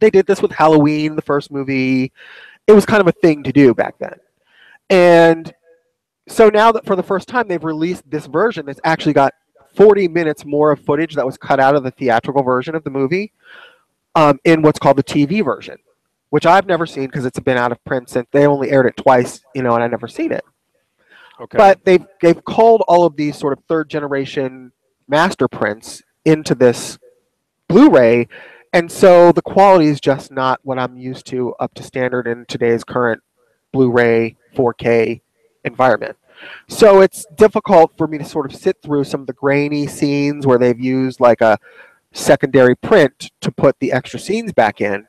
Speaker 2: They did this with Halloween, the first movie. It was kind of a thing to do back then. And so now that for the first time they've released this version that's actually got 40 minutes more of footage that was cut out of the theatrical version of the movie in what's called the TV version, which I've never seen because it's been out of print since they only aired it twice, and I've never seen it. Okay. But they've culled all of these sort of third generation master prints into this Blu-ray, and so the quality is just not what I'm used to up to standard in today's current Blu-ray 4K environment. So it's difficult for me to sort of sit through some of the grainy scenes where they've used like a secondary print to put the extra scenes back in.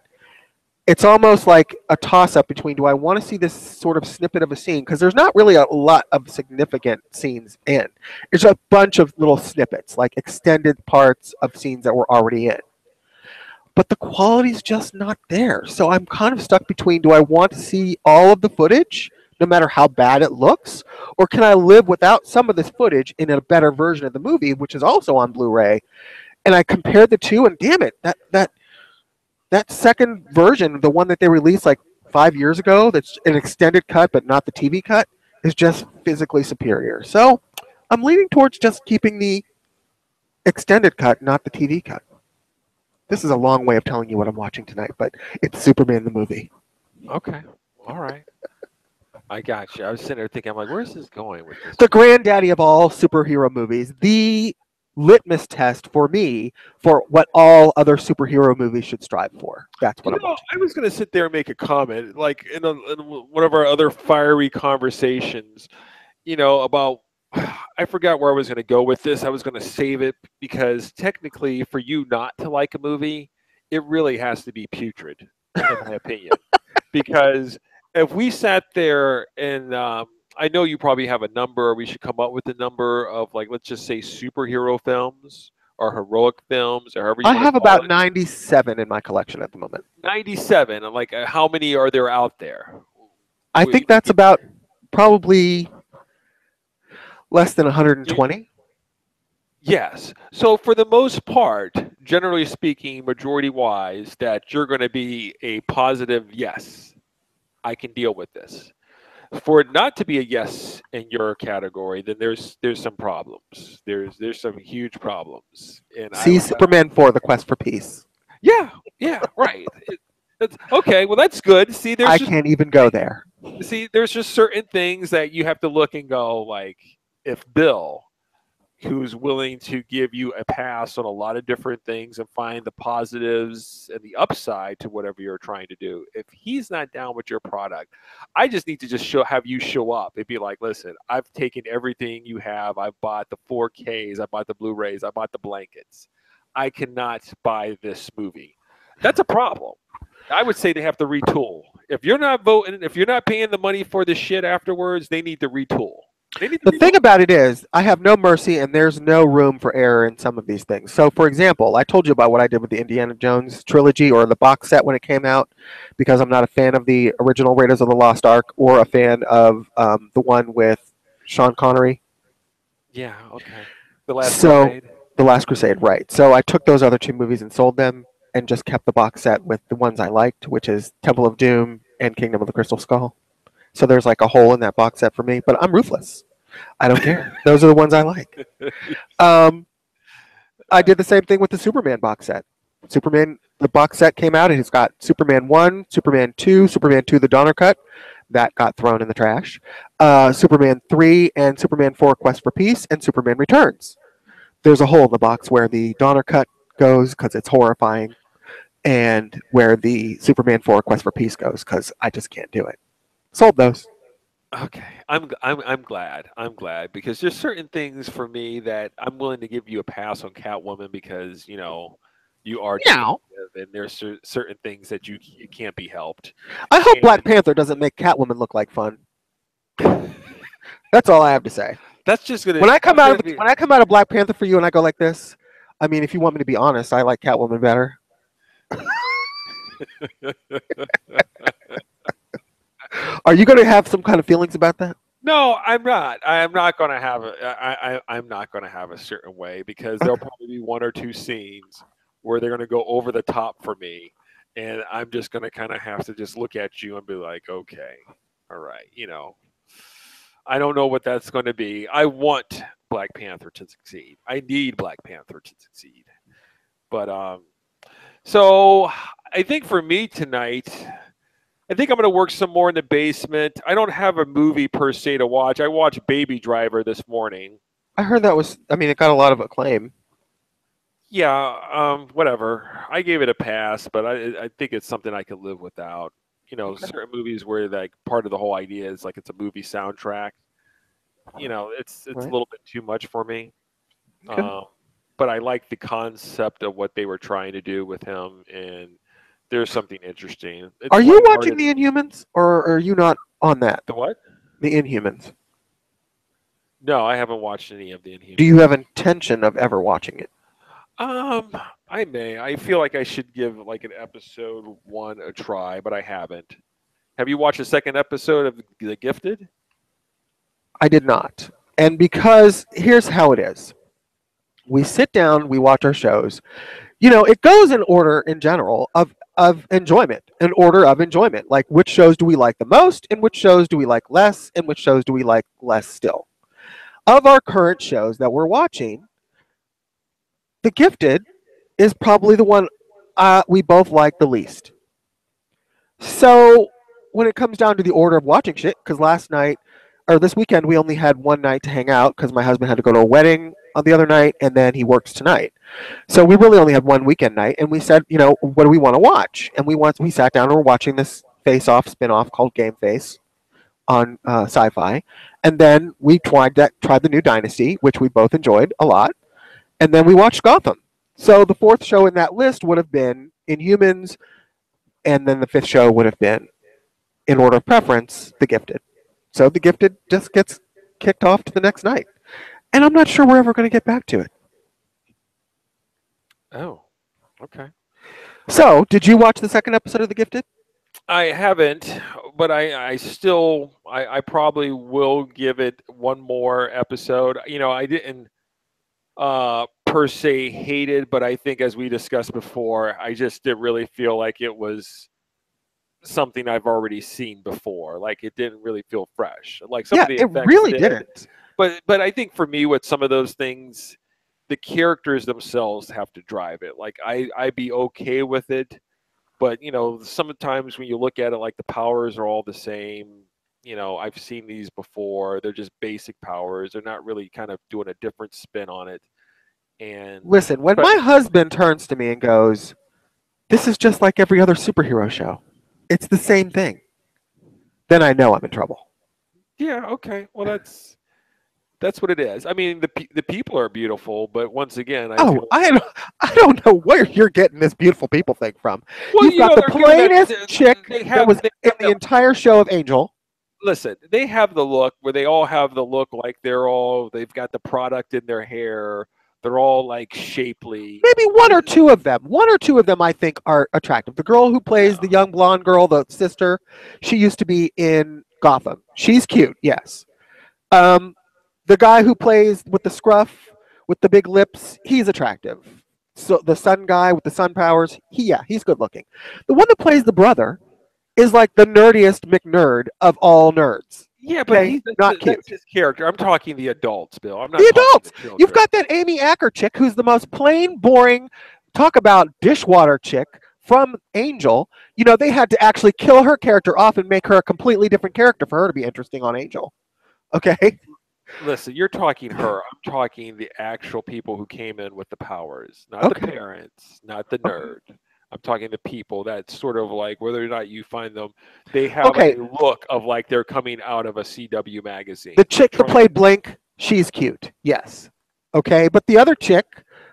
Speaker 2: It's almost like a toss-up between, do I want to see this sort of snippet of a scene? Because there's not really a lot of significant scenes in. There's a bunch of little snippets, like extended parts of scenes that were already in. But the quality's just not there. So I'm kind of stuck between, do I want to see all of the footage, no matter how bad it looks? Or can I live without some of this footage in a better version of the movie, which is also on Blu-ray? And I compared the two, and damn it, that second version, the one that they released like 5 years ago, that's an extended cut but not the TV cut, is just physically superior. So I'm leaning towards just keeping the extended cut, not the TV cut. This is a long way of telling you what I'm watching tonight, but it's Superman the movie.
Speaker 1: Okay. All right. I got you. I was sitting there thinking, I'm like, where's this going with this?
Speaker 2: The granddaddy of all superhero movies. The litmus test for me for what all other superhero movies should strive for. That's what I'm watching.
Speaker 1: I was going to sit there and make a comment, like in one of our other fiery conversations, about, I forgot where I was going to go with this. I was going to save it because technically for you not to like a movie it really has to be putrid, in my opinion. Because if we sat there and I know you probably have a number, we should come up with a number of, like, let's just say superhero films or heroic films or however you
Speaker 2: I
Speaker 1: want to
Speaker 2: have
Speaker 1: call
Speaker 2: about
Speaker 1: it.
Speaker 2: 97 in my collection at the moment.
Speaker 1: 97. And like, how many are there out there?
Speaker 2: I
Speaker 1: We-
Speaker 2: think that's about probably less than 120.
Speaker 1: Yes. So for the most part, generally speaking, majority wise, that you're going to be a positive yes. I can deal with this. For it not to be a yes in your category, then there's some problems. There's some huge problems. And
Speaker 2: See Superman 4: The Quest for Peace.
Speaker 1: yeah, right. That's okay. Well, that's good. See,
Speaker 2: I can't even go there.
Speaker 1: there's just certain things that you have to look and go, like, if Bill, who's willing to give you a pass on a lot of different things and find the positives and the upside to whatever you're trying to do, if he's not down with your product, I just need to just have you show up and be like, listen, I've taken everything you have. I've bought the 4Ks, I bought the Blu-rays, I bought the blankets. I cannot buy this movie. That's a problem. I would say they have to retool. If you're not voting, if you're not paying the money for the shit afterwards, they need to retool.
Speaker 2: The thing about it is, I have no mercy, and there's no room for error in some of these things. So, for example, I told you about what I did with the Indiana Jones trilogy or the box set when it came out, because I'm not a fan of the original Raiders of the Lost Ark or a fan of the one with Sean Connery.
Speaker 1: Yeah, okay. The Last
Speaker 2: Crusade. The Last Crusade, right. So I took those other two movies and sold them and just kept the box set with the ones I liked, which is Temple of Doom and Kingdom of the Crystal Skull. So there's like a hole in that box set for me, but I'm ruthless. I don't care. Those are the ones I like. I did the same thing with the Superman box set. Superman, the box set came out, and it's got Superman 1, Superman 2, Superman 2, the Donner Cut. That got thrown in the trash. Superman 3 and Superman 4, Quest for Peace, and Superman Returns. There's a hole in the box where the Donner Cut goes because it's horrifying, and where the Superman 4, Quest for Peace goes because I just can't do it. Sold those.
Speaker 1: Okay, I'm glad. I'm glad because there's certain things for me that I'm willing to give you a pass on Catwoman because you are
Speaker 2: Yeah.
Speaker 1: and there's certain things that it can't be helped.
Speaker 2: I hope Black Panther doesn't make Catwoman look like fun. That's all I have to say.
Speaker 1: That's just gonna.
Speaker 2: When I come out of Black Panther for you and I go like this, I mean, if you want me to be honest, I like Catwoman better. Are you going to have some kind of feelings about that?
Speaker 1: No, I'm not. I'm not going to have I'm not going to have a certain way because there'll probably be one or two scenes where they're going to go over the top for me, and I'm just going to kind of have to just look at you and be like, okay, all right, I don't know what that's going to be. I want Black Panther to succeed. I need Black Panther to succeed. But so I think for me tonight, I think I'm going to work some more in the basement. I don't have a movie per se to watch. I watched Baby Driver this morning.
Speaker 2: I heard it got a lot of acclaim.
Speaker 1: Yeah, whatever. I gave it a pass, but I think it's something I could live without. Certain movies where like part of the whole idea is like it's a movie soundtrack. It's
Speaker 2: Right.
Speaker 1: a little bit too much for me.
Speaker 2: Okay.
Speaker 1: But I like the concept of what they were trying to do with him, and there's something interesting.
Speaker 2: Are you watching The Inhumans, or are you not on that?
Speaker 1: The what?
Speaker 2: The Inhumans.
Speaker 1: No, I haven't watched any of the Inhumans.
Speaker 2: Do you have intention of ever watching it?
Speaker 1: I may. I feel like I should give like an episode 1 a try, but I haven't. Have you watched the second episode of The Gifted?
Speaker 2: I did not. And because here's how it is. We sit down, we watch our shows. It goes in order in general of enjoyment, an order of enjoyment. Like which shows do we like the most, and which shows do we like less, and which shows do we like less still. Of our current shows that we're watching, The Gifted is probably the one we both like the least. So when it comes down to the order of watching shit, because this weekend we only had one night to hang out because my husband had to go to a wedding on the other night, and then he works tonight. So we really only had one weekend night, and we said, what do we want to watch? And we sat down and we're watching this Face-Off spin-off called Game Face on Sci-Fi, and then we tried the new Dynasty, which we both enjoyed a lot, and then we watched Gotham. So the fourth show in that list would have been Inhumans, and then the fifth show would have been, in order of preference, The Gifted. So The Gifted just gets kicked off to the next night. And I'm not sure we're ever going to get back to it.
Speaker 1: Oh, okay.
Speaker 2: So, did you watch the second episode of The Gifted?
Speaker 1: I haven't, but I still I probably will give it one more episode. I didn't per se hate it, but I think as we discussed before, I just didn't really feel like it was something I've already seen before. Like it didn't really feel fresh. Like some of the
Speaker 2: it
Speaker 1: effects
Speaker 2: really
Speaker 1: did,
Speaker 2: didn't.
Speaker 1: But I think for me with some of those things, the characters themselves have to drive it. Like I'd be okay with it. But sometimes when you look at it, like the powers are all the same. I've seen these before. They're just basic powers. They're not really kind of doing a different spin on it. And
Speaker 2: listen, when my husband turns to me and goes, "This is just like every other superhero show. It's the same thing," then I know I'm in trouble.
Speaker 1: Yeah. Okay. Well, that's what it is. I mean, the people are beautiful, but once again,
Speaker 2: I don't know where you're getting this beautiful people thing from.
Speaker 1: Well,
Speaker 2: You've got the plainest chick that was in the entire show of Angel.
Speaker 1: Listen, they have the look where they all have the look like they've got the product in their hair. They're all like shapely.
Speaker 2: Maybe one or two of them I think are attractive. The girl who plays the young blonde girl, the sister, she used to be in Gotham. She's cute, yes. The guy who plays with the scruff, with the big lips, he's attractive. So the sun guy with the sun powers, he's good looking. The one that plays the brother is like the nerdiest McNerd of all nerds.
Speaker 1: Yeah, but he's
Speaker 2: not cute.
Speaker 1: That's his character. I'm talking the adults, Bill. I'm not
Speaker 2: the adults.
Speaker 1: The
Speaker 2: You've got that Amy Acker chick who's the most plain, boring, talk about dishwater chick from Angel. They had to actually kill her character off and make her a completely different character for her to be interesting on Angel. Okay?
Speaker 1: Listen, you're talking her. I'm talking the actual people who came in with the powers, not the parents, not the nerd. I'm talking the people that sort of like, whether or not you find them, they have a look of like they're coming out of a CW magazine.
Speaker 2: The chick that played Blink, she's cute. Yes. Okay. But the other chick,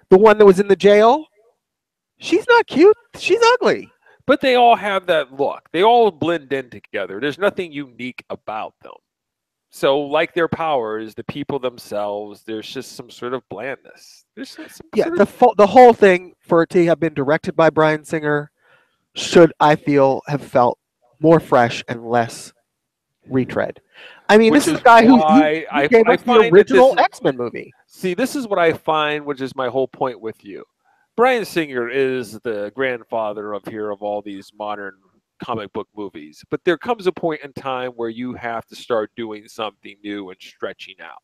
Speaker 2: the one that was in the jail, she's not cute. She's ugly.
Speaker 1: But they all have that look. They all blend in together. There's nothing unique about them. So, like their powers, the people themselves, there's just some sort of blandness.
Speaker 2: The whole thing for it to have been directed by Bryan Singer should, I feel, have felt more fresh and less retread. I mean, this is a guy who gave us the original X-Men movie.
Speaker 1: See, this is what I find, which is my whole point with you. Bryan Singer is the grandfather of all these modern comic book movies, but there comes a point in time where you have to start doing something new and stretching out.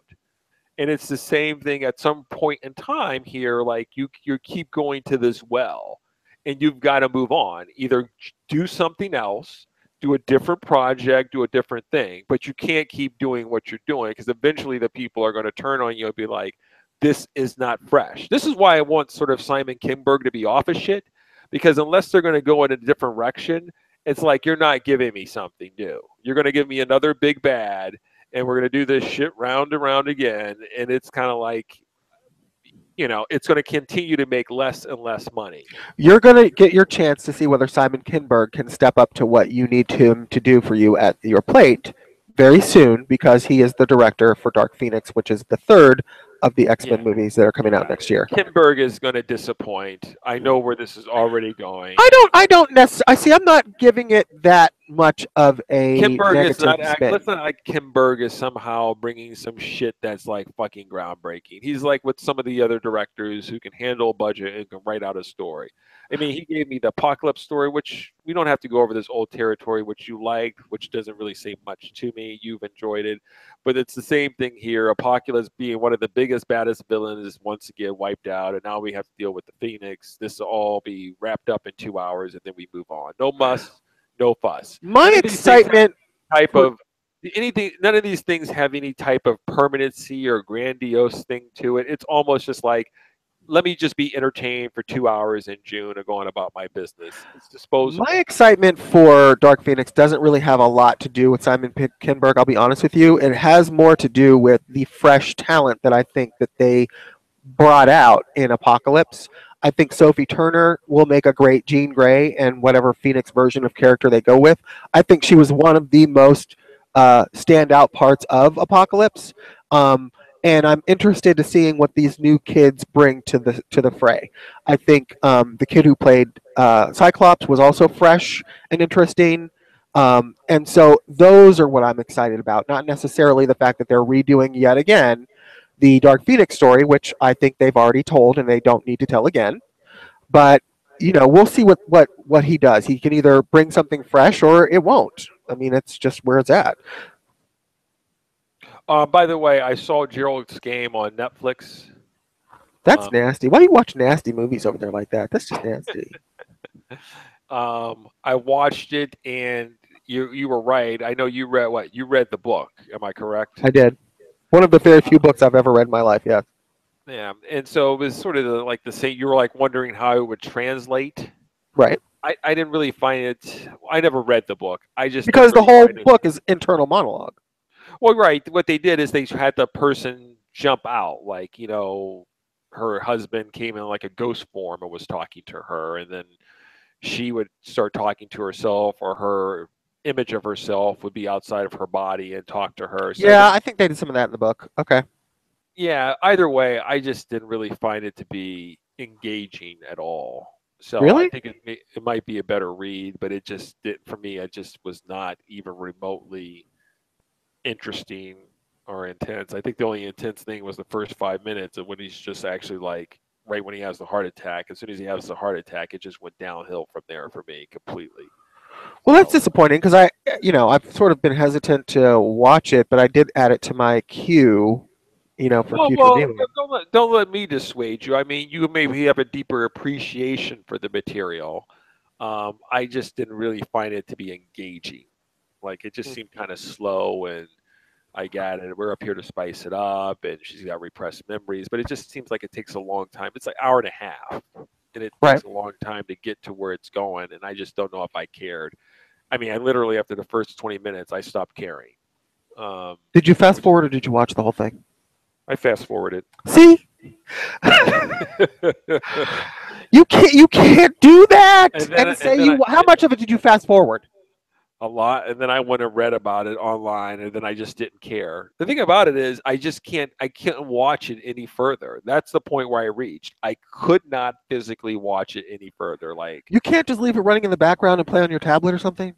Speaker 1: And it's the same thing at some point in time here. Like you keep going to this well, and you've got to move on. Either do something else, do a different project, do a different thing. But you can't keep doing what you're doing because eventually the people are going to turn on you and be like, "This is not fresh." This is why I want sort of Simon Kinberg to be off of shit, because unless they're going to go in a different direction, it's like you're not giving me something new. You're going to give me another big bad, and we're going to do this shit round and round again. And it's kind of like, it's going to continue to make less and less money.
Speaker 2: You're going to get your chance to see whether Simon Kinberg can step up to what you need him to do for you at your plate very soon, because he is the director for Dark Phoenix, which is the third of the X-Men movies that are coming out next year.
Speaker 1: Kinberg is going to disappoint. I know where this is already going.
Speaker 2: I don't necessarily. See, I'm not giving it that much of a
Speaker 1: Kinberg is not.
Speaker 2: spin.
Speaker 1: Let's not like Kinberg is somehow bringing some shit that's like fucking groundbreaking. He's like with some of the other directors who can handle a budget and can write out a story. I mean, he gave me the Apocalypse story, which we don't have to go over this old territory, which you liked, which doesn't really say much to me. You've enjoyed it. But it's the same thing here. Apocalypse being one of the biggest, baddest villains is once again wiped out. And now we have to deal with the Phoenix. This will all be wrapped up in 2 hours, and then we move on. No muss, no fuss.
Speaker 2: My excitement
Speaker 1: none of these things have any type of permanency or grandiose thing to it. It's almost just like, let me just be entertained for 2 hours in June and going about my business. It's disposable.
Speaker 2: My excitement for Dark Phoenix doesn't really have a lot to do with Simon Kinberg, I'll be honest with you. It has more to do with the fresh talent that I think that they brought out in Apocalypse. I think Sophie Turner will make a great Jean Grey and whatever Phoenix version of character they go with. I think she was one of the most standout parts of Apocalypse. Um, and I'm interested to seeing what these new kids bring to the fray. I think the kid who played Cyclops was also fresh and interesting. And so those are what I'm excited about, not necessarily the fact that they're redoing yet again the Dark Phoenix story, which I think they've already told and they don't need to tell again. But we'll see what he does. He can either bring something fresh or it won't. I mean, it's just where it's at.
Speaker 1: By the way, I saw Gerald's Game on Netflix.
Speaker 2: That's nasty. Why do you watch nasty movies over there like that? That's just nasty.
Speaker 1: I watched it, and you were right. I know you read what? You read the book. Am I correct?
Speaker 2: I did. One of the very few books I've ever read in my life. Yeah.
Speaker 1: Yeah, and so it was sort of like the same. You were like wondering how it would translate.
Speaker 2: Right.
Speaker 1: I didn't really find it. I never read the book. I just
Speaker 2: because the
Speaker 1: really
Speaker 2: whole book is internal monologue.
Speaker 1: Well, right. What they did is they had the person jump out, like her husband came in like a ghost form and was talking to her, and then she would start talking to herself, or her image of herself would be outside of her body and talk to her.
Speaker 2: So yeah, I think they did some of that in the book. Okay.
Speaker 1: Yeah, either way, I just didn't really find it to be engaging at all. So
Speaker 2: really?
Speaker 1: I think it might be a better read, but it just did for me. It just was not even remotely interesting or intense. I think the only intense thing was the first 5 minutes of when he's just actually like right when he has the heart attack. As soon as he has the heart attack, it just went downhill from there for me completely.
Speaker 2: Well, that's disappointing because I've sort of been hesitant to watch it, but I did add it to my queue, for future viewing.
Speaker 1: Don't let me dissuade you. I mean, you maybe have a deeper appreciation for the material. I just didn't really find it to be engaging. Like it just seemed kind of slow, and I got it. We're up here to spice it up, and she's got repressed memories, but it just seems like it takes a long time. It's like an hour and a half, and it takes a long time to get to where it's going, and I just don't know if I cared. I mean, I literally after the first 20 minutes, I stopped caring.
Speaker 2: Did you fast forward or did you watch the whole thing?
Speaker 1: I fast forwarded.
Speaker 2: See, you can't do that and say how much of it did you fast forward?
Speaker 1: A lot, and then I went and read about it online, and then I just didn't care. The thing about it is I can't watch it any further. That's the point where I reached. I could not physically watch it any further. Like
Speaker 2: you can't just leave it running in the background and play on your tablet or something?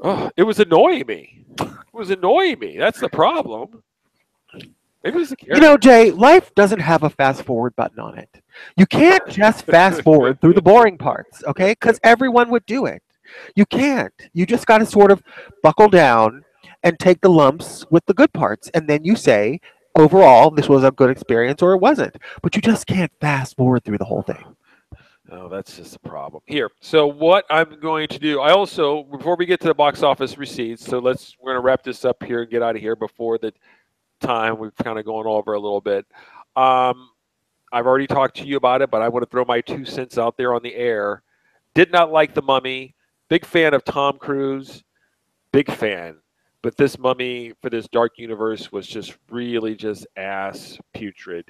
Speaker 1: Oh, it was annoying me. That's the problem. Maybe it was the character.
Speaker 2: Jay, life doesn't have a fast forward button on it. You can't just fast forward through the boring parts, okay? Because everyone would do it. You can't. You just got to sort of buckle down and take the lumps with the good parts. And then you say, overall, this was a good experience or it wasn't. But you just can't fast forward through the whole thing.
Speaker 1: Oh, that's just a problem. Here, so what I'm going to do, I also, before we get to the box office receipts, so we're going to wrap this up here and get out of here before the time. We've kind of gone over a little bit. I've already talked to you about it, but I want to throw my 2 cents out there on the air. Did not like The Mummy. Big fan of Tom Cruise. Big fan. But this Mummy for this Dark Universe was just really just ass putrid.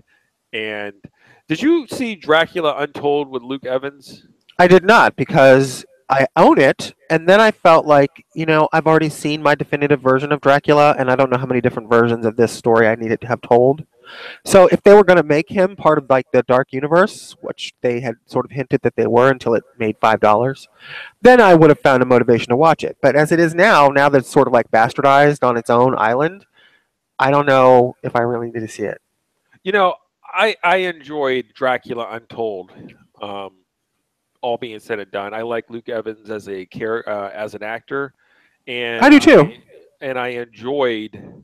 Speaker 1: And did you see Dracula Untold with Luke Evans?
Speaker 2: I did not, because I own it, and then I felt like, I've already seen my definitive version of Dracula, and I don't know how many different versions of this story I needed to have told. So if they were going to make him part of like the Dark Universe, which they had sort of hinted that they were until it made $5, then I would have found a motivation to watch it. But as it is now that it's sort of like bastardized on its own island, I don't know if I really need to see it.
Speaker 1: I enjoyed Dracula Untold. All being said and done, I like Luke Evans as as an actor, and
Speaker 2: I do too.
Speaker 1: I enjoyed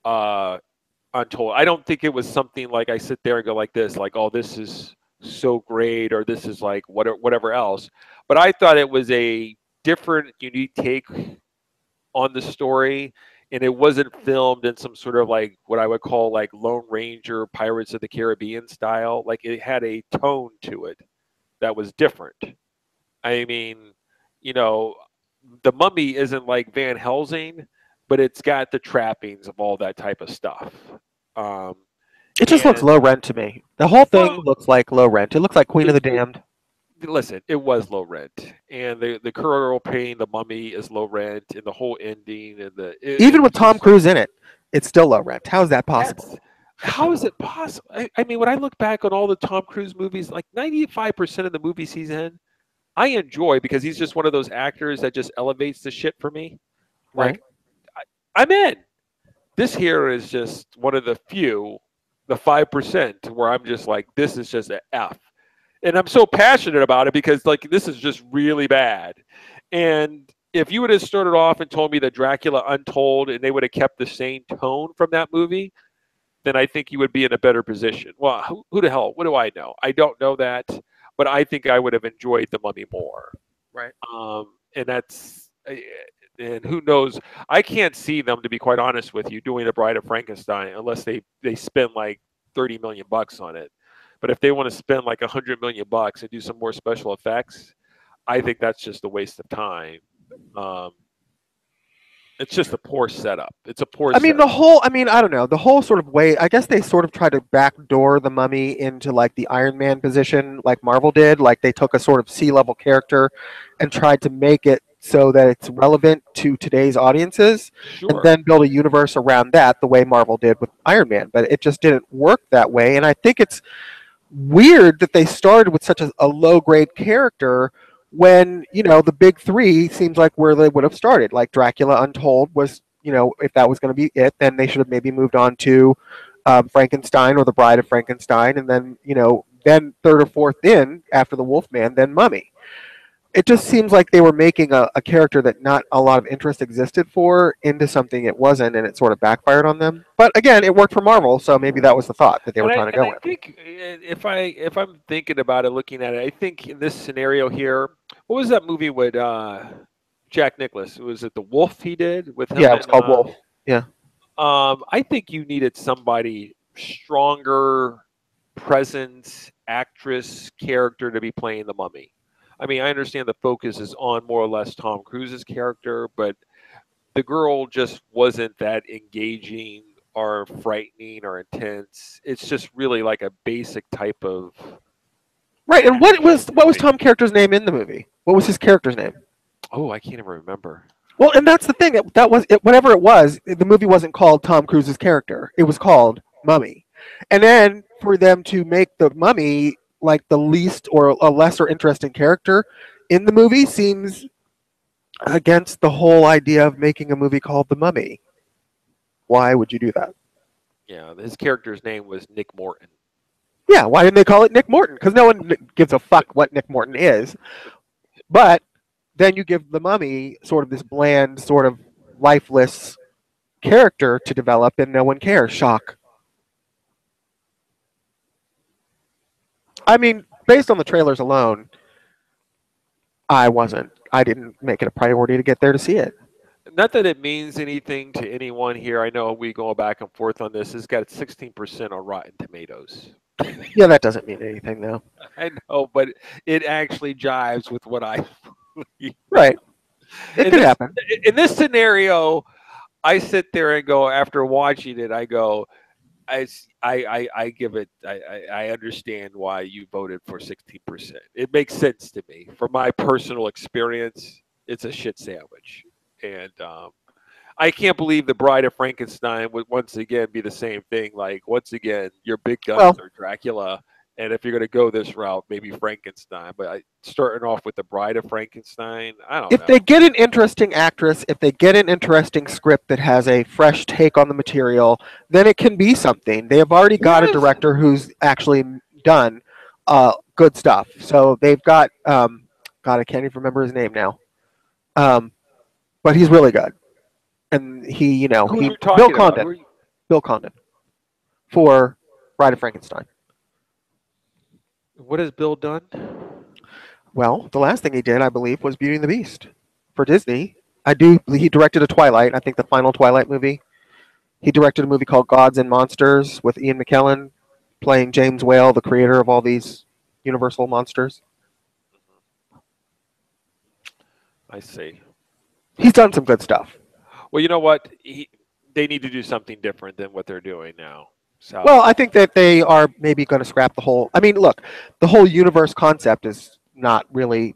Speaker 1: Untold. I don't think it was something like I sit there and go like this, like, oh, this is so great, or this is like whatever else. But I thought it was a different, unique take on the story, and it wasn't filmed in some sort of like what I would call like Lone Ranger, Pirates of the Caribbean style. Like it had a tone to it that was different. I mean, The Mummy isn't like Van Helsing, but it's got the trappings of all that type of stuff.
Speaker 2: It just looks
Speaker 1: And
Speaker 2: low rent to me. The whole thing
Speaker 1: well,
Speaker 2: looks like low rent. It looks like Queen of the
Speaker 1: it,
Speaker 2: Damned.
Speaker 1: listen, it was low rent, and the girl paying the mummy is low rent, and the whole ending and
Speaker 2: Even with
Speaker 1: it's
Speaker 2: Tom
Speaker 1: just
Speaker 2: Cruise in it, it's still low rent. How is that possible?
Speaker 1: that's how is it possible? I mean, when I look back on all the Tom Cruise movies, like 95% of the movies he's in, I enjoy because he's just one of those actors that just elevates the shit for me.
Speaker 2: Right?
Speaker 1: Like I'm in. This here is just one of the few, the 5% where I'm just like, this is just an F. And I'm so passionate about it because like this is just really bad. And if you would have started off and told me that Dracula Untold and they would have kept the same tone from that movie, then I think you would be in a better position. Well, who the hell? What do I know? I don't know that, but I think I would have enjoyed The Mummy more.
Speaker 2: Right.
Speaker 1: And that's and who knows? I can't see them, to be quite honest with you, doing a Bride of Frankenstein unless they spend like 30 million bucks on it. But if they want to spend like 100 million bucks and do some more special effects, I think that's just a waste of time. Um, it's just a poor setup. It's a poor
Speaker 2: I mean,
Speaker 1: setup.
Speaker 2: I don't know. The whole sort of way, I guess they sort of tried to backdoor the mummy into like the Iron Man position, like Marvel did. Like they took a sort of sea-level character and tried to make it so that it's relevant to today's audiences and
Speaker 1: Sure.
Speaker 2: then build a universe around that the way Marvel did with Iron Man. But it just didn't work that way. And I think it's weird that they started with such a low grade character when the big three seems like where they would have started. Like Dracula Untold was, if that was going to be it, then they should have maybe moved on to Frankenstein or the Bride of Frankenstein, and then then third or fourth in after the Wolfman, then Mummy. It just seems like they were making a character that not a lot of interest existed for into something it wasn't, and it sort of backfired on them. But again, it worked for Marvel, so maybe that was the thought that they were
Speaker 1: And I
Speaker 2: trying to
Speaker 1: and
Speaker 2: go
Speaker 1: I
Speaker 2: with.
Speaker 1: think if I'm thinking about it, looking at it, I think in this scenario here, what was that movie with Jack Nicklaus? Was it The Wolf he did with him
Speaker 2: Yeah, it was
Speaker 1: and
Speaker 2: called Wolf. Yeah.
Speaker 1: I think you needed somebody stronger presence, actress, character to be playing the mummy. I mean, I understand the focus is on more or less Tom Cruise's character, but the girl just wasn't that engaging or frightening or intense. It's just really like a basic type of
Speaker 2: Right, and what was
Speaker 1: mummy.
Speaker 2: Tom character's name in the movie? What was his character's name?
Speaker 1: Oh, I can't even remember.
Speaker 2: Well, and that's the thing. That was it, whatever it was. The movie wasn't called Tom Cruise's character. It was called Mummy. And then for them to make the Mummy like the least or a lesser interesting character in the movie seems against the whole idea of making a movie called The Mummy. Why would you do that?
Speaker 1: Yeah, his character's name was Nick Morton.
Speaker 2: Yeah, why didn't they call it Nick Morton? Because no one gives a fuck what Nick Morton is. But then you give the Mummy sort of this bland, sort of lifeless character to develop, and no one cares. Shock. I mean, based on the trailers alone, I wasn't. I didn't make it a priority to get there to see it.
Speaker 1: Not that it means anything to anyone here. I know we go back and forth on this. It's got 16% on Rotten Tomatoes.
Speaker 2: Yeah, that doesn't mean anything, though.
Speaker 1: I know, but it actually jives with what I believe.
Speaker 2: Right. It
Speaker 1: In
Speaker 2: could
Speaker 1: this
Speaker 2: happen.
Speaker 1: in this scenario, I sit there and go after watching it. I go, I give it. I understand why you voted for 16%. It makes sense to me. From my personal experience, it's a shit sandwich, and I can't believe the Bride of Frankenstein would once again be the same thing. Like once again, your big guns
Speaker 2: Well,
Speaker 1: are Dracula, and if you're going to go this route, maybe Frankenstein. But starting off with the Bride of Frankenstein, I don't
Speaker 2: if they
Speaker 1: know.
Speaker 2: get an interesting actress, if they get an interesting script that has a fresh take on the material, then it can be something. They have already got a
Speaker 1: Yes.
Speaker 2: director who's actually done good stuff. So they've got, God, I can't even remember his name now. But he's really good. And
Speaker 1: Who are you
Speaker 2: Bill
Speaker 1: talking about? Who
Speaker 2: Condon,
Speaker 1: are you?
Speaker 2: Bill Condon for Bride of Frankenstein.
Speaker 1: What has Bill done?
Speaker 2: Well, the last thing he did, I believe, was Beauty and the Beast for Disney. He directed a Twilight, I think the final Twilight movie. He directed a movie called Gods and Monsters with Ian McKellen playing James Whale, the creator of all these Universal monsters.
Speaker 1: I see.
Speaker 2: He's done some good stuff.
Speaker 1: Well, you know what? They need to do something different than what they're doing now. So
Speaker 2: Well, I think that they are maybe going to scrap the whole. I mean, look, the whole universe concept is not really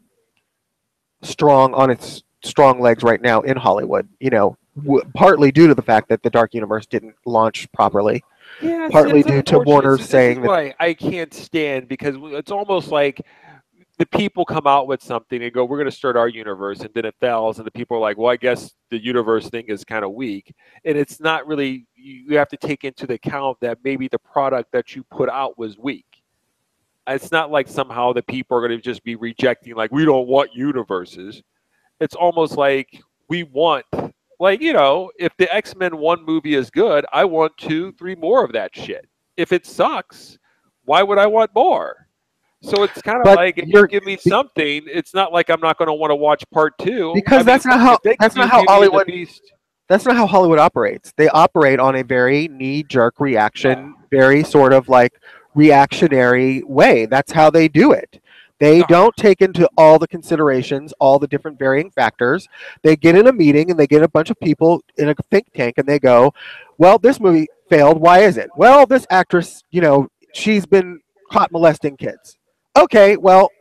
Speaker 2: strong on its strong legs right now in Hollywood. Partly due to the fact that the Dark Universe didn't launch properly,
Speaker 1: yeah,
Speaker 2: partly
Speaker 1: it's
Speaker 2: due to
Speaker 1: unfortunate.
Speaker 2: Warner
Speaker 1: See, this is
Speaker 2: saying that.
Speaker 1: what I can't stand because it's almost like the people come out with something and go, "We're going to start our universe," and then it fails, and the people are like, "Well, I guess the universe thing is kind of weak," and it's not really. You have to take into account that maybe the product that you put out was weak. It's not like somehow the people are going to just be rejecting, like, we don't want universes. It's almost like we want, like, if the X-Men 1 movie is good, I want 2, 3 more of that shit. If it sucks, why would I want more? So it's kind of
Speaker 2: But
Speaker 1: like if you give me something, it's not like I'm not going to want to watch part 2.
Speaker 2: Because
Speaker 1: if they give me Beauty and the Beast.
Speaker 2: That's not how Hollywood operates. They operate on a very knee-jerk reaction, very sort of like reactionary way. That's how they do it. They don't take into all the considerations, all the different varying factors. They get in a meeting and they get a bunch of people in a think tank and they go, well, this movie failed. Why is it? Well, this actress, she's been caught molesting kids. Okay, well,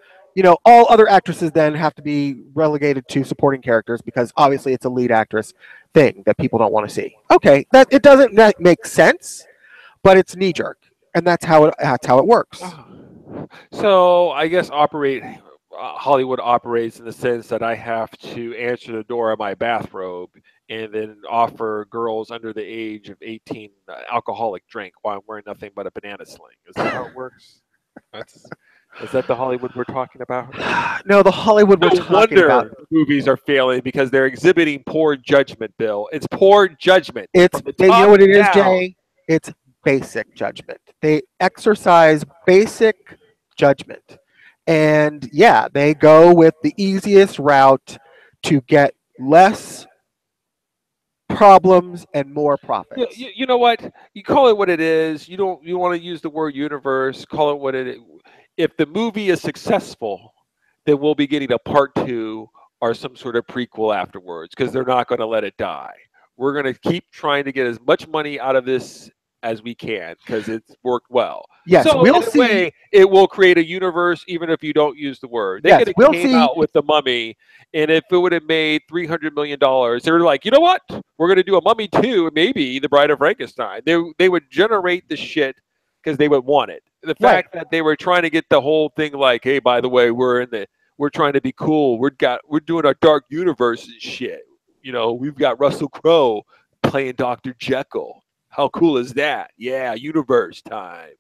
Speaker 2: all other actresses then have to be relegated to supporting characters because obviously it's a lead actress thing that people don't want to see. Okay, that doesn't make sense, but it's knee jerk, and that's how it works.
Speaker 1: So I guess Hollywood operates in the sense that I have to answer the door in my bathrobe and then offer girls under the age of 18 alcoholic drink while I'm wearing nothing but a banana sling. Is that how it works? Is that the Hollywood we're talking about?
Speaker 2: No, the Hollywood we're talking about.
Speaker 1: Movies are failing because they're exhibiting poor judgment, Bill. It's poor judgment.
Speaker 2: You know what it is, Jay? It's basic judgment. They exercise basic judgment. And yeah, they go with the easiest route to get less problems and more profits.
Speaker 1: You know what? You call it what it is. You want to use the word universe, call it what it is. If the movie is successful, then we'll be getting a part 2 or some sort of prequel afterwards because they're not going to let it die. We're going to keep trying to get as much money out of this as we can because it's worked well.
Speaker 2: Yes,
Speaker 1: so we'll see. Way, it will create a universe even if you don't use the word. They could have came out with The Mummy, and if it would have made $300 million, they're like, you know what? We're going to do a Mummy 2, maybe The Bride of Frankenstein. They would generate the shit because they would want it. The fact that they were trying to get the whole thing like, hey, by the way, we're trying to be cool. We're doing our dark universe and shit. We've got Russell Crowe playing Dr. Jekyll. How cool is that? Yeah, universe time.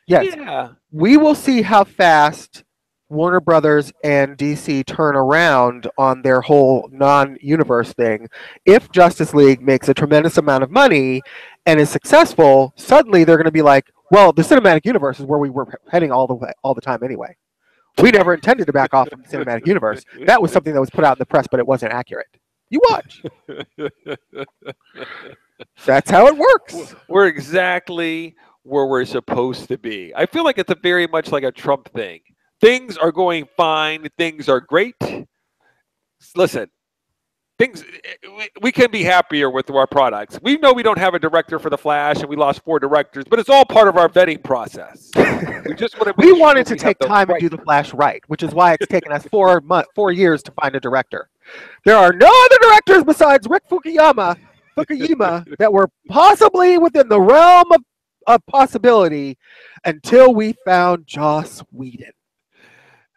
Speaker 2: Yes.
Speaker 1: Yeah.
Speaker 2: We will see how fast Warner Brothers and DC turn around on their whole non-universe thing. If Justice League makes a tremendous amount of money and is successful, suddenly they're going to be like, well, the cinematic universe is where we were heading all the time anyway. We never intended to back off from the cinematic universe. That was something that was put out in the press, but it wasn't accurate. You watch. That's how it works.
Speaker 1: We're exactly where we're supposed to be. I feel like it's very much like a Trump thing. Things are going fine. Things are great. Listen, we can be happier with our products. We know we don't have a director for The Flash, and we lost 4 directors, but it's all part of our vetting process.
Speaker 2: We wanted to take time and do The Flash right, which is why it's taken us 4 years to find a director. There are no other directors besides Rick Fukuyama that were possibly within the realm of possibility until we found Joss Whedon.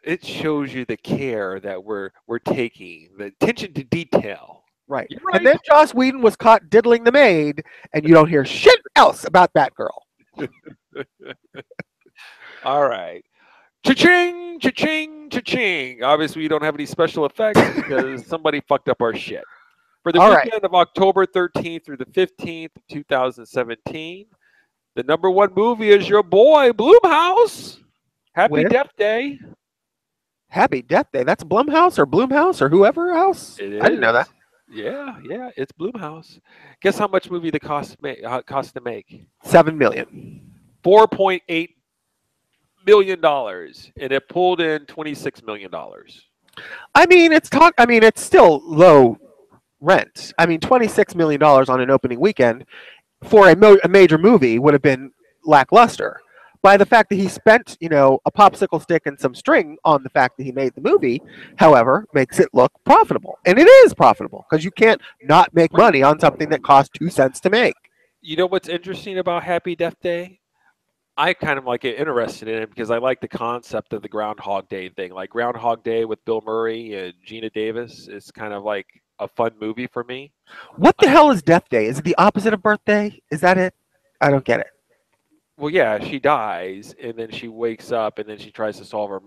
Speaker 1: It shows you the care that we're taking, the attention to detail.
Speaker 2: Right. And then Joss Whedon was caught diddling the maid, and you don't hear shit else about Batgirl.
Speaker 1: All right. Cha-ching, cha-ching, cha-ching. Obviously, we don't have any special effects because somebody fucked up our shit. For the weekend of October 13th through the 15th, 2017, the number 1 movie is your boy, Blumhouse. Happy Death Day.
Speaker 2: Happy Death Day. That's Blumhouse or Blumhouse or whoever else?
Speaker 1: It is.
Speaker 2: I didn't know that.
Speaker 1: Yeah, it's Blumhouse. Guess how much movie the cost to make?
Speaker 2: $7 million.
Speaker 1: $4.8 million, and it pulled in $26 million.
Speaker 2: I mean, it's still low rent. I mean, $26 million on an opening weekend for a major movie would have been lackluster. By the fact that he spent, a popsicle stick and some string on the fact that he made the movie, however, makes it look profitable. And it is profitable because you can't not make
Speaker 1: Right.
Speaker 2: money on something that costs 2 cents to make.
Speaker 1: You know what's interesting about Happy Death Day? I kind of like get interested in it because I like the concept of the Groundhog Day thing. Like Groundhog Day with Bill Murray and Gina Davis is kind of like a fun movie for me.
Speaker 2: What the
Speaker 1: I,
Speaker 2: hell is Death Day? Is it the opposite of birthday? Is that it? I don't get it.
Speaker 1: well, yeah, she dies and then she wakes up and then she tries to solve her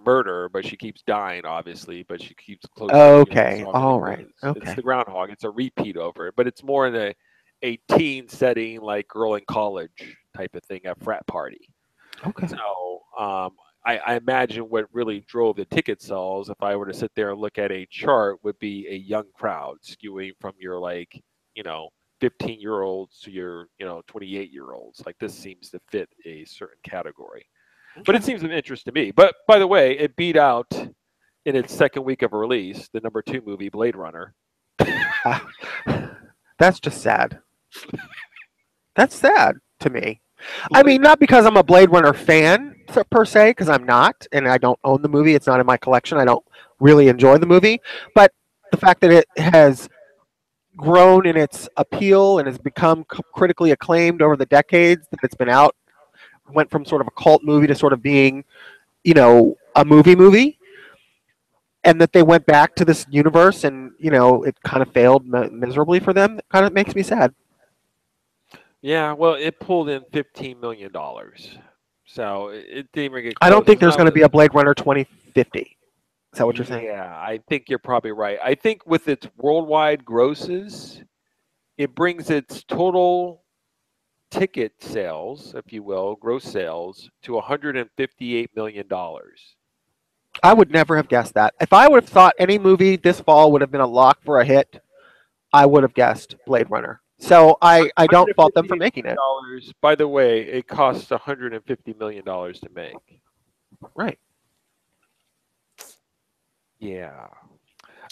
Speaker 1: murder, but she keeps dying, obviously. But she keeps closely,
Speaker 2: Okay.
Speaker 1: solving the
Speaker 2: All right.
Speaker 1: clues. It's
Speaker 2: Okay.
Speaker 1: the Groundhog. It's a repeat over it, but it's more in a teen setting, like girl in college type of thing, a frat party.
Speaker 2: Okay.
Speaker 1: So I imagine what really drove the ticket sales, if I were to sit there and look at a chart, would be a young crowd skewing from your like, you know, 15-year-olds to your, 28-year-olds. Like this seems to fit a certain category. But
Speaker 2: Okay.
Speaker 1: it seems of interest to me. But by the way, it beat out in its second week of release the number two movie, Blade Runner.
Speaker 2: Ah, that's just sad. That's sad to me. I
Speaker 1: Blade,
Speaker 2: mean, not because I'm a Blade Runner fan per se, because I'm not, and I don't own the movie. It's not in my collection. I don't really enjoy the movie, but the fact that it has grown in its appeal and has become critically acclaimed over the decades that it's been out, went from sort of a cult movie to sort of being, a movie, and that they went back to this universe and it kind of failed miserably for them. It kind of makes me sad.
Speaker 1: yeah, well, it pulled in $15 million. So it didn't even get
Speaker 2: I don't
Speaker 1: close.
Speaker 2: think
Speaker 1: It's
Speaker 2: there's
Speaker 1: not
Speaker 2: going to be a Blade Runner 2050. Is that what you're saying?
Speaker 1: Yeah, I think you're probably right. I think with its worldwide grosses, it brings its total ticket sales, if you will, gross sales, to $158 million.
Speaker 2: I would never have guessed that. If I would have thought any movie this fall would have been a lock for a hit, I would have guessed Blade Runner. So I don't fault them for
Speaker 1: $158
Speaker 2: making it.
Speaker 1: million. By the way, it costs $150 million to make.
Speaker 2: Right.
Speaker 1: Yeah.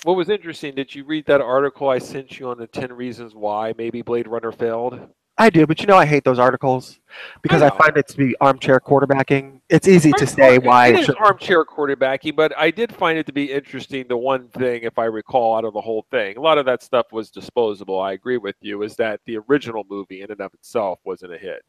Speaker 1: What was interesting, did you read that article I sent you on the 10 reasons why maybe Blade Runner failed?
Speaker 2: I do, but I hate those articles
Speaker 1: I
Speaker 2: because I
Speaker 1: know.
Speaker 2: find it to be armchair quarterbacking. It's easy to say why
Speaker 1: It
Speaker 2: it
Speaker 1: is
Speaker 2: should.
Speaker 1: armchair quarterbacking, but I did find it to be interesting. The one thing, if I recall, out of the whole thing, a lot of that stuff was disposable. I agree with you, is that the original movie in and of itself wasn't a hit.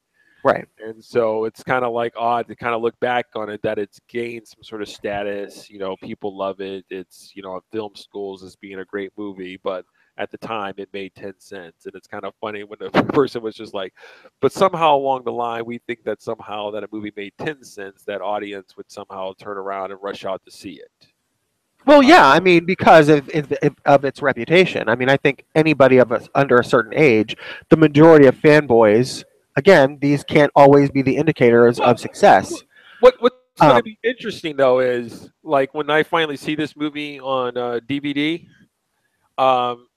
Speaker 2: Right.
Speaker 1: And so it's kind of like odd to kind of look back on it that it's gained some sort of status. People love it. It's, at film schools as being a great movie, but at the time it made 10 cents. And it's kind of funny when the person was just like, but somehow along the line, we think that somehow that a movie made 10 cents, that audience would somehow turn around and rush out to see it.
Speaker 2: Well, yeah, I
Speaker 1: Um,
Speaker 2: mean, because of its reputation. I mean, I think anybody of us under a certain age, the majority of fanboys, again, these can't always be the indicators
Speaker 1: well,
Speaker 2: of success.
Speaker 1: what's going to
Speaker 2: Um,
Speaker 1: be interesting though is like when I finally see this movie on DVD.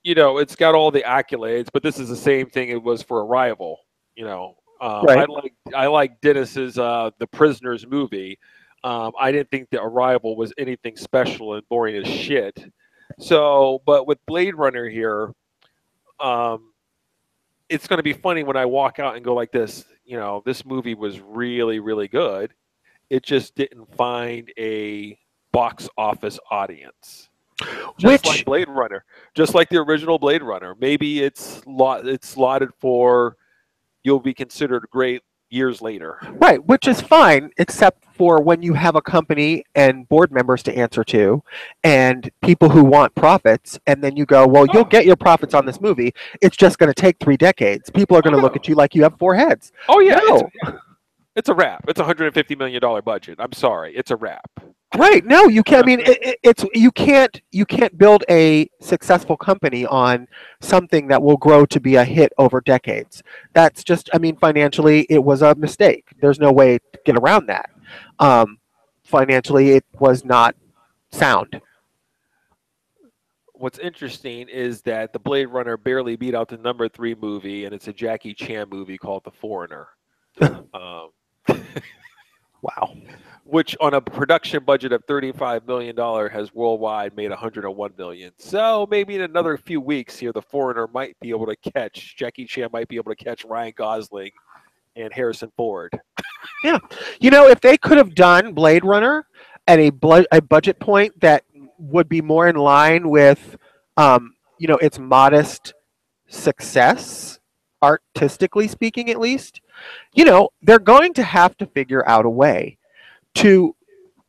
Speaker 1: It's got all the accolades, but this is the same thing it was for Arrival. I
Speaker 2: right.
Speaker 1: like Dennis's The Prisoners movie. I didn't think the Arrival was anything special and boring as shit. So, but with Blade Runner here, um, it's going to be funny when I walk out and go like this. This movie was really, really good. It just didn't find a box office audience. Just like
Speaker 2: Which
Speaker 1: Blade Runner, just like the original Blade Runner. Maybe it's slotted for you'll be considered great years later.
Speaker 2: Right, which is fine, except for when you have a company and board members to answer to and people who want profits, and then you go, well, you'll
Speaker 1: Oh,
Speaker 2: get your profits on this movie. It's just going to take 3 decades. People are
Speaker 1: oh
Speaker 2: going to look
Speaker 1: no.
Speaker 2: at you like you have four heads.
Speaker 1: Oh yeah,
Speaker 2: No,
Speaker 1: it's a wrap. It's $150 million budget. I'm sorry, it's a wrap.
Speaker 2: right? No, you can't. I mean, it's you can't build a successful company on something that will grow to be a hit over decades. That's just, I mean, financially, it was a mistake. There's no way to get around that. Um, Financially, it was not sound.
Speaker 1: What's interesting is that the Blade Runner barely beat out the number three movie, and it's a Jackie Chan movie called The Foreigner. Um,
Speaker 2: Wow.
Speaker 1: which on a production budget of $35 million has worldwide made $101 million. So maybe in another few weeks here, the Foreigner might be able to catch Jackie Chan might be able to catch Ryan Gosling and Harrison Ford.
Speaker 2: You know, if they could have done Blade Runner at a budget point that would be more in line with, you know, its modest success, artistically speaking, at least, you know, they're going to have to figure out a way to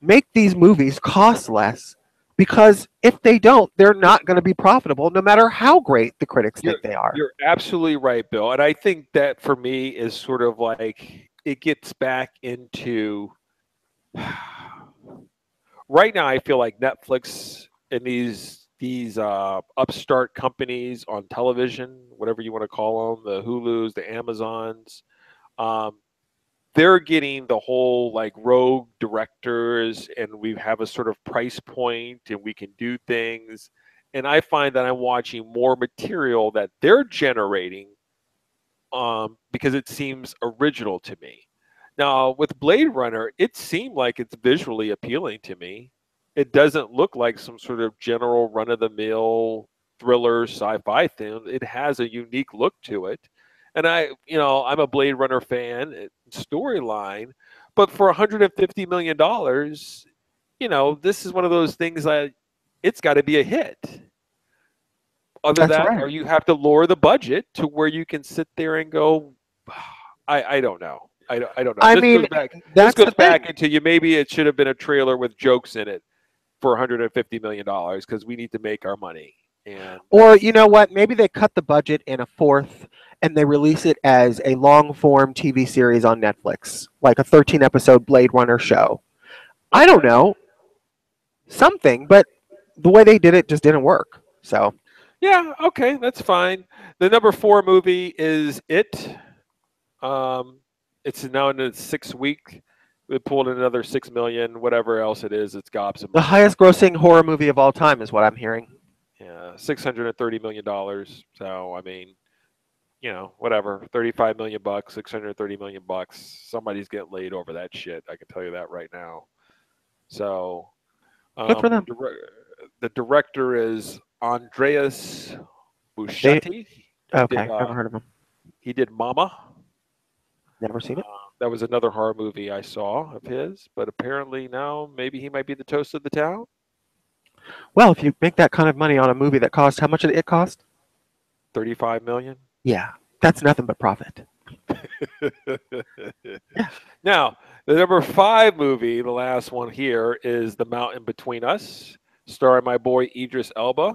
Speaker 2: make these movies cost less because if they don't, they're not going to be profitable no matter how great the critics
Speaker 1: You're
Speaker 2: think they are.
Speaker 1: you're absolutely right, Bill. And I think that for me is sort of like it gets back into right now. I feel like Netflix and these upstart companies on television, whatever you want to call them, the Hulus, the Amazons, um, they're getting the whole like rogue directors, and we have a sort of price point, and we can do things. And I find that I'm watching more material that they're generating because it seems original to me. Now, with Blade Runner, it seemed like it's visually appealing to me. It doesn't look like some sort of general run of the mill thriller sci-fi thing. It has a unique look to it. And I'm a Blade Runner fan, storyline, but for $150 million, this is one of those things that it's got to be a hit. Other
Speaker 2: That's
Speaker 1: than that,
Speaker 2: right.
Speaker 1: or you have to lower the budget to where you can sit there and go, I don't know. I don't know.
Speaker 2: I
Speaker 1: This
Speaker 2: mean,
Speaker 1: goes back. This
Speaker 2: that's the
Speaker 1: goes
Speaker 2: thing.
Speaker 1: back into you. Maybe it should have been a trailer with jokes in it for $150 million because we need to make our money. And
Speaker 2: Or you know what? Maybe they cut the budget in a fourth and they release it as a long form TV series on Netflix, like a 13 episode Blade Runner show. I don't know. Something, but the way they did it just didn't work. So,
Speaker 1: yeah, okay, that's fine. The number 4 movie is It. It's now in its 6th week. We pulled in another 6 million, whatever else it is. It's got some
Speaker 2: the
Speaker 1: money.
Speaker 2: highest grossing horror movie of all time is what I'm hearing.
Speaker 1: Yeah, $630 million. So I mean, whatever, 35 million bucks, 630 million bucks. Somebody's getting laid over that shit. I can tell you that right now. So,
Speaker 2: Good for them.
Speaker 1: the director is Andreas
Speaker 2: They,
Speaker 1: Muschietti.
Speaker 2: okay, never heard of him.
Speaker 1: He did Mama.
Speaker 2: Never seen it.
Speaker 1: That was another horror movie I saw of his, but apparently now maybe he might be the toast of the town.
Speaker 2: Well, if you make that kind of money on a movie that cost, how much did it cost?
Speaker 1: 35 million.
Speaker 2: Yeah, that's nothing but profit.
Speaker 1: Now, the number 5 movie, the last one here, is The Mountain Between Us, starring my boy Idris Elba.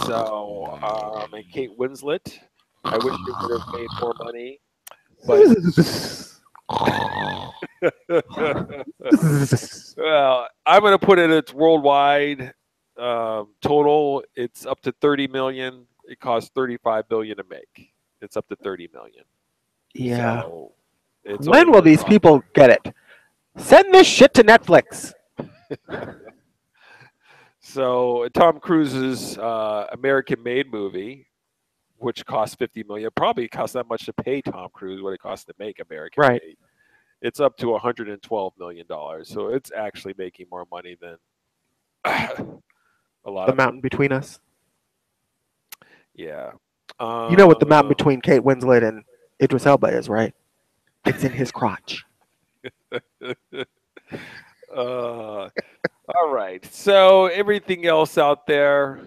Speaker 1: So, and Kate Winslet. I wish it would have made more money, but well, I'm going to put it its worldwide total. It's up to 30 million. It costs 35 billion to make. It's up to 30 million.
Speaker 2: Yeah.
Speaker 1: So it's
Speaker 2: When
Speaker 1: only
Speaker 2: will these
Speaker 1: gonna
Speaker 2: people get it? Send this shit to Netflix.
Speaker 1: So Tom Cruise's American-made movie, which cost 50 million, probably cost that much to pay Tom Cruise what it costs to make American-made.
Speaker 2: Right.
Speaker 1: It's up to $112 million, so it's actually making more money than a lot
Speaker 2: The
Speaker 1: of
Speaker 2: mountain between us.
Speaker 1: Yeah.
Speaker 2: You know what the mountain between Kate Winslet and Idris Elba is, right? It's in his crotch.
Speaker 1: All right. So everything else out there,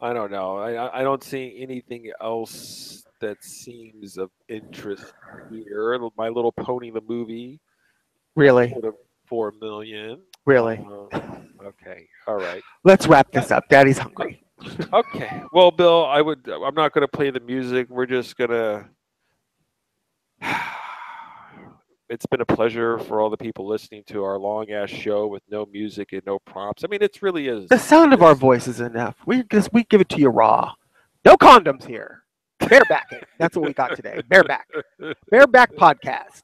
Speaker 1: I don't know. I don't see anything else that seems of interest here. My Little Pony, the movie,
Speaker 2: Really?
Speaker 1: sort of 4 million.
Speaker 2: Really?
Speaker 1: Okay. All right.
Speaker 2: Let's wrap this up. Daddy's hungry.
Speaker 1: Okay. Well, Bill, I'm not going to play the music. We're just going to. It's been a pleasure for all the people listening to our long ass show with no music and no prompts. I mean, it really is.
Speaker 2: The sound of our voice is enough. We give it to you raw. No condoms here. Barebacking. That's what we got today. Bareback. Bareback podcast.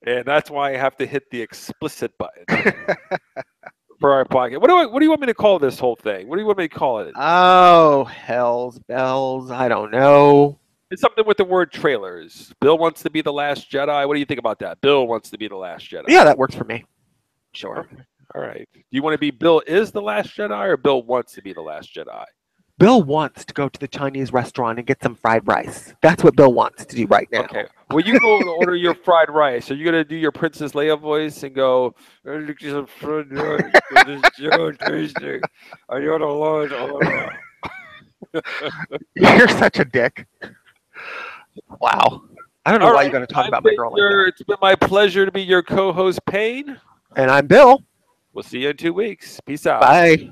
Speaker 1: And that's why I have to hit the explicit button for our podcast. What do you want me to call this whole thing? What do you want me to call it?
Speaker 2: Oh, hell's bells. I don't know.
Speaker 1: It's something with the word trailers. Bill wants to be the last Jedi. What do you think about that? Bill wants to be the last Jedi.
Speaker 2: Yeah, that works for me. Sure.
Speaker 1: Okay. All right. Do you want to be Bill is the last Jedi or Bill wants to be the last Jedi?
Speaker 2: Bill wants to go to the Chinese restaurant and get some fried rice. That's what Bill wants to do right now.
Speaker 1: Okay. Well, you go and order your fried rice. Are you gonna do your Princess Leia voice and go? "I look at some fried rice, but it's so tasty. I got a lot of-"
Speaker 2: You're such a dick. Wow. I don't know
Speaker 1: All
Speaker 2: why
Speaker 1: right.
Speaker 2: you're going to talk
Speaker 1: I've
Speaker 2: about my
Speaker 1: been
Speaker 2: girl like that.
Speaker 1: It's been my pleasure to be your co-host, Payne.
Speaker 2: And I'm Bill.
Speaker 1: We'll see you in 2 weeks. Peace out.
Speaker 2: Bye.